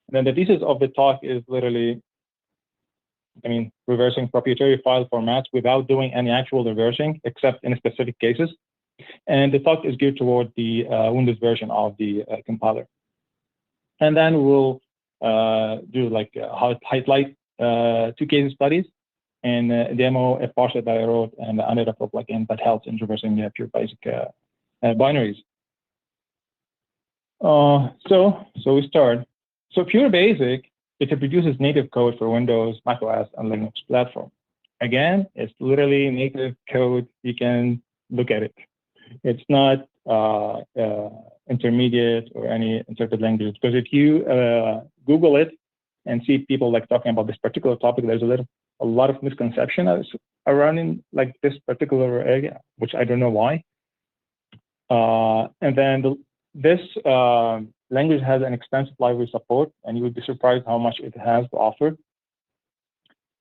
And then the thesis of the talk is literally, reversing proprietary file formats without doing any actual reversing, except in specific cases. And the talk is geared toward the Windows version of the compiler. And then we'll do like highlight 2 case studies and demo a parser that I wrote and another plugin that helps in reversing pure basic binaries. So we start. So pure basic, it produces native code for Windows, macOS, and Linux platform. Again, it's literally native code. You can look at it. It's not intermediate or any interpreted language, because if you Google it and see people like talking about this particular topic, there's a lot of misconception around in like this particular area, which I don't know why. And then this language has an extensive library support, and you would be surprised how much it has to offer,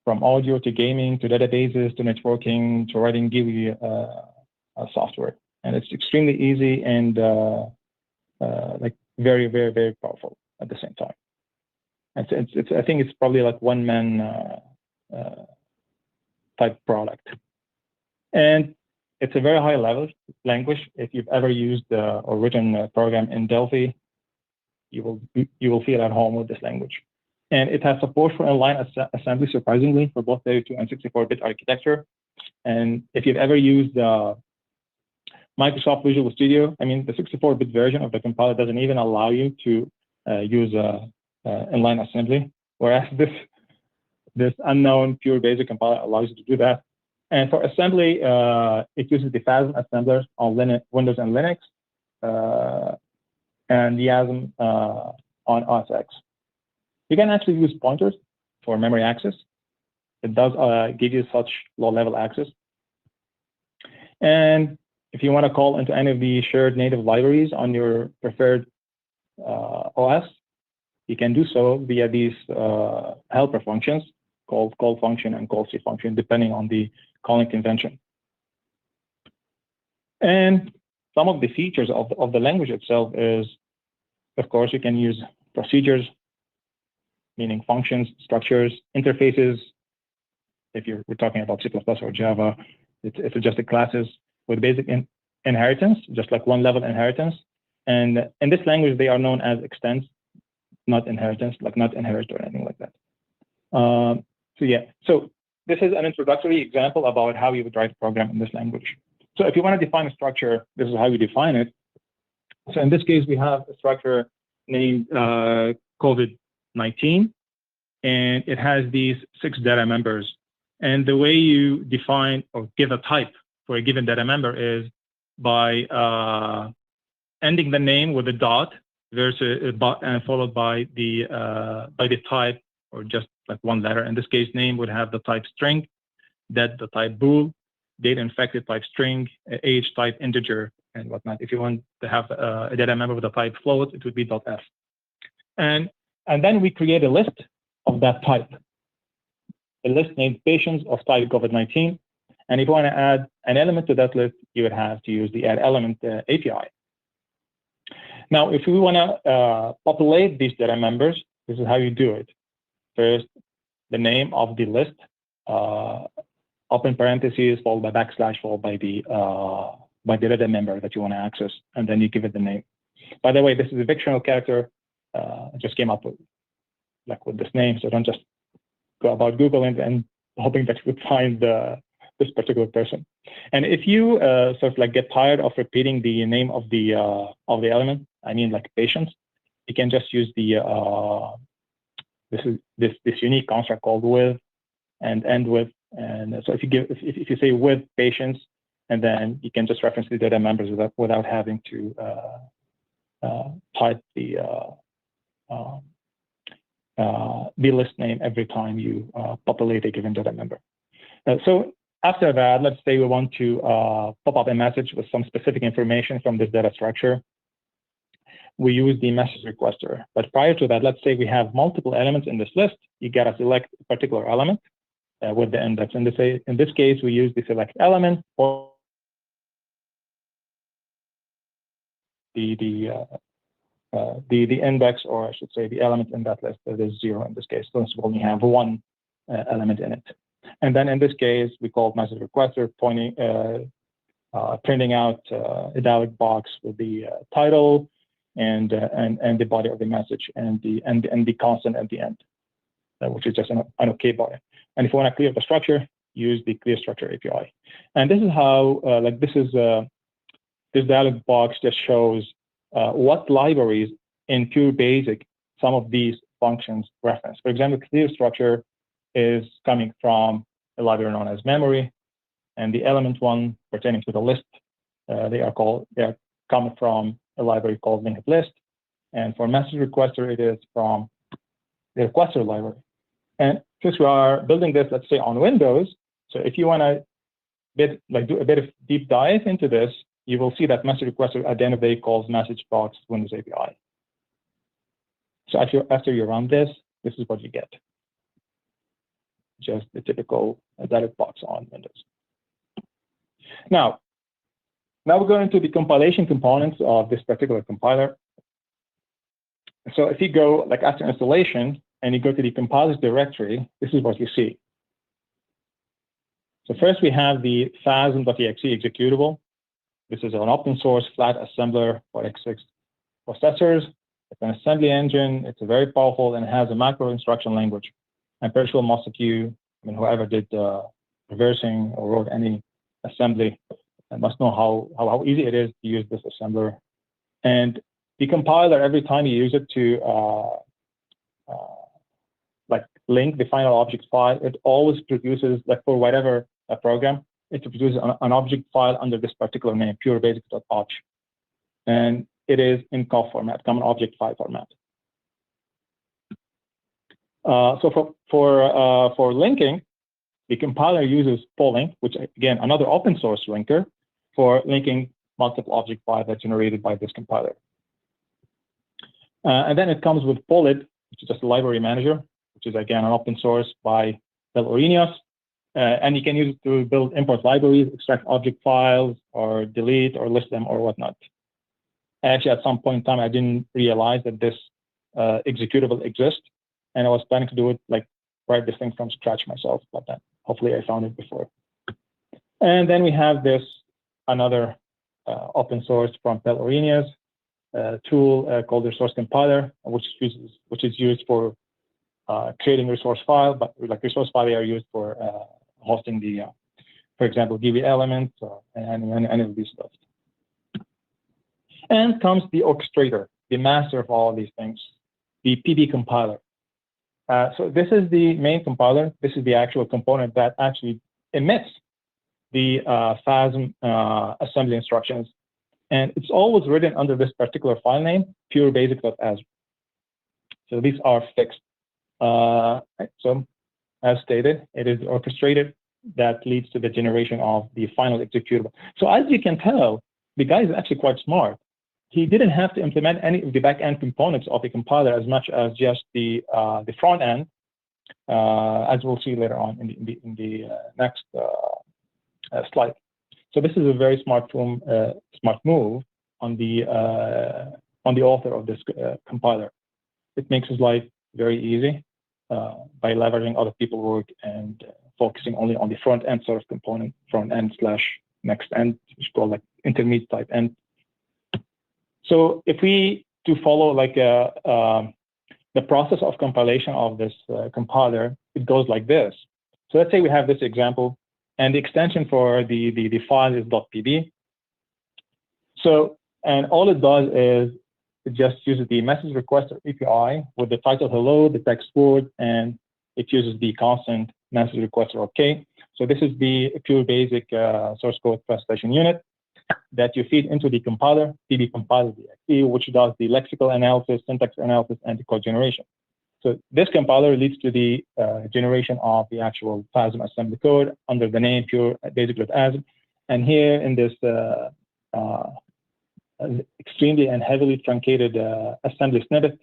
from audio to gaming to databases to networking to writing GUI software. And it's extremely easy and like very, very, very powerful at the same time. I think it's probably like one-man type product. And it's a very high level language. If you've ever used or written a program in Delphi, you will feel at home with this language. And it has support for inline assembly, surprisingly, for both 32 and 64-bit architecture. And if you've ever used Microsoft Visual Studio, the 64-bit version of the compiler doesn't even allow you to use inline assembly, whereas this unknown pure basic compiler allows you to do that. And for assembly, it uses the FASM assemblers on Windows and Linux, and YASM on OS X. You can actually use pointers for memory access. It does give you such low-level access. And if you want to call into any of the shared native libraries on your preferred OS, you can do so via these helper functions called call function and call C function, depending on the calling convention. And some of the features of the language itself is, of course, you can use procedures, meaning functions, structures, interfaces. If we're talking about C++ or Java, it's adjusted classes with basic inheritance, just like one-level inheritance. And in this language, they are known as extends, not inheritance, like not inherit or anything like that. So this is an introductory example about how you would write a program in this language. So if you want to define a structure, this is how you define it. So in this case, we have a structure named COVID-19, and it has these 6 data members. And the way you define or give a type for a given data member is by ending the name with a dot versus and followed by the type, or just like one letter. In this case, name would have the type string, that the type bool, date infected type string, age type integer, and whatnot. If you want to have a data member with a type float, it would be .f. And then we create a list of that type, a list named patients of type COVID-19. And if you want to add an element to that list, you would have to use the add element API. Now, if we want to populate these data members, this is how you do it. First, the name of the list, open parentheses, followed by backslash, followed by the data member that you want to access, and then you give it the name. By the way, this is a fictional character. just came up with this name. So don't just go about Googling and hoping that you would find this particular person. And if you sort of get tired of repeating the name of the element, I mean like patients, you can just use the this unique construct called with and end with. And so if you say with patients, and then you can just reference the data members without having to type the list name every time you populate a given data member. So after that, let's say we want to pop up a message with some specific information from this data structure. We use the message requester. But prior to that, let's say we have multiple elements in this list. You got to select a particular element with the index. In this case, we use the select element or the index, or I should say the element in that list that is 0 in this case. So we only have one element in it. And then in this case, we call message requester printing out a dialog box with the title and the body of the message and the constant at the end, which is just an OK body. And if you want to clear the structure, use the clear structure API. And this is how this dialog box just shows what libraries in pure basic some of these functions reference. For example, clear structure is coming from a library known as memory, and the element one pertaining to the list, they are coming from a library called linked list. And for message requester, it is from the requester library. And since we are building this, let's say on Windows, so if you want to do a bit of deep dive into this, you will see that message requester at the end of the day calls message box Windows API. So after you run this, this is what you get. Just the typical dialog box on Windows. Now we're going to the compilation components of this particular compiler. So if you go after installation and you go to the compilers directory, this is what you see. So first we have the phasm.exe executable. This is an open source flat assembler for x86 processors. It's an assembly engine. It's very powerful and it has a macro instruction language. I'm pretty sure most of you, whoever did reversing or wrote any assembly, must know how easy it is to use this assembler. And the compiler, every time you use it to link the final object file, it always produces, for whatever program, it produces an object file under this particular name, purebasic.obj. And it is in COF format, common object file format. So for linking, the compiler uses polling, which again, another open source linker for linking multiple object files that are generated by this compiler. And then it comes with polid, which is just a library manager, which is again an open source by Bill Orenius. And you can use it to build import libraries, extract object files, or delete or list them or whatnot. Actually, at some point in time, I didn't realize that this executable exists. And I was planning to do it, write this thing from scratch myself, but then hopefully I found it before. And then we have this another open source from Bill Orenius tool called resource compiler, which is used for creating resource file, but resource file they are used for hosting the, for example, DB elements and any of these stuff. And comes the orchestrator, the master of all of these things, the PB compiler. So this is the main compiler. This is the actual component that actually emits the phasm assembly instructions. And it's always written under this particular file name, purebasic.as. So these are fixed. So as stated, it is orchestrated that leads to the generation of the final executable. So as you can tell, the guy is actually quite smart. He didn't have to implement any of the back-end components of the compiler as much as just the front end, as we'll see later on in the next slide. So this is a very smart move on the author of this compiler. It makes his life very easy by leveraging other people's work and focusing only on the front end sort of component, front end / next end, which is called intermediate type end. So if we to follow like the process of compilation of this compiler, it goes like this. So let's say we have this example, and the extension for the file is .pb. So, and all it does is it just uses the message requester API with the title hello, the text word, and it uses the constant message requester OK. So this is the pure basic source code translation unit that you feed into the compiler, pb compiler DXE, which does the lexical analysis, syntax analysis, and the code generation. So this compiler leads to the generation of the actual FASM assembly code under the name pure basic.asm. And here in this extremely and heavily truncated assembly snippet,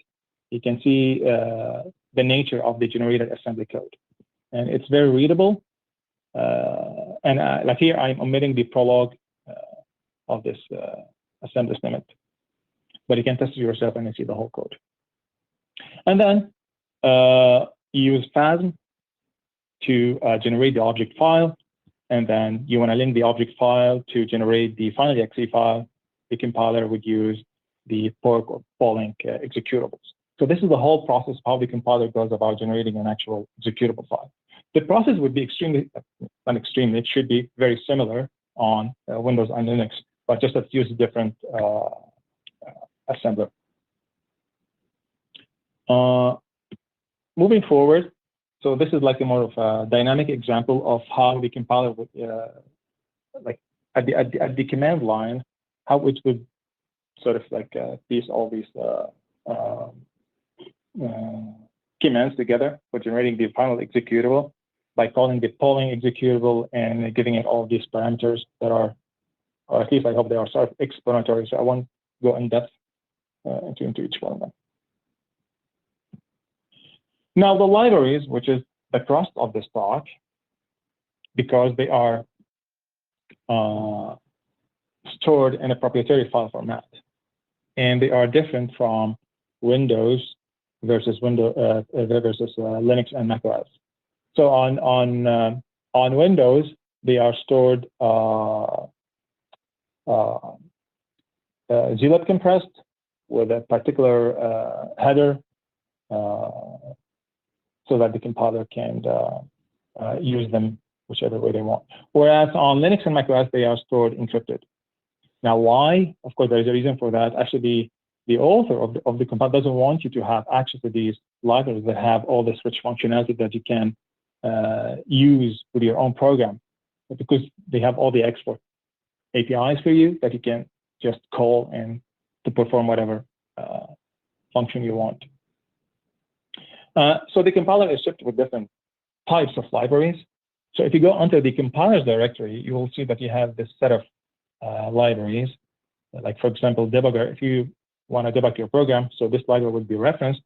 you can see the nature of the generated assembly code. And it's very readable. Like here, I'm omitting the prologue of this assembly snippet, but you can test it yourself and you see the whole code. And then you use FASM to generate the object file, and then you want to link the object file to generate the final exe file. The compiler would use the PORC or polling executables. So this is the whole process of how the compiler goes about generating an actual executable file. The process would be it should be very similar on Windows and Linux, but just that use a different assembler. Moving forward, so this is like a more of a dynamic example of how the compiler would, like at the command line, how it would sort of like piece all these commands together for generating the final executable by calling the polling executable and giving it all these parameters that are, or at least I hope they are sort of explanatory. So I won't go in depth into each one of them. Now the libraries, which is the crust of this talk, because they are stored in a proprietary file format, and they are different from Windows versus Linux and macOS. So on Windows, they are stored zlib compressed with a particular header, so that the compiler can use them whichever way they want. Whereas on Linux and macOS, they are stored encrypted. Now, why? Of course, there is a reason for that. Actually, the author of the compiler doesn't want you to have access to these libraries that have all this rich functionality that you can use with your own program, because they have all the export APIs for you that you can just call and to perform whatever function you want. So the compiler is shipped with different types of libraries. So if you go under the compilers directory, you will see that you have this set of libraries. Like, for example, debugger. If you want to debug your program, so this library would be referenced.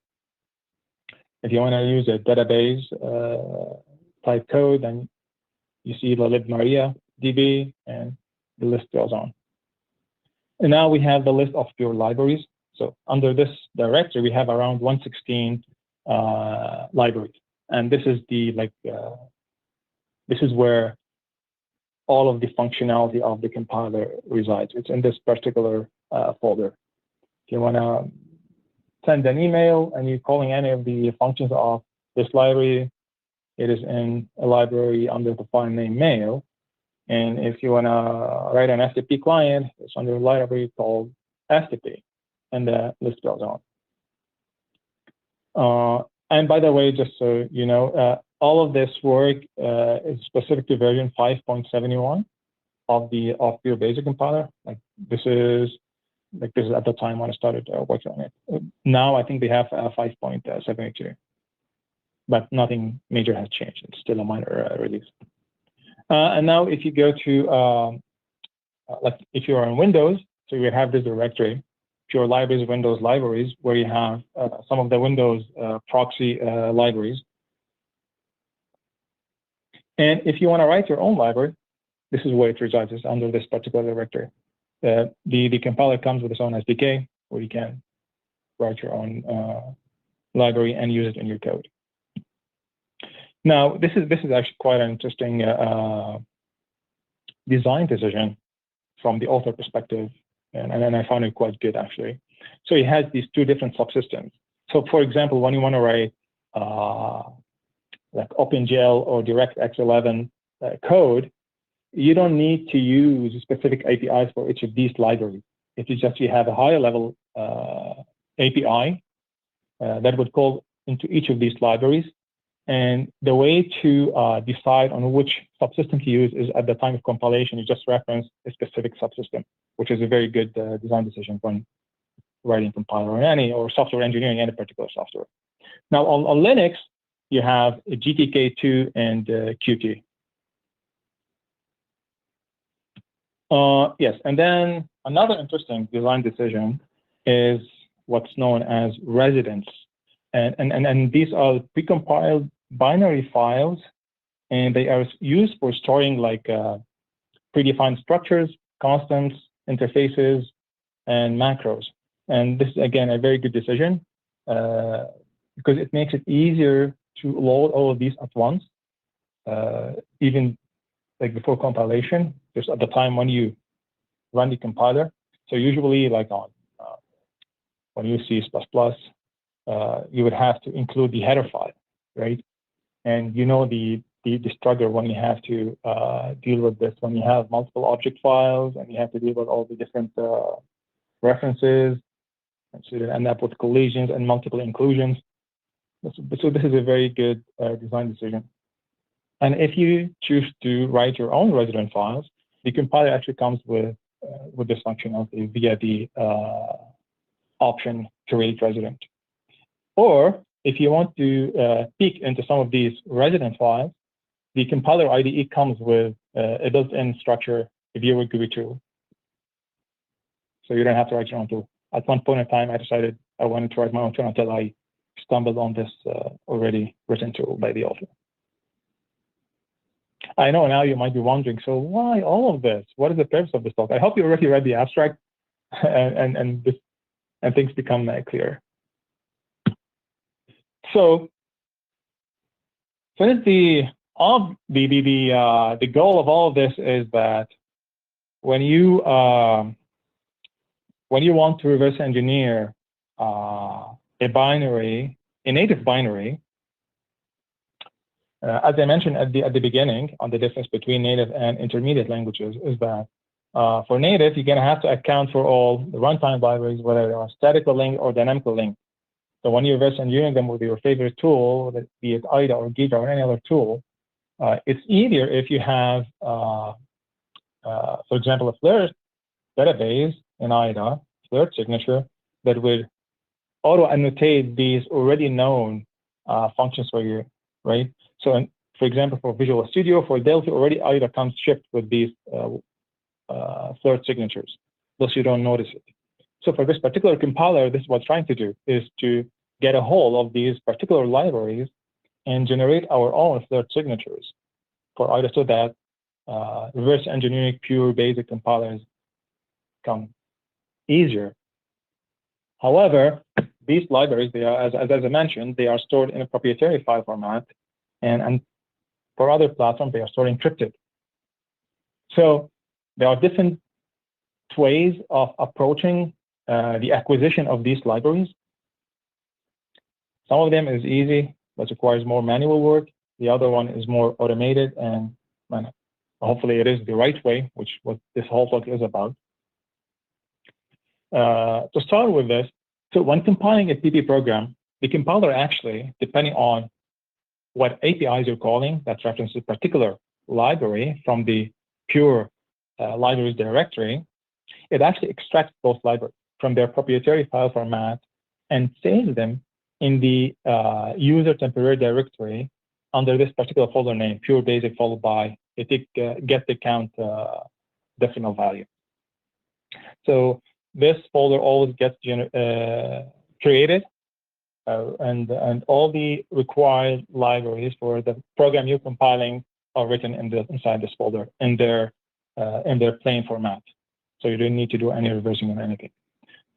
If you want to use a database type code, then you see the libmaria DB, and the list goes on. And now we have the list of pure libraries. So under this directory, we have around 116 libraries, and this is the this is where all of the functionality of the compiler resides. It's in this particular folder. If you want to send an email and you're calling any of the functions of this library, it is in a library under the file name mail. And if you want to write an FTP client, it's under a library called FTP, and the list goes on. And by the way, just so you know, all of this work is specific to version 5.71 of Pure Basic compiler. Like this is at the time when I started working on it. Now I think they have 5.72, but nothing major has changed. It's still a minor release. And now if you go to like if you're on Windows, so you have this directory, Pure Libraries, Windows Libraries, where you have some of the Windows proxy libraries. And if you want to write your own library, this is where it resides. It's under this particular directory. The compiler comes with its own SDK, where you can write your own library and use it in your code. Now, this is actually quite an interesting design decision from the author perspective, and I found it quite good actually. So it has these two different subsystems. So for example, when you want to write like OpenGL or DirectX 11 code, you don't need to use specific APIs for each of these libraries. If you have a higher level API that would call into each of these libraries. And the way to decide on which subsystem to use is at the time of compilation, you just reference a specific subsystem, which is a very good design decision when writing compiler or software engineering any particular software. Now on Linux, you have GTK2 and Qt. Yes, and then another interesting design decision is what's known as residence. And these are precompiled binary files, and they are used for storing like predefined structures, constants, interfaces, and macros. And this is, again, a very good decision because it makes it easier to load all of these at once, even like before compilation, just at the time when you run the compiler. So usually like on when you use C++, you would have to include the header file, right? And you know the struggle when you have to deal with this, when you have multiple object files and you have to deal with all the different references, and so you end up with collisions and multiple inclusions. So this is a very good design decision. And if you choose to write your own resident files, the compiler actually comes with this functionality via the option create resident. Or if you want to peek into some of these resident files, the compiler IDE comes with a built-in structure viewer GUI tool. So you don't have to write your own tool. At one point in time, I decided I wanted to write my own tool until I stumbled on this already written tool by the author. I know now you might be wondering, so why all of this? What is the purpose of this talk? I hope you already read the abstract and things become clear. So the goal of all of this is that when you want to reverse engineer a native binary, as I mentioned at the beginning on the difference between native and intermediate languages, is that for native, you're going to have to account for all the runtime libraries, whether they are statical link or dynamical link. So when you reverse engineering them with your favorite tool, be it IDA or Giga or any other tool, it's easier if you have, for example, a Flirt database in IDA, Flirt signature, that would auto-annotate these already known functions for you, right? So, for example, for Visual Studio, for Delphi, already IDA comes shipped with these Flirt signatures, thus you don't notice it. So for this particular compiler, this is what it's trying to do, is to get a hold of these particular libraries and generate our own Flirt signatures for IDA so that reverse engineering pure basic compilers come easier. However, these libraries, they are, as I mentioned, they are stored in a proprietary file format, and for other platforms, they are stored encrypted. So there are different ways of approaching the acquisition of these libraries. Some of them is easy, but requires more manual work. The other one is more automated, and hopefully it is the right way, which what this whole talk is about. To start with this, so when compiling a PP program, the compiler actually, depending on what APIs you're calling, that references a particular library from the pure libraries directory, it actually extracts those libraries from their proprietary file format and saves them in the user temporary directory under this particular folder name, pure basic, followed by a get the count decimal value. So this folder always gets created, and all the required libraries for the program you're compiling are written inside this folder in their plain format. So you don't need to do any reversing or anything.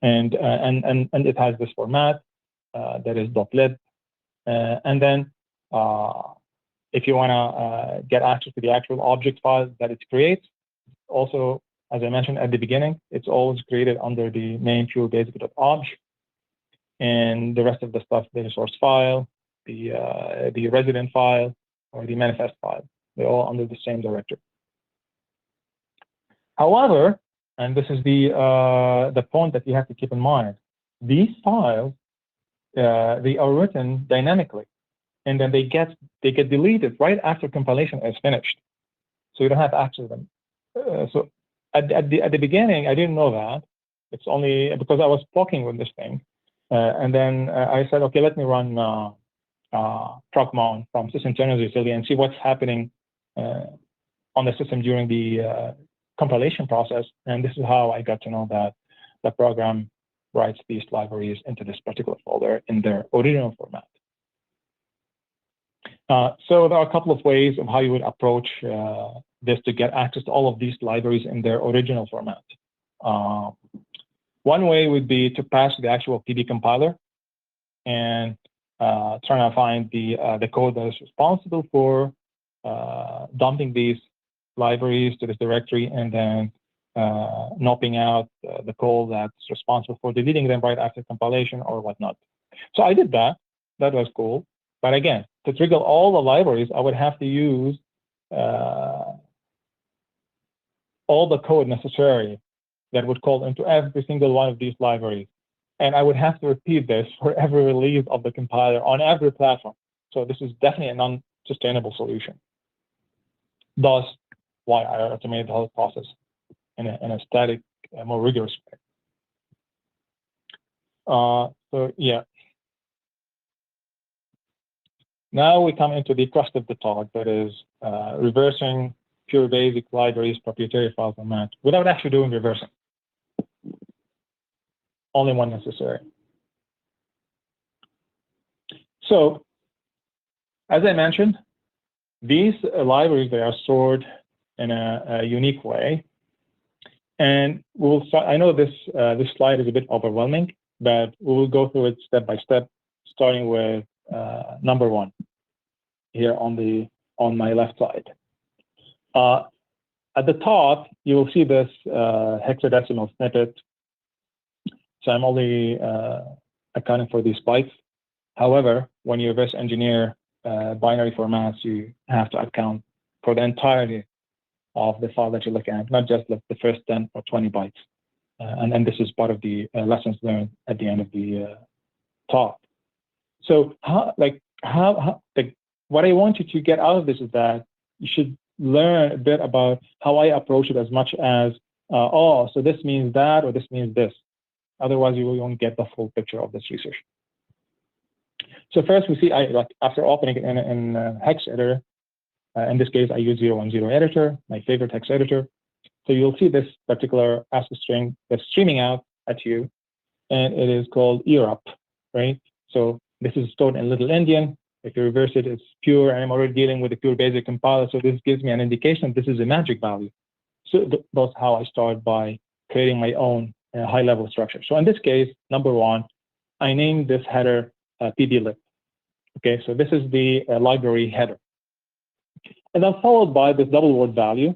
And it has this format that is .lib. And then if you want to get access to the actual object file that it creates, also as I mentioned at the beginning, it's always created under the main pure basic.obj, and the rest of the stuff, the source file, the resident file, or the manifest file, they're all under the same directory. However, and this is the point that you have to keep in mind, these files, they are written dynamically, and then they get deleted right after compilation is finished, so you don't have access to them. So at the beginning, I didn't know that. It's only because I was talking with this thing, and then I said, okay, let me run procmon from system terminal utility and see what's happening on the system during the compilation process. And this is how I got to know that the program writes these libraries into this particular folder in their original format. So there are a couple of ways of how you would approach this to get access to all of these libraries in their original format. One way would be to pass the actual PB compiler and trying to find the code that is responsible for dumping these libraries to this directory, and then nopping out the code that's responsible for deleting them right after compilation or whatnot. So I did that. That was cool. But again, to trigger all the libraries, I would have to use all the code necessary that would call into every single one of these libraries. And I would have to repeat this for every release of the compiler on every platform. So this is definitely a non-sustainable solution. Thus, why I automated the whole process in a static, more rigorous way. So yeah. Now we come into the crust of the talk, that is reversing pure basic libraries proprietary file format without actually doing reversing. Only one necessary. So, as I mentioned, these libraries, they are stored in a unique way. And we'll start, I know this slide is a bit overwhelming, but we will go through it step by step, starting with number one here on my left side. At the top, you will see this hexadecimal snippet. So I'm only accounting for these bytes. However, when you reverse engineer binary formats, you have to account for the entirety of the file that you look at, not just the first 10 or 20 bytes. And then this is part of the lessons learned at the end of the talk. So what I want you to get out of this is that you should learn a bit about how I approach it, as much as, oh, so this means that, or this means this. Otherwise, you won't get the full picture of this research. So first, we see, after opening it in hex editor, in this case, I use 010 editor, my favorite hex editor. So you'll see this particular ASCII string that's streaming out at you, and it is called ERUP, right? So this is stored in Little Endian. If you reverse it, it's pure, and I'm already dealing with a pure basic compiler. So this gives me an indication this is a magic value. So that's how I start, by creating my own high-level structure. So in this case, number one, I named this header pblib. Okay, so this is the library header. And then followed by this double word value.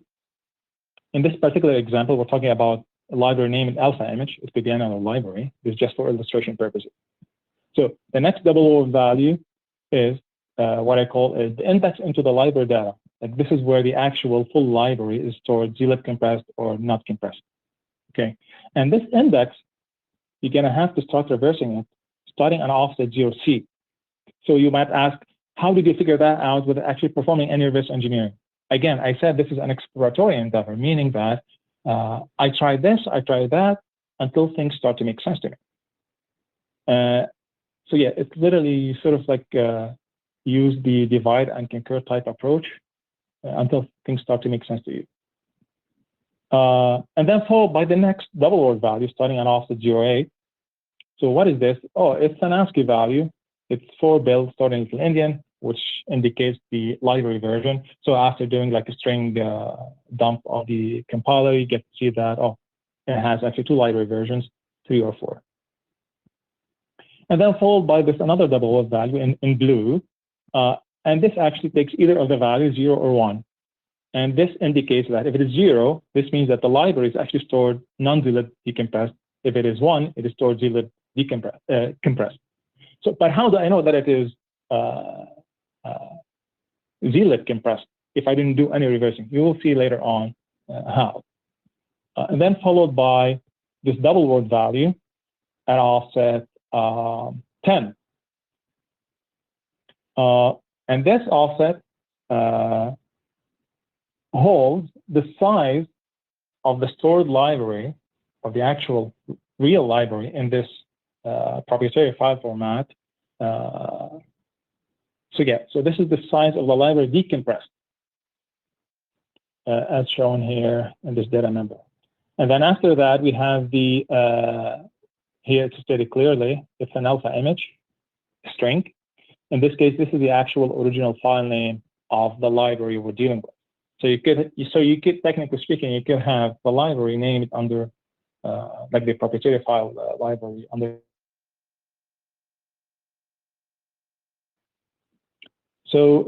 In this particular example, we're talking about a library named alpha image. It could be another library. It's just for illustration purposes. So the next double word value is what I call the index into the library data. Like, this is where the actual full library is stored, zlib compressed or not compressed. Okay, and this index, you're gonna have to start reversing it, starting on offset 0C. So you might ask, how did you figure that out without actually performing any reverse engineering? Again, I said this is an exploratory endeavor, meaning that I tried this, I tried that, until things start to make sense to me. So yeah, it's literally sort of like use the divide and conquer type approach until things start to make sense to you. And then followed by the next double word value, starting on offset 08. So what is this? Oh, it's an ASCII value. It's 4-bit starting Little Endian, which indicates the library version. So after doing like a string dump of the compiler, you get to see that, oh, it has actually 2 library versions, 3 or 4. And then followed by this another double word value in blue. And this actually takes either of the values, 0 or 1. And this indicates that if it is 0, this means that the library is actually stored non-zlib decompressed. If it is 1, it is stored zlib compressed. So, but how do I know that it is zlib compressed if I didn't do any reversing? You will see later on how. And then followed by this double word value at offset 10. And this offset holds the size of the stored library, of the actual real library in this proprietary file format. So this is the size of the library decompressed, as shown here in this data member. And then after that, we have the, here it's stated clearly, it's an alpha image string. In this case, this is the actual original file name of the library we're dealing with. So you could, technically speaking, you could have the library named under, like the proprietary file library under. So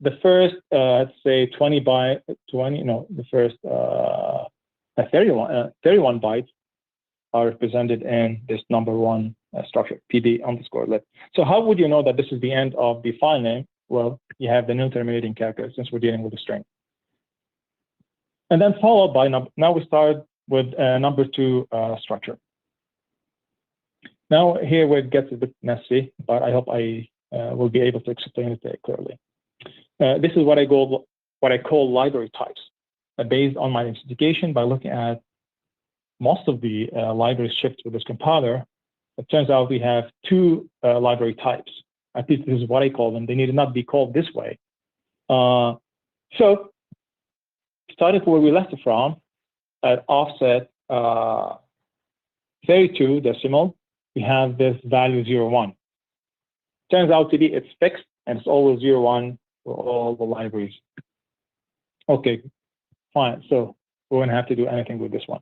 the first, let's say 20 by 20, no, the first 31 bytes are represented in this number one structure, pd_lib. So how would you know that this is the end of the file name? Well, you have the non-terminating character since we're dealing with a string. And then followed by, now we start with number 2 structure. Now here where it gets a bit messy, but I hope I will be able to explain it very clearly. This is what I call library types, based on my investigation by looking at most of the libraries shipped with this compiler. It turns out we have 2 library types. At least this is what I call them. They need not be called this way. So starting where we left it from, at offset 32 decimal, we have this value 01. Turns out to be it's fixed and it's always 01 for all the libraries. Okay, fine. So we won't have to do anything with this one.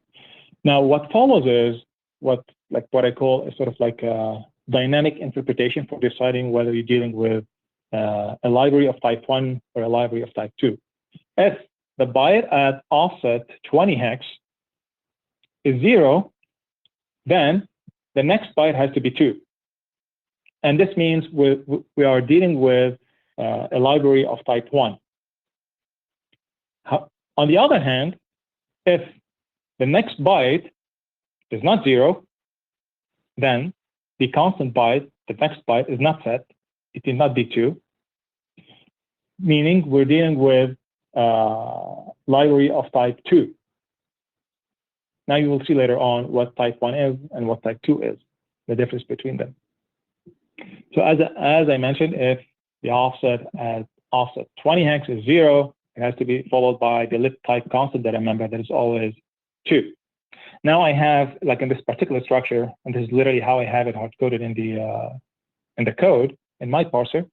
Now, what follows is what I call a sort of like a dynamic interpretation for deciding whether you're dealing with a library of type 1 or a library of type 2. If the byte at offset 20 hex is 0, then the next byte has to be 2. And this means we are dealing with a library of type 1. On the other hand, if the next byte is not 0, then the constant byte, the next byte is not set. It will not be 2, meaning we're dealing with library of type 2. Now you will see later on what type 1 is and what type 2 is, the difference between them. So as I mentioned, if the offset at offset 20 hex is 0, it has to be followed by the lib type constant that I remember that is always 2. Now I have, like in this particular structure, and this is literally how I have it hard-coded in the code, in my parser,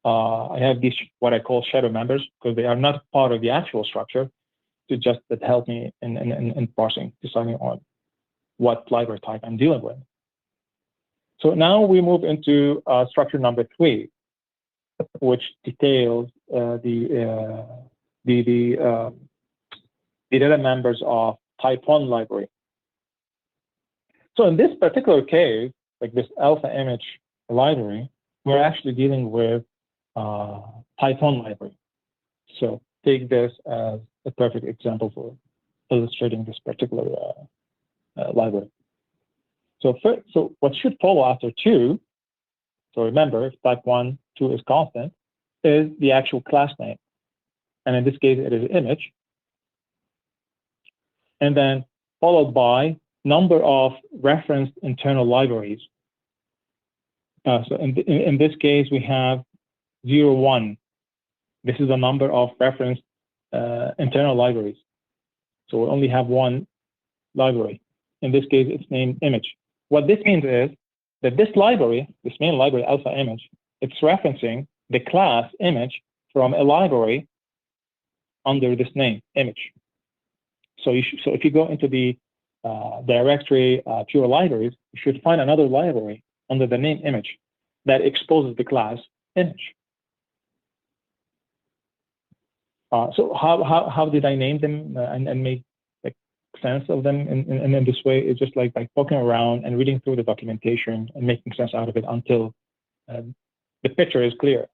I have these, what I call shadow members, because they are not part of the actual structure, to just that help me in parsing, deciding on what library type I'm dealing with. So now we move into structure number 3, which details the data members of type 1 library. So in this particular case, like this alpha image library, we're actually dealing with type 1 library. So take this as a perfect example for illustrating this particular library. So what should follow after 2, so remember, if type 1, 2 is constant, is the actual class name. And in this case, it is image. And then followed by number of referenced internal libraries. So in this case, we have 01. This is the number of referenced internal libraries. So we only have one library. In this case, it's named image. What this means is that this library, this main library, alpha image, it's referencing the class image from a library under this name, image. So if you go into the directory pure libraries, you should find another library under the name image that exposes the class image. So how did I name them and make like sense of them in this way? It's just like by poking around and reading through the documentation and making sense out of it until the picture is clear.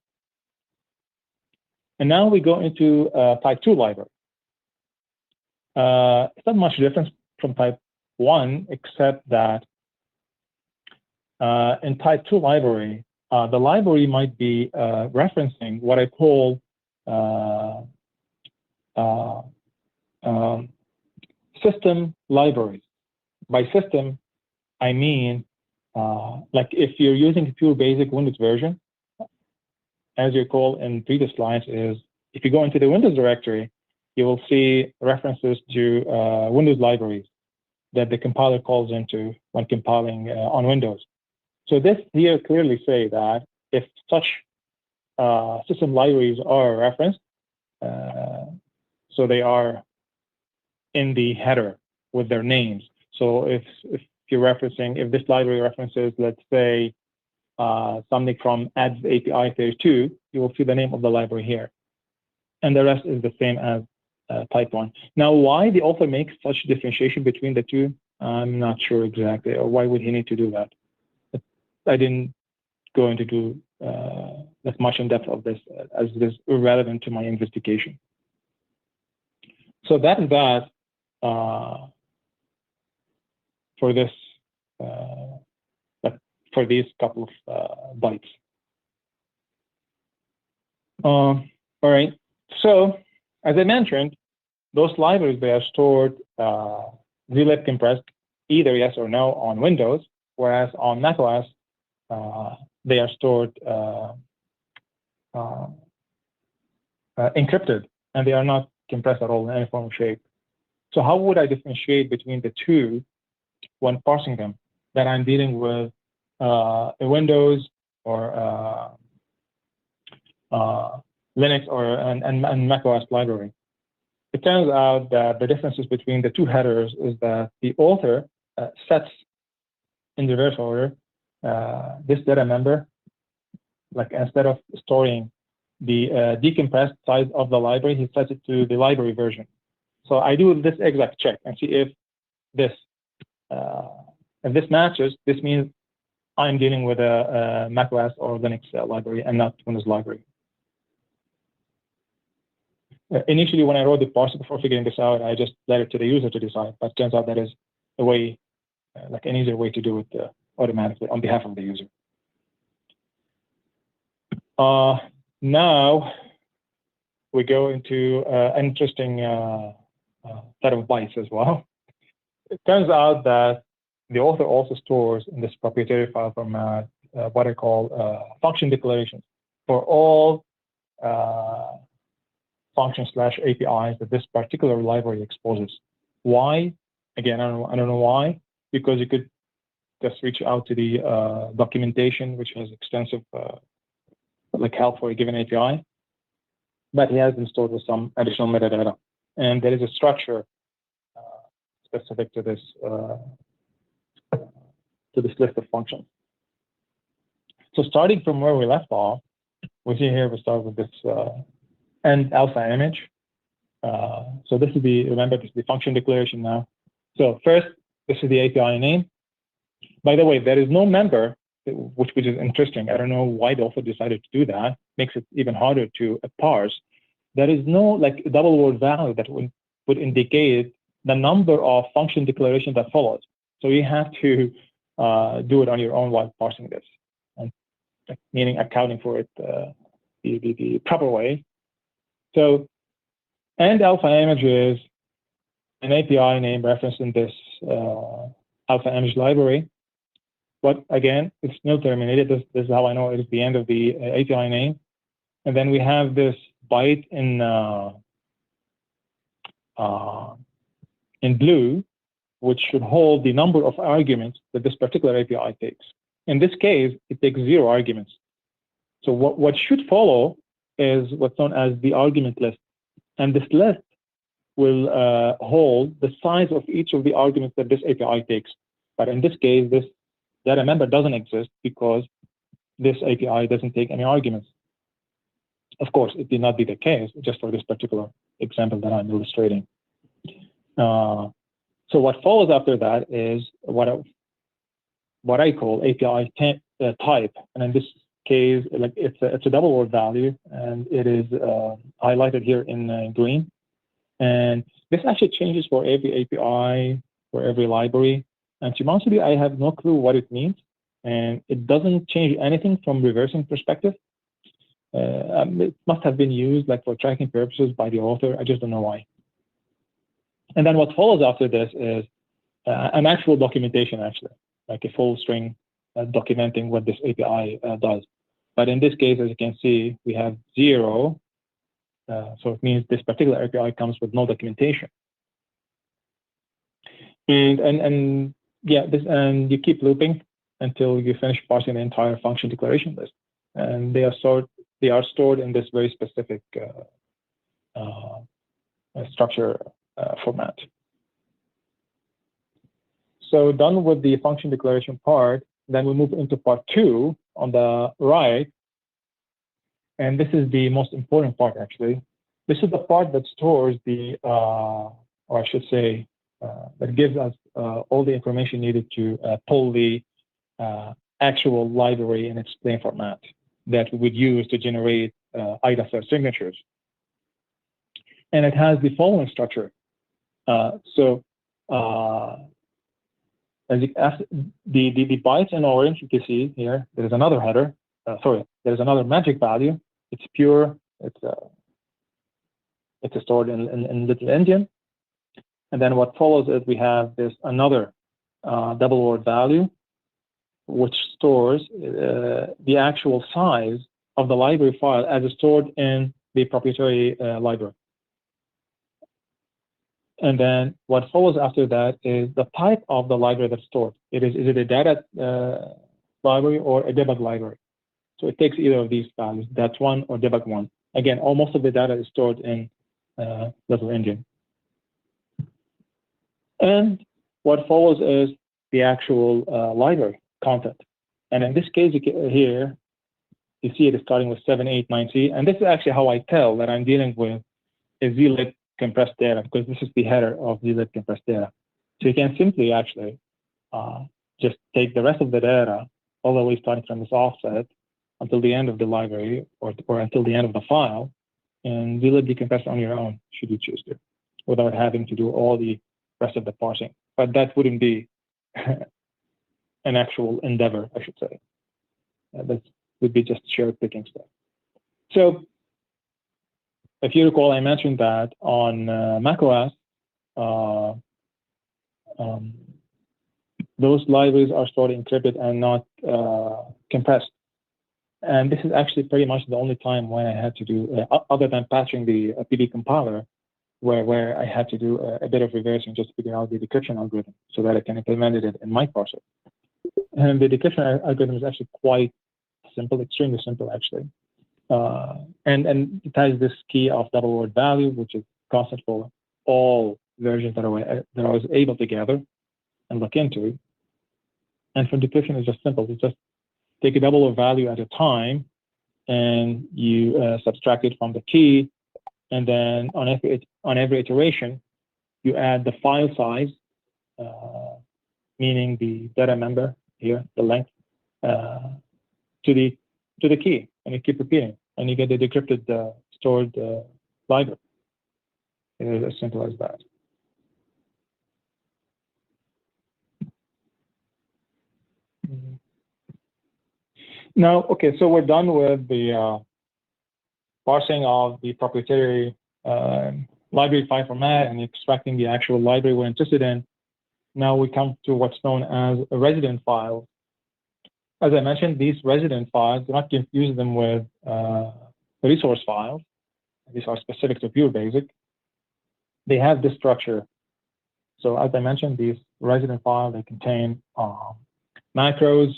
And now we go into type 2 library. It's not much difference from type 1, except that in type 2 library, the library might be referencing what I call system libraries. By system, I mean like if you're using a pure basic Windows version, as you recall in previous slides, is if you go into the Windows directory, you will see references to Windows libraries that the compiler calls into when compiling on Windows. So this here clearly say that if such system libraries are referenced, so they are in the header with their names. So if you're referencing, if this library references, let's say, something from Ads API 32, you will see the name of the library here. And the rest is the same as type 1. Now, why the author makes such differentiation between the two, I'm not sure exactly, or why would he need to do that? I didn't go into do that much in depth of this, as it is irrelevant to my investigation. So that is that for this, for these couple of bytes. All right. So as I mentioned, those libraries, they are stored zlib compressed, either yes or no on Windows, whereas on macOS, they are stored encrypted, and they are not compressed at all in any form or shape. So how would I differentiate between the two when parsing them? That I'm dealing with a Windows or Linux or and macOS library. It turns out that the differences between the two headers is that the author sets in reverse order this data member, like instead of storing the decompressed size of the library, he sets it to the library version. So I do this exact check and see if this matches. This means I'm dealing with a macOS or Linux library and not Windows library. Initially, when I wrote the parser before figuring this out, I just let it to the user to decide. But it turns out that is a way, like an easier way to do it automatically on behalf of the user. Now we go into an interesting set of bytes as well. It turns out that the author also stores in this proprietary file format what I call function declarations for all functions/APIs that this particular library exposes. Why? Again, I don't know why, because you could just reach out to the documentation, which has extensive like help for a given API, but he has been stored with some additional metadata, and there is a structure specific to this list of functions. So starting from where we left off, we see here we start with this end alpha image. So this is the, remember, this is the function declaration now. So first, this is the API name. By the way, there is no member, which is interesting. I don't know why the author decided to do that. Makes it even harder to parse. There is no like double word value that would indicate the number of function declarations that follows. So you have to do it on your own while parsing this, and meaning accounting for it the proper way. So, and alpha image is an API name referenced in this alpha image library. But again, it's nil terminated. This is how I know it is the end of the API name. And then we have this byte in blue, which should hold the number of arguments that this particular API takes. In this case, it takes 0 arguments. So what should follow is what's known as the argument list. And this list will hold the size of each of the arguments that this API takes. But in this case, this data member doesn't exist because this API doesn't take any arguments. Of course, it did not be the case just for this particular example that I'm illustrating. So what follows after that is what I call API type, and in this case, like it's a double word value, and it is highlighted here in green. And this actually changes for every API, for every library. And to be honest with you, I have no clue what it means, and it doesn't change anything from reversing perspective. It must have been used like for tracking purposes by the author. I just don't know why. And then what follows after this is an actual documentation, actually, like a full string documenting what this API does. But in this case, as you can see, we have 0. So it means this particular API comes with no documentation. And yeah, and you keep looping until you finish parsing the entire function declaration list. And they are stored in this very specific structure format. So done with the function declaration part, then we move into part 2 on the right. And this is the most important part, actually. This is the part that stores the, or I should say, that gives us all the information needed to pull the actual library in its plain format that we would use to generate IDA signatures. And it has the following structure. As the bytes in orange, you can see here, there is another header. There's another magic value. It's pure. It's stored in little endian. And then what follows is we have this another double word value, which stores the actual size of the library file as stored in the proprietary library. And then what follows after that is the type of the library that's stored. Is it a data library or a debug library? So it takes either of these values, dat1 or debug1. Again, most of the data is stored in little endian. And what follows is the actual library content. And in this case, here, you see it is starting with 789C. And this is actually how I tell that I'm dealing with a zlit compressed data, because this is the header of zlit compressed data. So you can simply actually just take the rest of the data all the way starting from this offset until the end of the library or until the end of the file, and zlit decompress on your own, should you choose to, without having to do all the rest of the parsing. But that wouldn't be an actual endeavor, I should say. That would be just cherry picking stuff. So if you recall, I mentioned that on macOS, those libraries are stored encrypted and not compressed. And this is actually pretty much the only time when I had to do, other than patching the PD compiler, where I had to do a bit of reversing just to figure out the decryption algorithm so that I can implement it in my parser. And the decryption algorithm is actually quite simple, extremely simple, actually. And it has this key of double word value, which is constant for all versions that I was able to gather and look into. And for decryption, it's just simple. You just take a double word value at a time, and you subtract it from the key. And then on every iteration, you add the file size, meaning the data member here, the length, to the key, and you keep repeating, and you get the decrypted stored library. It is as simple as that. Now, okay, so we're done with the parsing of the proprietary library file format and extracting the actual library we're interested in. Now we come to what's known as a resident file. As I mentioned, these resident files, do not confuse them with resource files. These are specific to Pure Basic. They have this structure. So as I mentioned, these resident files, they contain macros,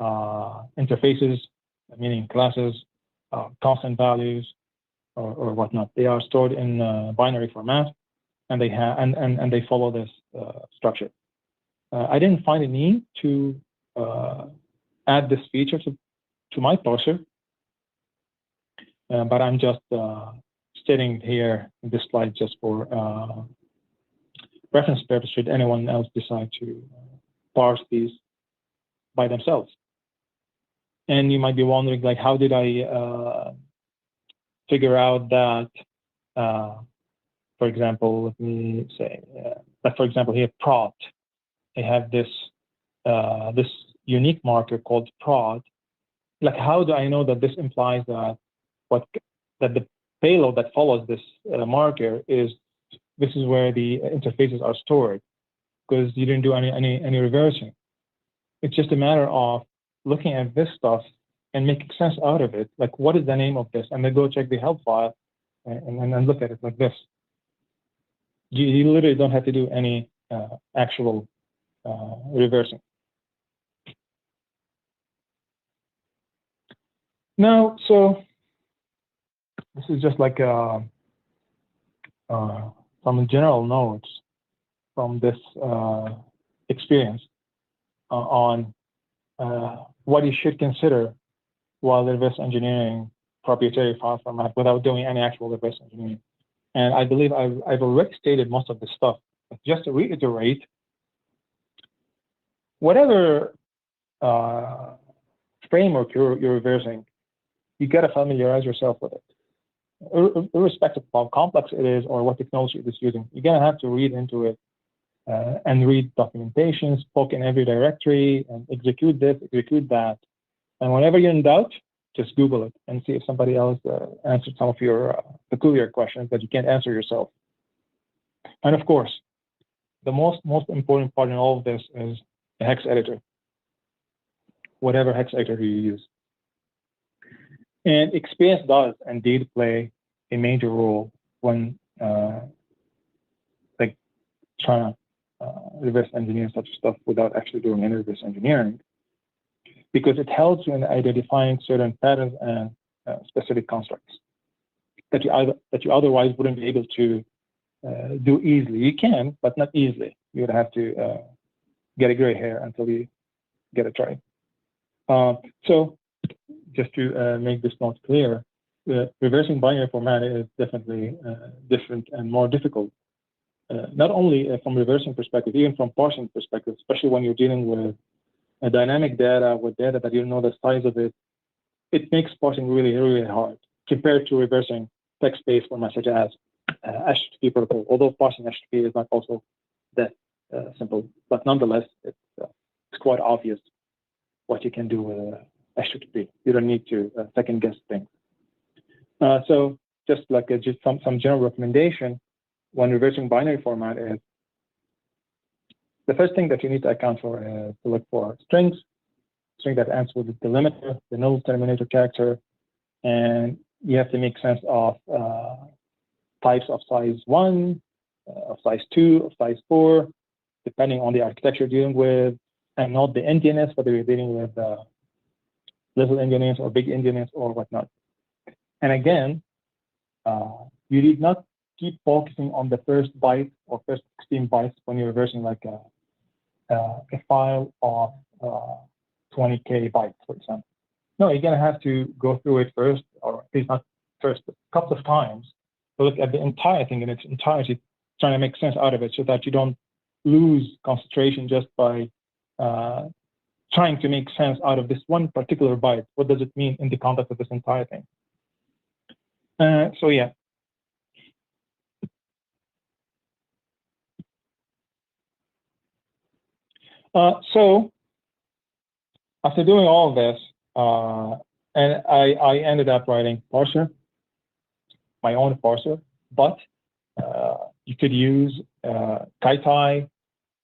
interfaces, meaning classes, constant values, or whatnot. They are stored in binary format, and they have and they follow this structure. I didn't find a need to add this feature to my parser. but I'm just stating here in this slide just for reference purpose should anyone else decide to parse these by themselves. And you might be wondering, like, how did I figure out that, for example, let me say, that for example here, prod, I have this this unique marker called prod. Like, how do I know that this implies that that the payload that follows this marker is this is where the interfaces are stored, because you didn't do any reversing. It's just a matter of looking at this stuff and making sense out of it. Like, what is the name of this? And then go check the help file and look at it like this. You literally don't have to do any actual reversing. Now, so this is just like some general notes from this experience on what you should consider while reverse engineering proprietary file format without doing any actual reverse engineering. And I believe I've already stated most of this stuff, but just to reiterate, whatever framework you're reversing, you got to familiarize yourself with it. Irrespective of how complex it is or what technology it is using, you're going to have to read into it and read documentations, poke in every directory, and execute this, execute that. And whenever you're in doubt, just Google it and see if somebody else answered some of your peculiar questions that you can't answer yourself. And of course, the most important part in all of this is a hex editor, whatever hex editor you use. And experience does indeed play a major role when like trying to reverse engineer such stuff without actually doing any reverse engineering, because it helps you in identifying certain patterns and specific constructs that you otherwise wouldn't be able to do easily. You can, but not easily. You would have to get a gray hair until you get it right. So just to make this note clear, reversing binary format is definitely different and more difficult. Not only from reversing perspective, even from parsing perspective, especially when you're dealing with dynamic data, with data that you don't know the size of it, it makes parsing really, really hard compared to reversing text-based formats such as HTTP protocol. Although parsing HTTP is not also that simple, but nonetheless, it's quite obvious what you can do with HTTP. You don't need to second guess things. So just like just some general recommendation when reversing binary format is, the first thing that you need to account for is to look for strings, string that ends with the delimiter, the null terminator character, and you have to make sense of types of size 1, of size 2, of size 4, depending on the architecture you're dealing with, and not the endianness, whether you're dealing with little endianness or big endianness or whatnot. And again, you need not keep focusing on the first byte or first 16 bytes when you're reversing like a file of 20K bytes, for example. No, you're going to have to go through it first, or at least not first, but a couple of times to look at the entire thing in its entirety, trying to make sense out of it so that you don't lose concentration just by trying to make sense out of this one particular byte. What does it mean in the context of this entire thing? So yeah. So after doing all of this, and I ended up writing parser, my own parser, but you could use KaiTai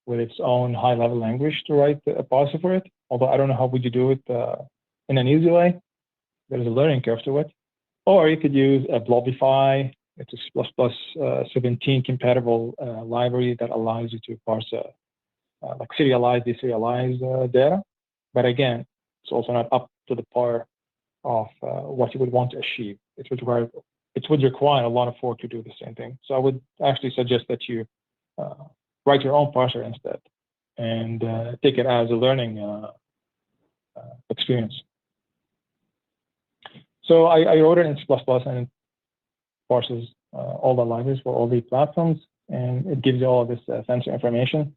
with its own high-level language to write a parser for it. Although I don't know how would you do it in an easy way. There is a learning curve to it. Or you could use a Blobify. It's a C++17 compatible library that allows you to parse like serialize, deserialize data. But again, it's also not up to the par of what you would want to achieve. It would require a lot of work to do the same thing. So I would actually suggest that you write your own parser instead and take it as a learning experience. So I wrote it in C++ and it parses all the libraries for all the platforms, and it gives you all of this sensor information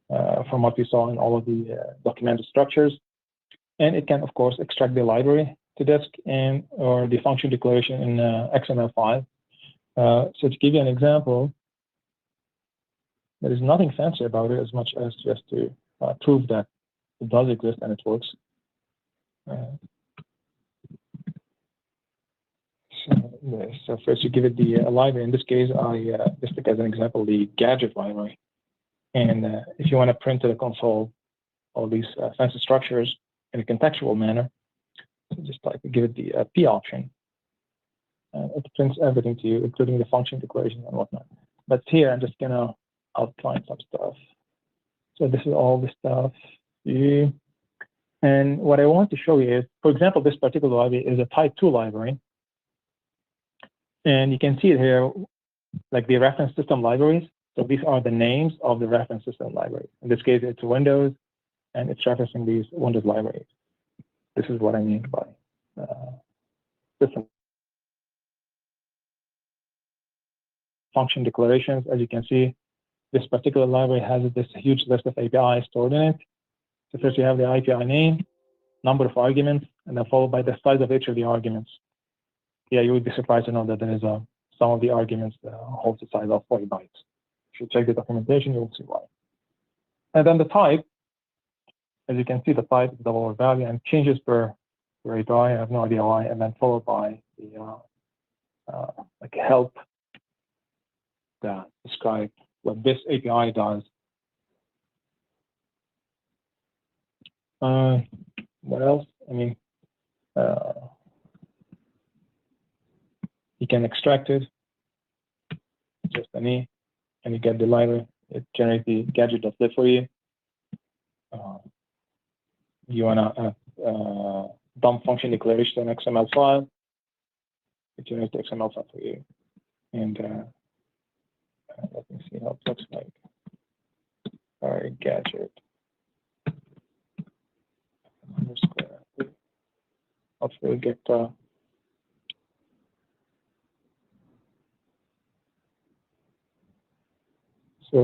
from what we saw in all of the documented structures. And it can, of course, extract the library to disk and or the function declaration in XML file. So to give you an example, there is nothing fancy about it as much as just to prove that it does exist and it works. So first you give it the library. In this case, I just took as an example the gadget library. And if you want to print to the console all these fancy structures in a contextual manner, so just give it the P option. It prints everything to you, including the function declaration and whatnot. But here I'm just gonna outline some stuff. So this is all the stuff. And what I want to show you is, for example, this particular library is a type 2 library. And you can see it here, like the reference system libraries. So these are the names of the reference system libraries. In this case, it's Windows, and it's referencing these Windows libraries. This is what I mean by system function declarations. As you can see, this particular library has this huge list of APIs stored in it. So first you have the API name, number of arguments, and then followed by the size of each of the arguments. Yeah, you would be surprised to know that there is some of the arguments hold the size of 40 bytes. If you check the documentation, you will see why. And then the type, as you can see, the type is the lower value and changes per API. I have no idea why. And then followed by the like help that describe what this API does. What else? I mean, you can extract it, just an E, and you get the library. It generates the gadget.lib for you. You want to dump function declaration in XML file. It generates the XML file for you. And let me see how it looks like. All right, gadget. Underscore. Hopefully, get so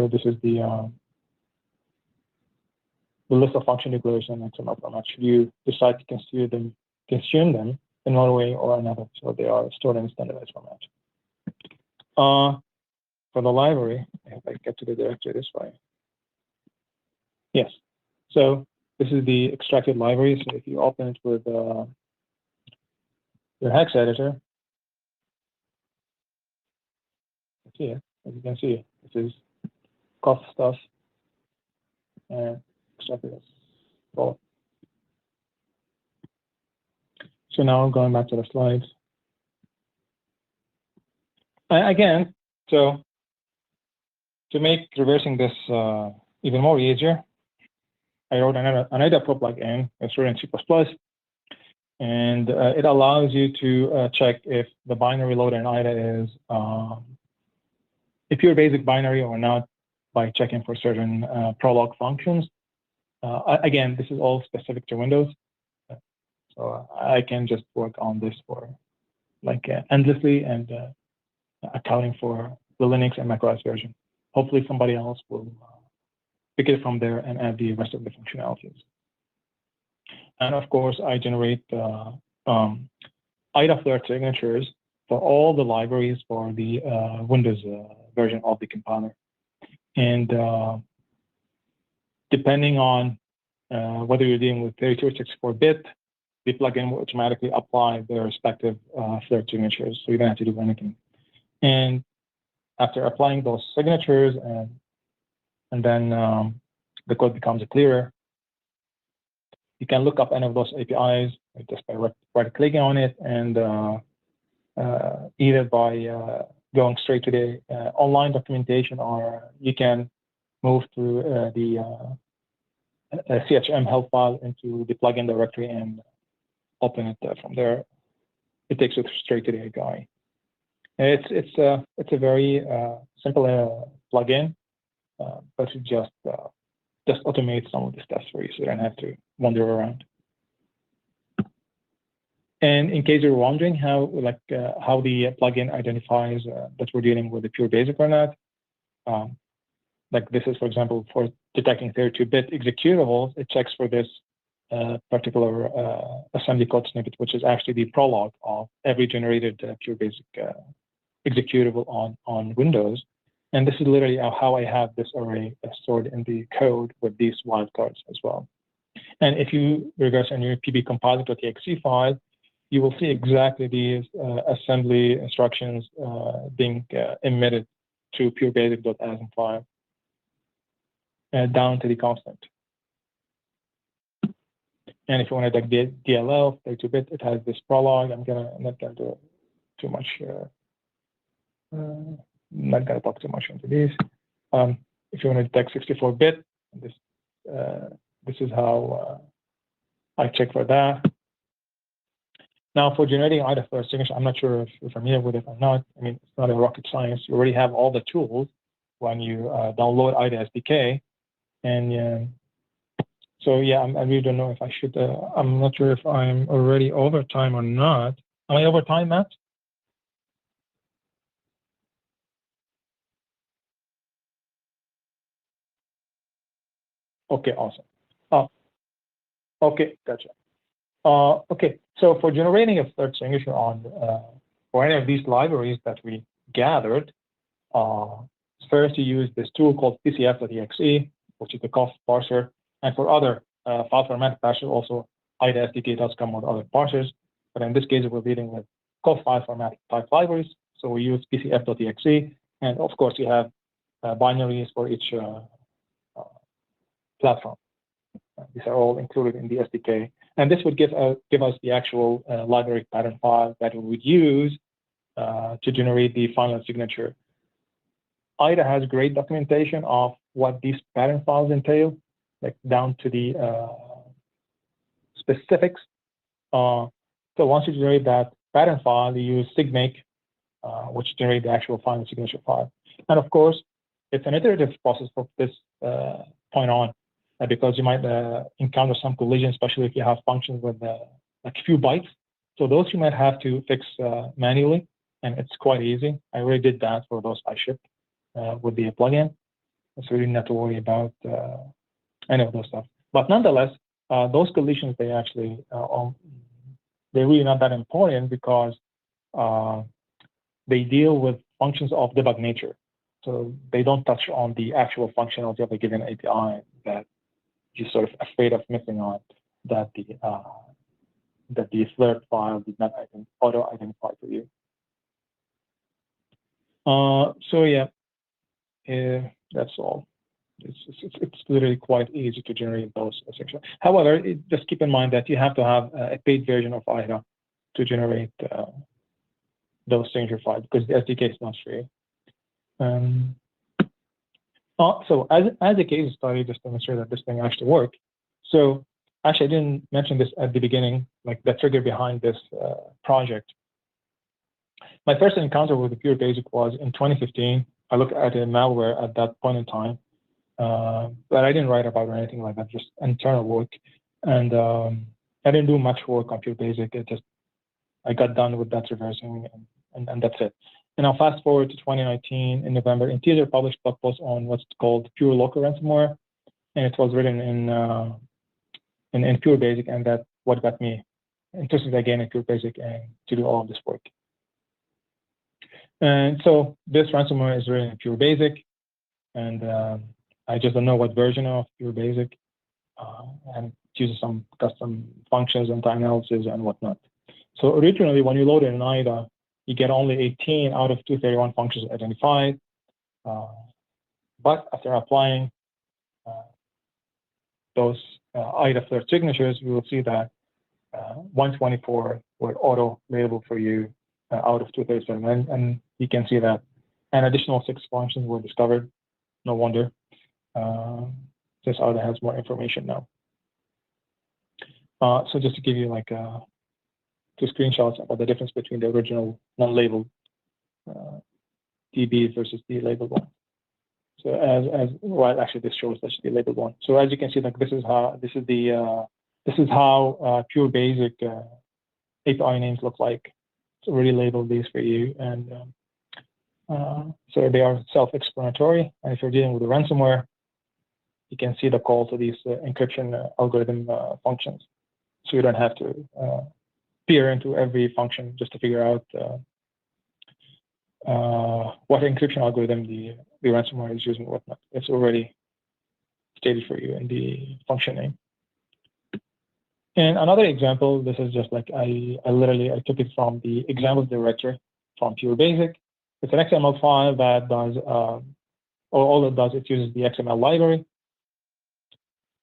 this is the list of function declaration and XML format. Should you decide to consume them in one way or another, so they are stored in standardized format. For the library, if I get to the directory this way. Yes. So this is the extracted library. So if you open it with your hex editor, here, as you can see, this is cost stuff and extracted as well. So now going back to the slides. Again, so to make reversing this even more easier, I wrote an IDA-Pro plugin. It's written in C++, and it allows you to check if the binary loader in IDA is a pure basic binary or not by checking for certain prolog functions. Again, this is all specific to Windows, so I can just work on this for like endlessly and accounting for the Linux and macOS version. Hopefully, somebody else will pick it from there and add the rest of the functionalities. And of course, I generate IDA flirt signatures for all the libraries for the Windows version of the compiler. And depending on whether you're dealing with 32 or 64-bit, the plugin will automatically apply their respective flirt signatures, so you don't have to do anything. And after applying those signatures and then the code becomes clearer, you can look up any of those APIs just by right-clicking on it, and either by going straight to the online documentation, or you can move to the CHM help file into the plugin directory and open it from there. It takes you straight to the API. It's a very simple plugin, but it just automates some of the steps for you, so you don't have to wander around. And in case you're wondering how the plugin identifies that we're dealing with the pure basic or not, like this is, for example, for detecting 32-bit executables, it checks for this particular assembly code snippet, which is actually the prologue of every generated pure basic executable on Windows. And this is literally how I have this array stored in the code with these wildcards as well. And if you regress on your pbcomposite.exe file, you will see exactly these assembly instructions being emitted to purebasic.asm file down to the constant. And if you want to like DLL 32-bit, it has this prologue. I'm not gonna do too much. Not gonna talk too much into these. If you want to detect 64-bit, this is how I check for that. Now, for generating IDA first signature, I'm not sure if you're familiar with it or not. I mean, it's not a rocket science. You already have all the tools when you download IDA SDK. And so, yeah, I really don't know if I should. I'm not sure if I'm already over time or not. Am I over time, Matt? Okay, awesome. Okay, gotcha. Okay, so for generating a third signature on for any of these libraries that we gathered, it's first to use this tool called pcf.exe, which is the COF parser, and for other file format parsers, also IDA SDK does come with other parsers, but in this case we're dealing with COF file format type libraries, so we use pcf.exe, and of course you have binaries for each platform. These are all included in the SDK. And this would give us the actual library pattern file that we would use to generate the final signature. IDA has great documentation of what these pattern files entail, like down to the specifics. So once you generate that pattern file, you use sigmake, which generates the actual final signature file. And of course, it's an iterative process from this point on. Because you might encounter some collision, especially if you have functions with like a few bytes. So those you might have to fix manually, and it's quite easy. I already did that for those I shipped with the plugin. So you really not to worry about any of those stuff. But nonetheless, those collisions, they actually, they're really not that important because they deal with functions of debug nature. So they don't touch on the actual functionality of a given API that you're sort of afraid of missing on, that the flirt file did not auto-identify for you. So yeah, that's all. It's literally quite easy to generate those sections. However, just keep in mind that you have to have a paid version of IDA to generate those signature files because the SDK is not free. So as a case study, just to make sure that this thing actually works. So actually, I didn't mention this at the beginning, like the trigger behind this project. My first encounter with the Pure Basic was in 2015. I looked at a malware at that point in time, but I didn't write about or anything like that, just internal work. And I didn't do much work on Pure Basic. I got done with that reversing, and that's it. And now fast forward to 2019 in November, Integer published a blog post on what's called pure local ransomware, and it was written in Pure Basic, and that's what got me interested again in Pure Basic and to do all of this work. And so this ransomware is written in Pure Basic, and I just don't know what version of Pure Basic, and it uses some custom functions and time analysis and whatnot. So originally, when you load it in IDA, you get only 18 out of 231 functions identified. But after applying those IDA flirt signatures, we will see that 124 were auto-labeled for you out of 237. And you can see that an additional 6 functions were discovered. No wonder, since IDA has more information now. So just to give you like 2 screenshots about the difference between the original non-labeled DB versus the labeled one. So well, actually this shows the labeled one. So as you can see, like this is how Pure Basic API names look like. It's already labeled these for you, and so they are self-explanatory. And if you're dealing with a ransomware, you can see the call to these encryption algorithm functions. So you don't have to peer into every function just to figure out what encryption algorithm the ransomware is using, whatnot. It's already stated for you in the function name. And another example, this is just like I took it from the examples directory from Pure Basic. It's an XML file that does all it does, it uses the XML library.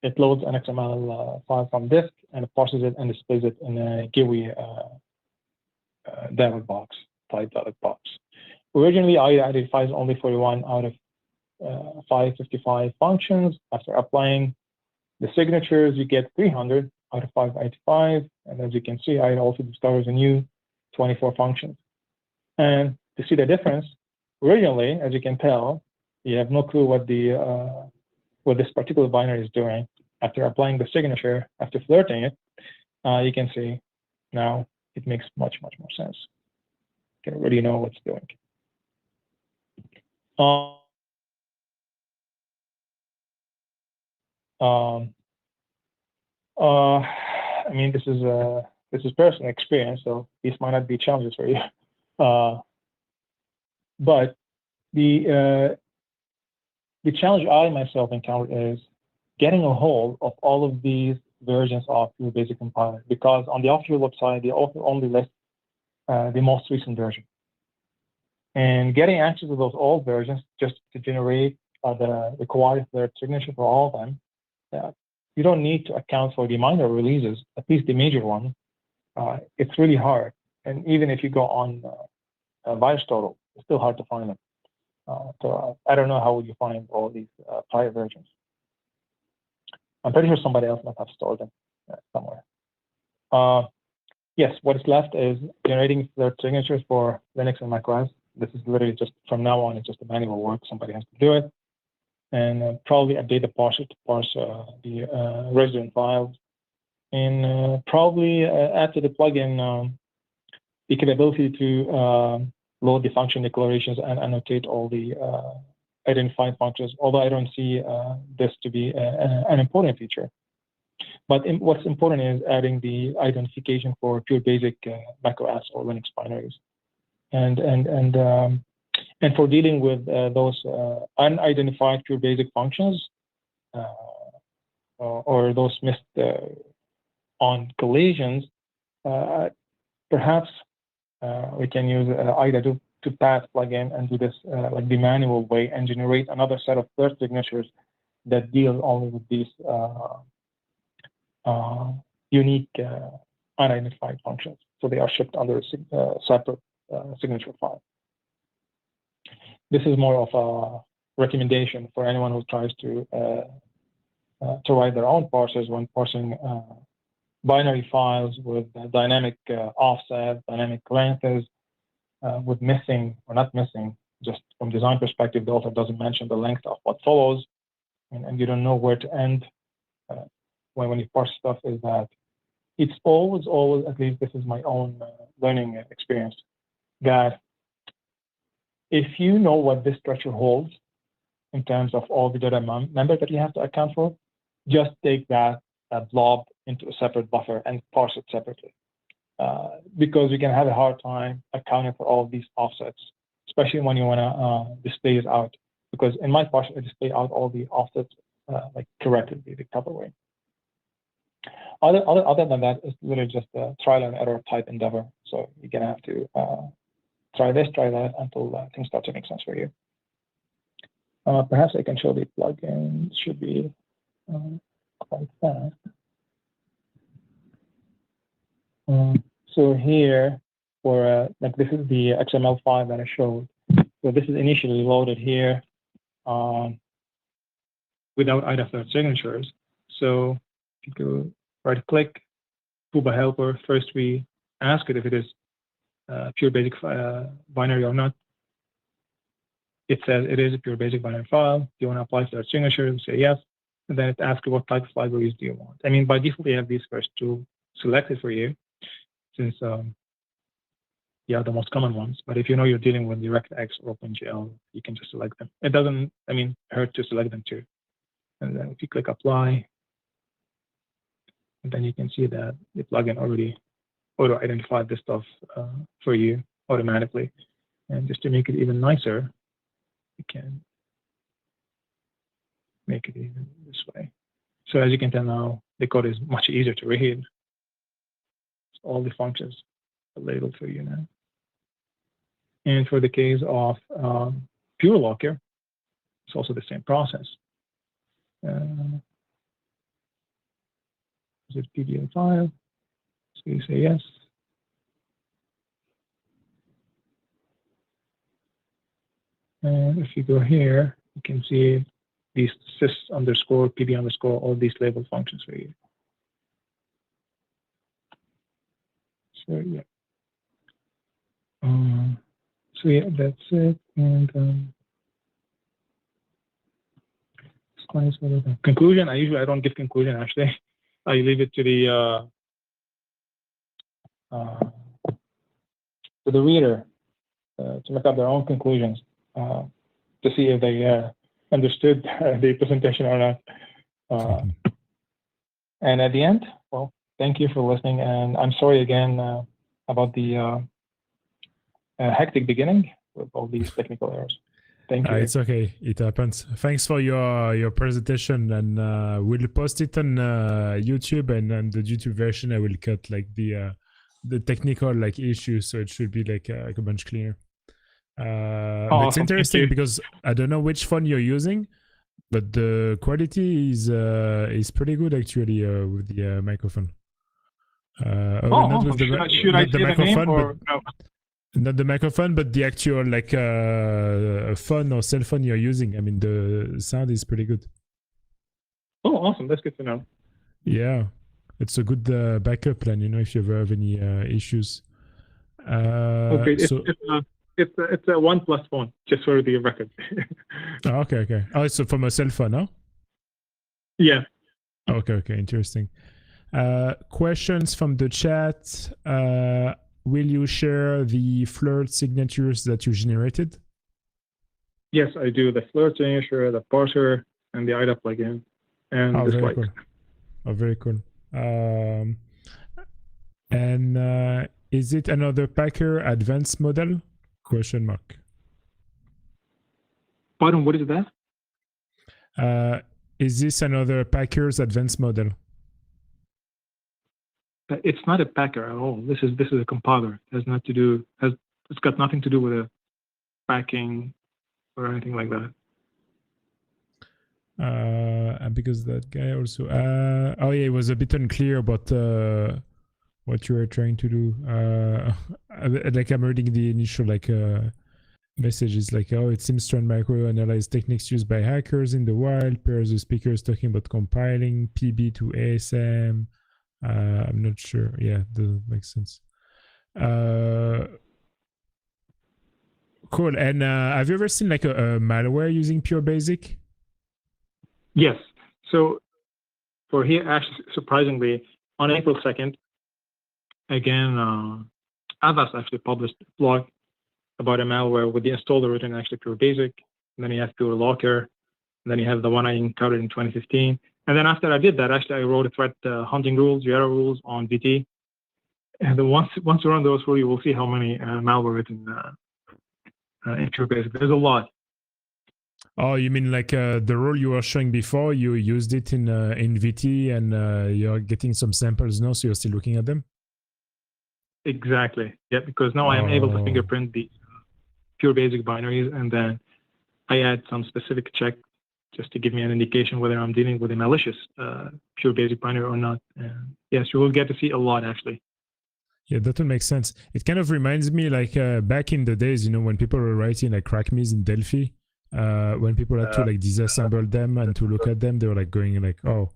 It loads an XML file from disk and it parses it and displays it in a GUI dialog box, type dialog box. Originally, I identifies only 41 out of 555 functions. After applying the signatures, you get 300 out of 585. And as you can see, I also discovers a new 24 functions. And to see the difference, originally, as you can tell, you have no clue what this particular binary is doing. After applying the signature, after flirting it, you can see now it makes much more sense. You can already know what's doing. I mean, this is personal experience, so these might not be challenges for you. But the challenge I myself encountered is getting a hold of all of these versions of Pure Basic compiler, because on the official website they only list the most recent version. And getting access to those old versions just to generate the required third signature for all of them, you don't need to account for the minor releases, at least the major one. It's really hard. And even if you go on VirusTotal, it's still hard to find them. So I don't know how would you find all these prior versions. I'm pretty sure somebody else might have stored them somewhere. Yes, what is left is generating third signatures for Linux and macOS. This is literally just from now on, it's just a manual work. Somebody has to do it. And probably update the parser to parse the resident files. And probably add to the plugin the capability to load the function declarations and annotate all the identified functions, although I don't see this to be an important feature. But what's important is adding the identification for Pure Basic macOS or Linux binaries. And for dealing with those unidentified Pure Basic functions or those missed on collisions, perhaps we can use IDA to path plugin and do this like the manual way and generate another set of third signatures that deal only with these unique unidentified functions. So they are shipped under a separate signature file. This is more of a recommendation for anyone who tries to write their own parsers when parsing binary files with dynamic offset, dynamic lengths, with missing or not missing, just from design perspective, the author doesn't mention the length of what follows, and you don't know where to end when you parse stuff, is that it's always, at least this is my own learning experience, that if you know what this structure holds in terms of all the data members that you have to account for, just take that blob into a separate buffer and parse it separately. Because you can have a hard time accounting for all of these offsets, especially when you want to display it out. Because in my parser, I display out all the offsets like correctly, the proper way. Other than that, it's literally just a trial and error type endeavor. So you're gonna have to try this, try that until things start to make sense for you. Perhaps I can show the plugin. It should be quite fast. So here, for like this is the XML file that I showed. So this is initially loaded here without IDA third signatures. So if you go right-click, Kuba helper. First, we ask it if it is Pure Basic binary or not. It says it is a Pure Basic binary file. Do you want to apply third signature? We say yes. And then it asks you what type of libraries do you want. I mean, by default, you have these first two selected for you. since yeah, the most common ones. But if you know you're dealing with DirectX or OpenGL, you can just select them. It doesn't, I mean, hurt to select them too. And then if you click apply, and then you can see that the plugin already auto-identified this stuff for you automatically. And just to make it even nicer, you can make it even this way. So as you can tell now, the code is much easier to read. All the functions are labeled for you now. And for the case of pure locker, it's also the same process. Is it PDF file? So you say yes. And if you go here, you can see these sys underscore, pd underscore, all these label functions for you. So yeah. So yeah, that's it. And conclusion. I don't give conclusion actually. I leave it to the reader to make up their own conclusions to see if they understood the presentation or not. And at the end, well, thank you for listening. And I'm sorry again about the hectic beginning with all these technical errors. Thank you. It's okay. It happens. Thanks for your presentation, and we'll post it on YouTube, and on the YouTube version, I will cut like the technical like issues, so it should be like a bunch cleaner. But it's interesting because I don't know which phone you're using, but the quality is pretty good actually with the microphone. Not with should I say the microphone, or no? Not the microphone, but the actual like phone or cell phone you're using. I mean, the sound is pretty good. Oh, awesome! That's good to know. Yeah, it's a good backup plan. You know, if you ever have any issues. Okay, it's a OnePlus phone, just for the record. Okay. Oh, it's from a cell phone, huh? Yeah. Okay, interesting. Questions from the chat. Will you share the Flirt signatures that you generated? Yes, I do. The Flirt signature, the parser, and the IDA plugin, and the very slides. cool. Oh, very cool. And is it another Packer advanced model? Question mark. Pardon, what is that? Is this another Packer's advanced model? It's not a Packer at all. This is a compiler. It's got nothing to do with a packing or anything like that. Because that guy also oh yeah, it was a bit unclear about what you were trying to do. Like I'm reading the initial like messages like, oh, it seems Trend Micro analyze techniques used by hackers in the wild, pairs the speakers talking about compiling PB to ASM. I'm not sure. Yeah, that makes sense. Cool. And have you ever seen like a malware using Pure Basic? Yes. So for here, actually, surprisingly, on April 2nd, again, Avast actually published a blog about a malware with the installer written actually Pure Basic. And then you have Pure Locker. And then you have the one I encountered in 2015. And then after I did that, actually, I wrote a threat hunting rules, Jira rules on VT. And then once you run those through, you will see how many malware written in Pure Basic. There's a lot. Oh, you mean like the rule you were showing before? You used it in VT, and you're getting some samples now, so you're still looking at them. Exactly. Yeah, because now I am able to fingerprint the Pure Basic binaries, and then I add some specific check just to give me an indication whether I'm dealing with a malicious Pure Basic binary or not. And yes, you will get to see a lot actually. Yeah, that would make sense. It kind of reminds me like back in the days, you know, when people were writing like crackmes in Delphi, when people had to like disassemble them and to look at them, they were like going like, oh,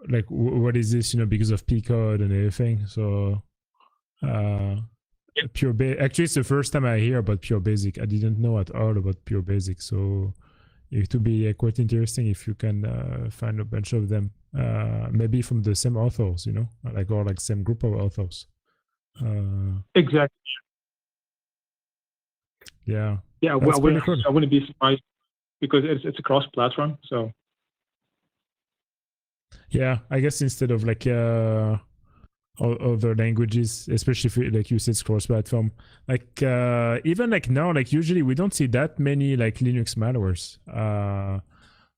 like what is this, you know, because of P code and everything. So actually it's the first time I hear about Pure Basic. I didn't know at all about Pure Basic, so it would be quite interesting if you can find a bunch of them, maybe from the same authors, you know, like, or like same group of authors. Exactly. Yeah. Yeah, That's pretty cool. I wouldn't be surprised because it's a cross-platform. So Yeah, I guess instead of like other languages, especially if like you said cross-platform, like even like now, like usually we don't see that many like Linux malwares.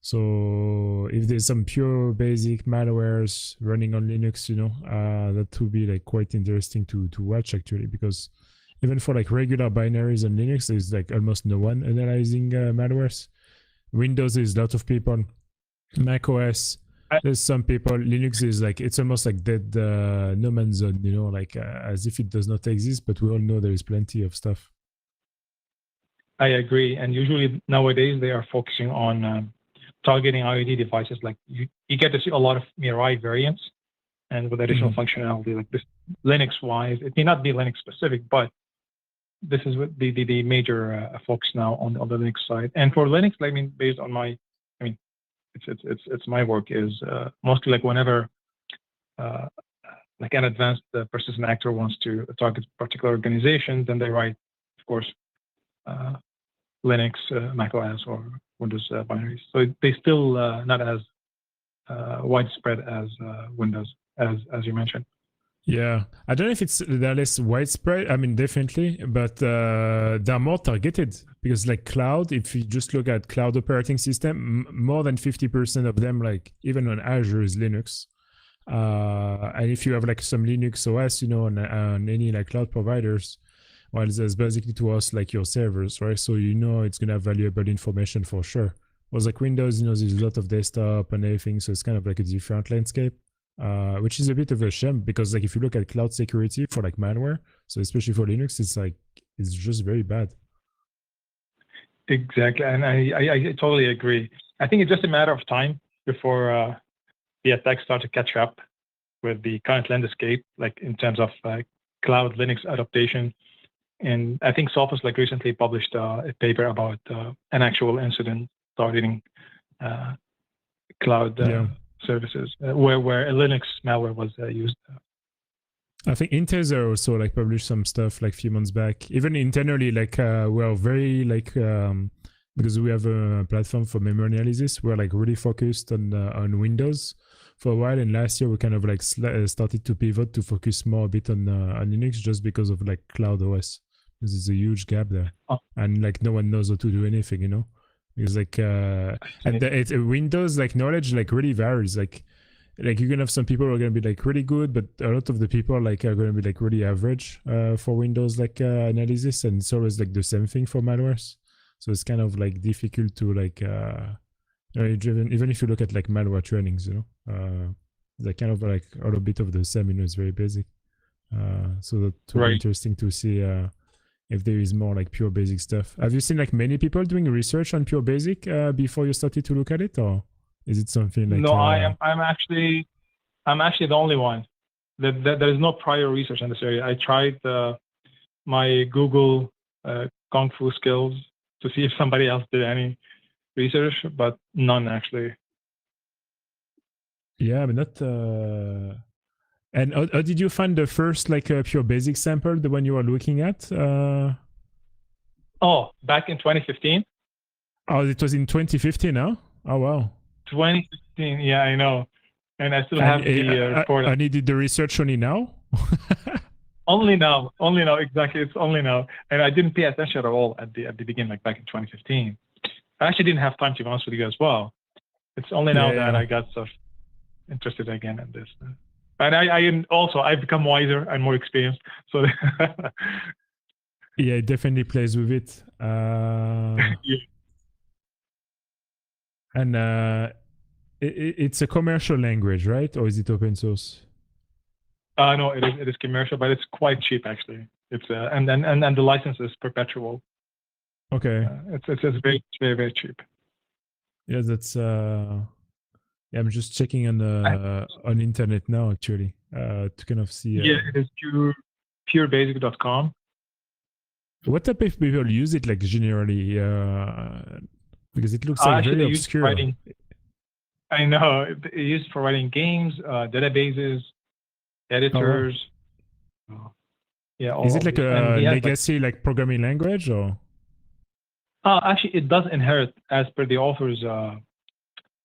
So if there's some pure basic malwares running on Linux, that would be like quite interesting to watch actually, because even for like regular binaries on Linux, there's like almost no one analyzing malwares. Windows is a lot of people. Mac OS, there's some people. Linux is like, it's almost like dead no man's zone, like as if it does not exist, but we all know there is plenty of stuff. I agree. And usually nowadays they are focusing on targeting IoT devices. Like you get to see a lot of Mirai variants and with additional functionality like this Linux-wise. It may not be Linux specific, but this is what the major focus now on the Linux side. And for Linux, I mean, based on my, it's my work is mostly like whenever like an advanced persistent actor wants to target a particular organization, then they write, of course, Linux, Mac OS, or Windows binaries. So they still not as widespread as Windows, as you mentioned. Yeah, I don't know if they're less widespread. I mean, definitely, but they're more targeted because, like cloud, if you just look at cloud operating system, more than 50% of them, like even on Azure, is Linux. And if you have like some Linux OS, on any like cloud providers, well, there's basically to us like your servers, right? So it's gonna have valuable information for sure. Whereas like Windows, there's a lot of desktop and everything, so it's kind of like a different landscape. Which is a bit of a shame because like if you look at cloud security for like malware, so especially for Linux, it's just very bad. Exactly, and I totally agree. I think it's just a matter of time before the attacks start to catch up with the current landscape, like in terms of cloud Linux adaptation. And I think Sophos like recently published a paper about an actual incident targeting cloud services where a Linux malware was used. I think Intezer also like published some stuff like a few months back. Even internally, like we're very like because we have a platform for memory analysis, we're like really focused on Windows for a while, and last year we kind of like started to pivot to focus more a bit on Linux just because of like Cloud OS. There's a huge gap there, and like no one knows how to do anything, It's like and Windows like knowledge like really varies. Like you're gonna have some people who are gonna be like really good, but a lot of the people like are gonna be like really average for Windows like analysis, and it's always like the same thing for malwares. So it's kind of like difficult to like even if you look at like malware trainings, they're kind of like all a bit of the same. It's very basic. So that's really interesting to see. If there is more like pure basic stuff. Have you seen like many people doing research on pure basic before you started to look at it, or is it something like? No, I'm actually the only one. There is no prior research in this area. I tried my Google Kung Fu skills to see if somebody else did any research, but none actually. Yeah, but not. And how did you find the first like pure basic sample, the one you were looking at? Oh, back in 2015. Oh, it was in 2015 now? Oh, wow. 2015, yeah, I know. And I still have the report. I needed the research only now? Only now, exactly. It's only now. And I didn't pay attention at all at the beginning, like back in 2015. I actually didn't have time to be honest with you as well. It's only now that I got so interested again in this. And I've become wiser and more experienced. So yeah, it definitely plays with it. Yeah. And it's a commercial language, right? Or is it open source? No, it is commercial, but it's quite cheap actually. It's and the license is perpetual. Okay. It's very, very, very cheap. Yeah, that's yeah, I'm just checking on internet now actually to kind of see. Yeah, it is purebasic.com. What type of people use it like generally? Because it looks like very obscure. I know it's used for writing games, databases, editors. Yeah. Is all it of like these. And a he has, legacy like programming language or? actually, it does inherit as per the author's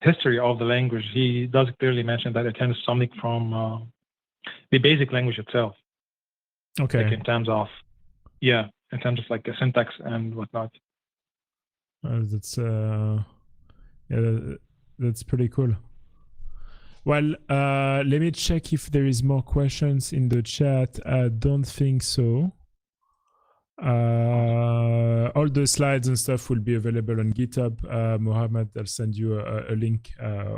history of the language. He does clearly mention that it inherits something from the basic language itself. Okay. Like in terms of like a syntax and whatnot. That's yeah, that's pretty cool. Well, let me check if there is more questions in the chat. I don't think so. All the slides and stuff will be available on GitHub. Mohammed, I'll send you a link.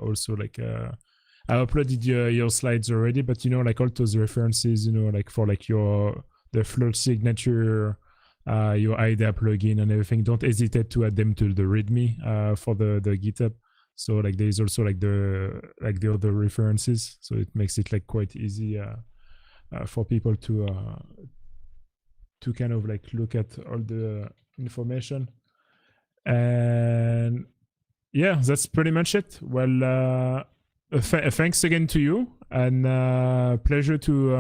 Also, like I uploaded your slides already, but like all those references, like for like the Float signature, your IDEA plugin and everything. Don't hesitate to add them to the README for the GitHub. So like there is also like the other references. So it makes it like quite easy for people to kind of like look at all the information. And yeah, that's pretty much it. Well, thanks again to you, and pleasure to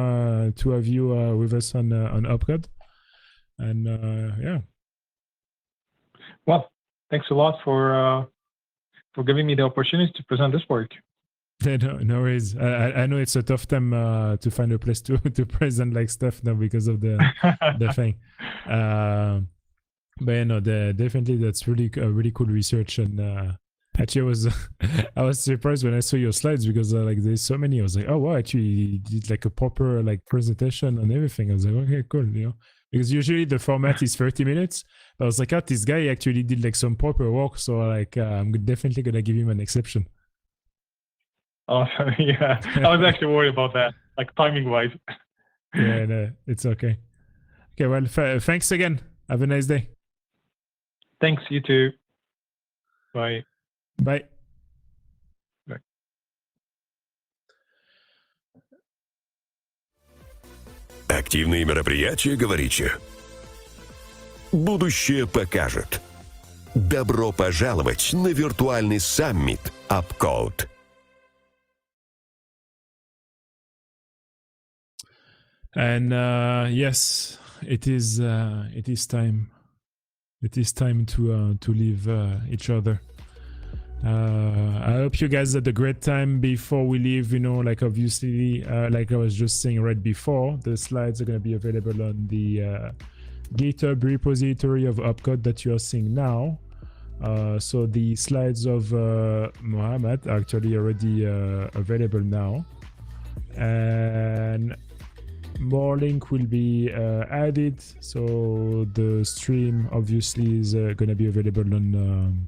have you with us on Upcode. And yeah. Well, thanks a lot for giving me the opportunity to present this work. No worries. I know it's a tough time to find a place to present like stuff now because of the thing. But definitely that's really cool research. And actually, I was surprised when I saw your slides because like there's so many. I was like, oh wow, actually you did like a proper like presentation and everything. I was like, okay, cool, because usually the format is 30 minutes. But I was like, this guy actually did like some proper work, so like I'm definitely gonna give him an exception. Oh yeah, I was actually worried about that, like timing wise. Yeah, no, it's okay. Okay, well, thanks again. Have a nice day. Thanks, you too. Bye. Bye. Bye. Активные мероприятия, говорите? Будущее покажет. Добро пожаловать на виртуальный саммит Upcode. And yes, it is time. It is time to leave each other. I hope you guys had a great time before we leave. Like obviously, like I was just saying right before, the slides are going to be available on the GitHub repository of Upcode that you are seeing now. So the slides of Mohammed are actually already available now, and more link will be added. So the stream obviously is going to be available on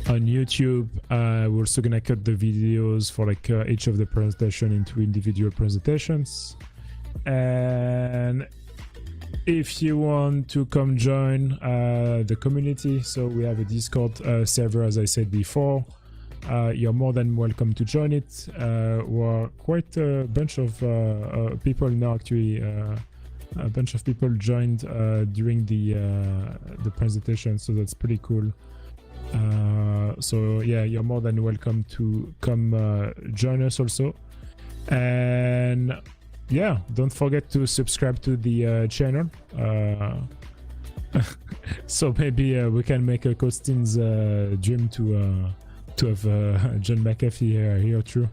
YouTube. We're also going to cut the videos for like each of the presentation into individual presentations. And if you want to come join the community, so we have a Discord server, as I said before. You're more than welcome to join it. We're quite a bunch of people now. Actually, a bunch of people joined during the presentation, so that's pretty cool. So yeah, you're more than welcome to come join us also. And yeah, don't forget to subscribe to the channel. So maybe we can make a Costin's dream to have John McAfee here too.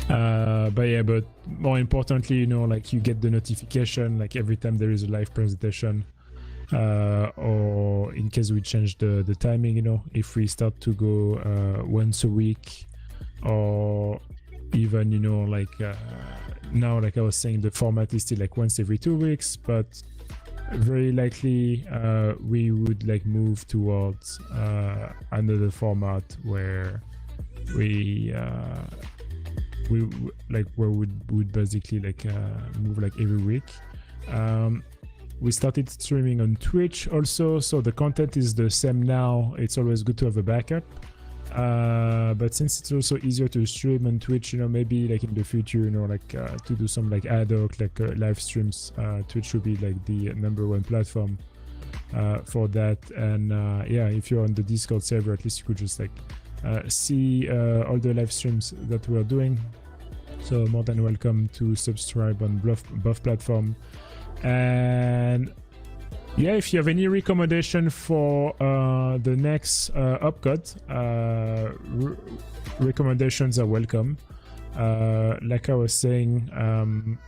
But yeah, but more importantly, like you get the notification like every time there is a live presentation, or in case we change the timing, if we start to go once a week, or even like now, like I was saying, the format is still like once every 2 weeks, but very likely we would like move towards another format where we would basically like move like every week. We started streaming on Twitch also, so the content is the same now. It's always good to have a backup, but since it's also easier to stream on Twitch, maybe like in the future, like to do some like ad hoc like live streams, Twitch would be like the #1 platform for that. And yeah, if you're on the Discord server, at least you could just like see all the live streams that we're doing. So more than welcome to subscribe on both platform. And yeah, if you have any recommendation for the next upcode, recommendations are welcome. Like I was saying, I'm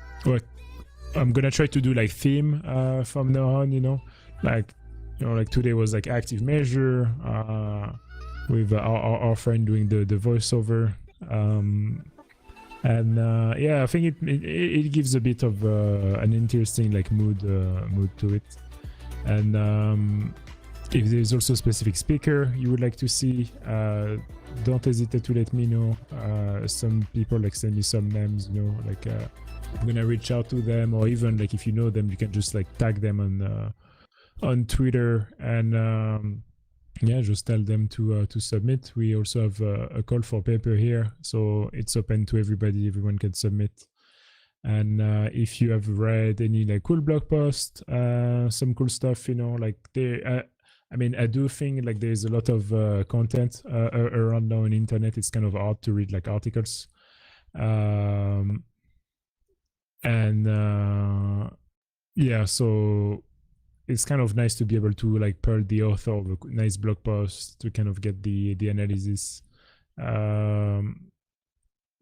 gonna try to do like theme from now on, like today was like active measure with our friend doing the voiceover, and yeah, I think it gives a bit of an interesting like mood to it. And if there's also a specific speaker you would like to see, don't hesitate to let me know. Some people like send me some names, like I'm gonna reach out to them, or even like if you know them, you can just like tag them on Twitter, and yeah, just tell them to submit. We also have a call for paper here, so it's open to everybody. Everyone can submit. And if you have read any like cool blog post, some cool stuff, like I do think like there's a lot of content around now on the internet. It's kind of hard to read like articles. Yeah, so it's kind of nice to be able to like pearl the author of a nice blog post to kind of get the analysis.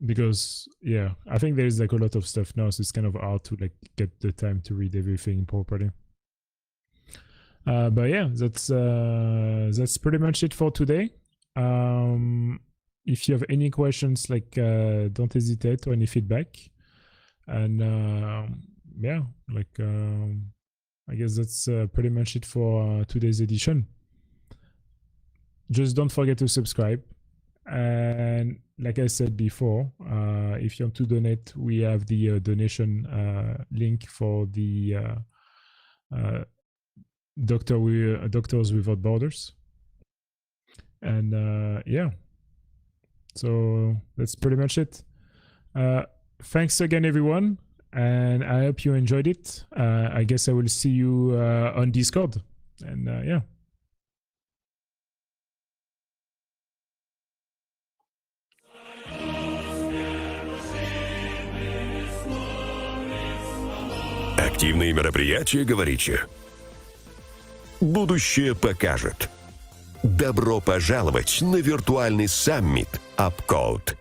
Because yeah, I think there's like a lot of stuff now, so it's kind of hard to like get the time to read everything properly. But yeah, that's pretty much it for today. If you have any questions, like don't hesitate, or any feedback. And yeah, like I guess that's pretty much it for today's edition. Just don't forget to subscribe. And like I said before, if you want to donate, we have the donation link for the Doctors Without Borders. And yeah, so that's pretty much it. Thanks again, everyone, and I hope you enjoyed it. I guess I will see you on Discord, and yeah. Активные мероприятия, говорите? Будущее покажет. Добро пожаловать на виртуальный саммит UpCode.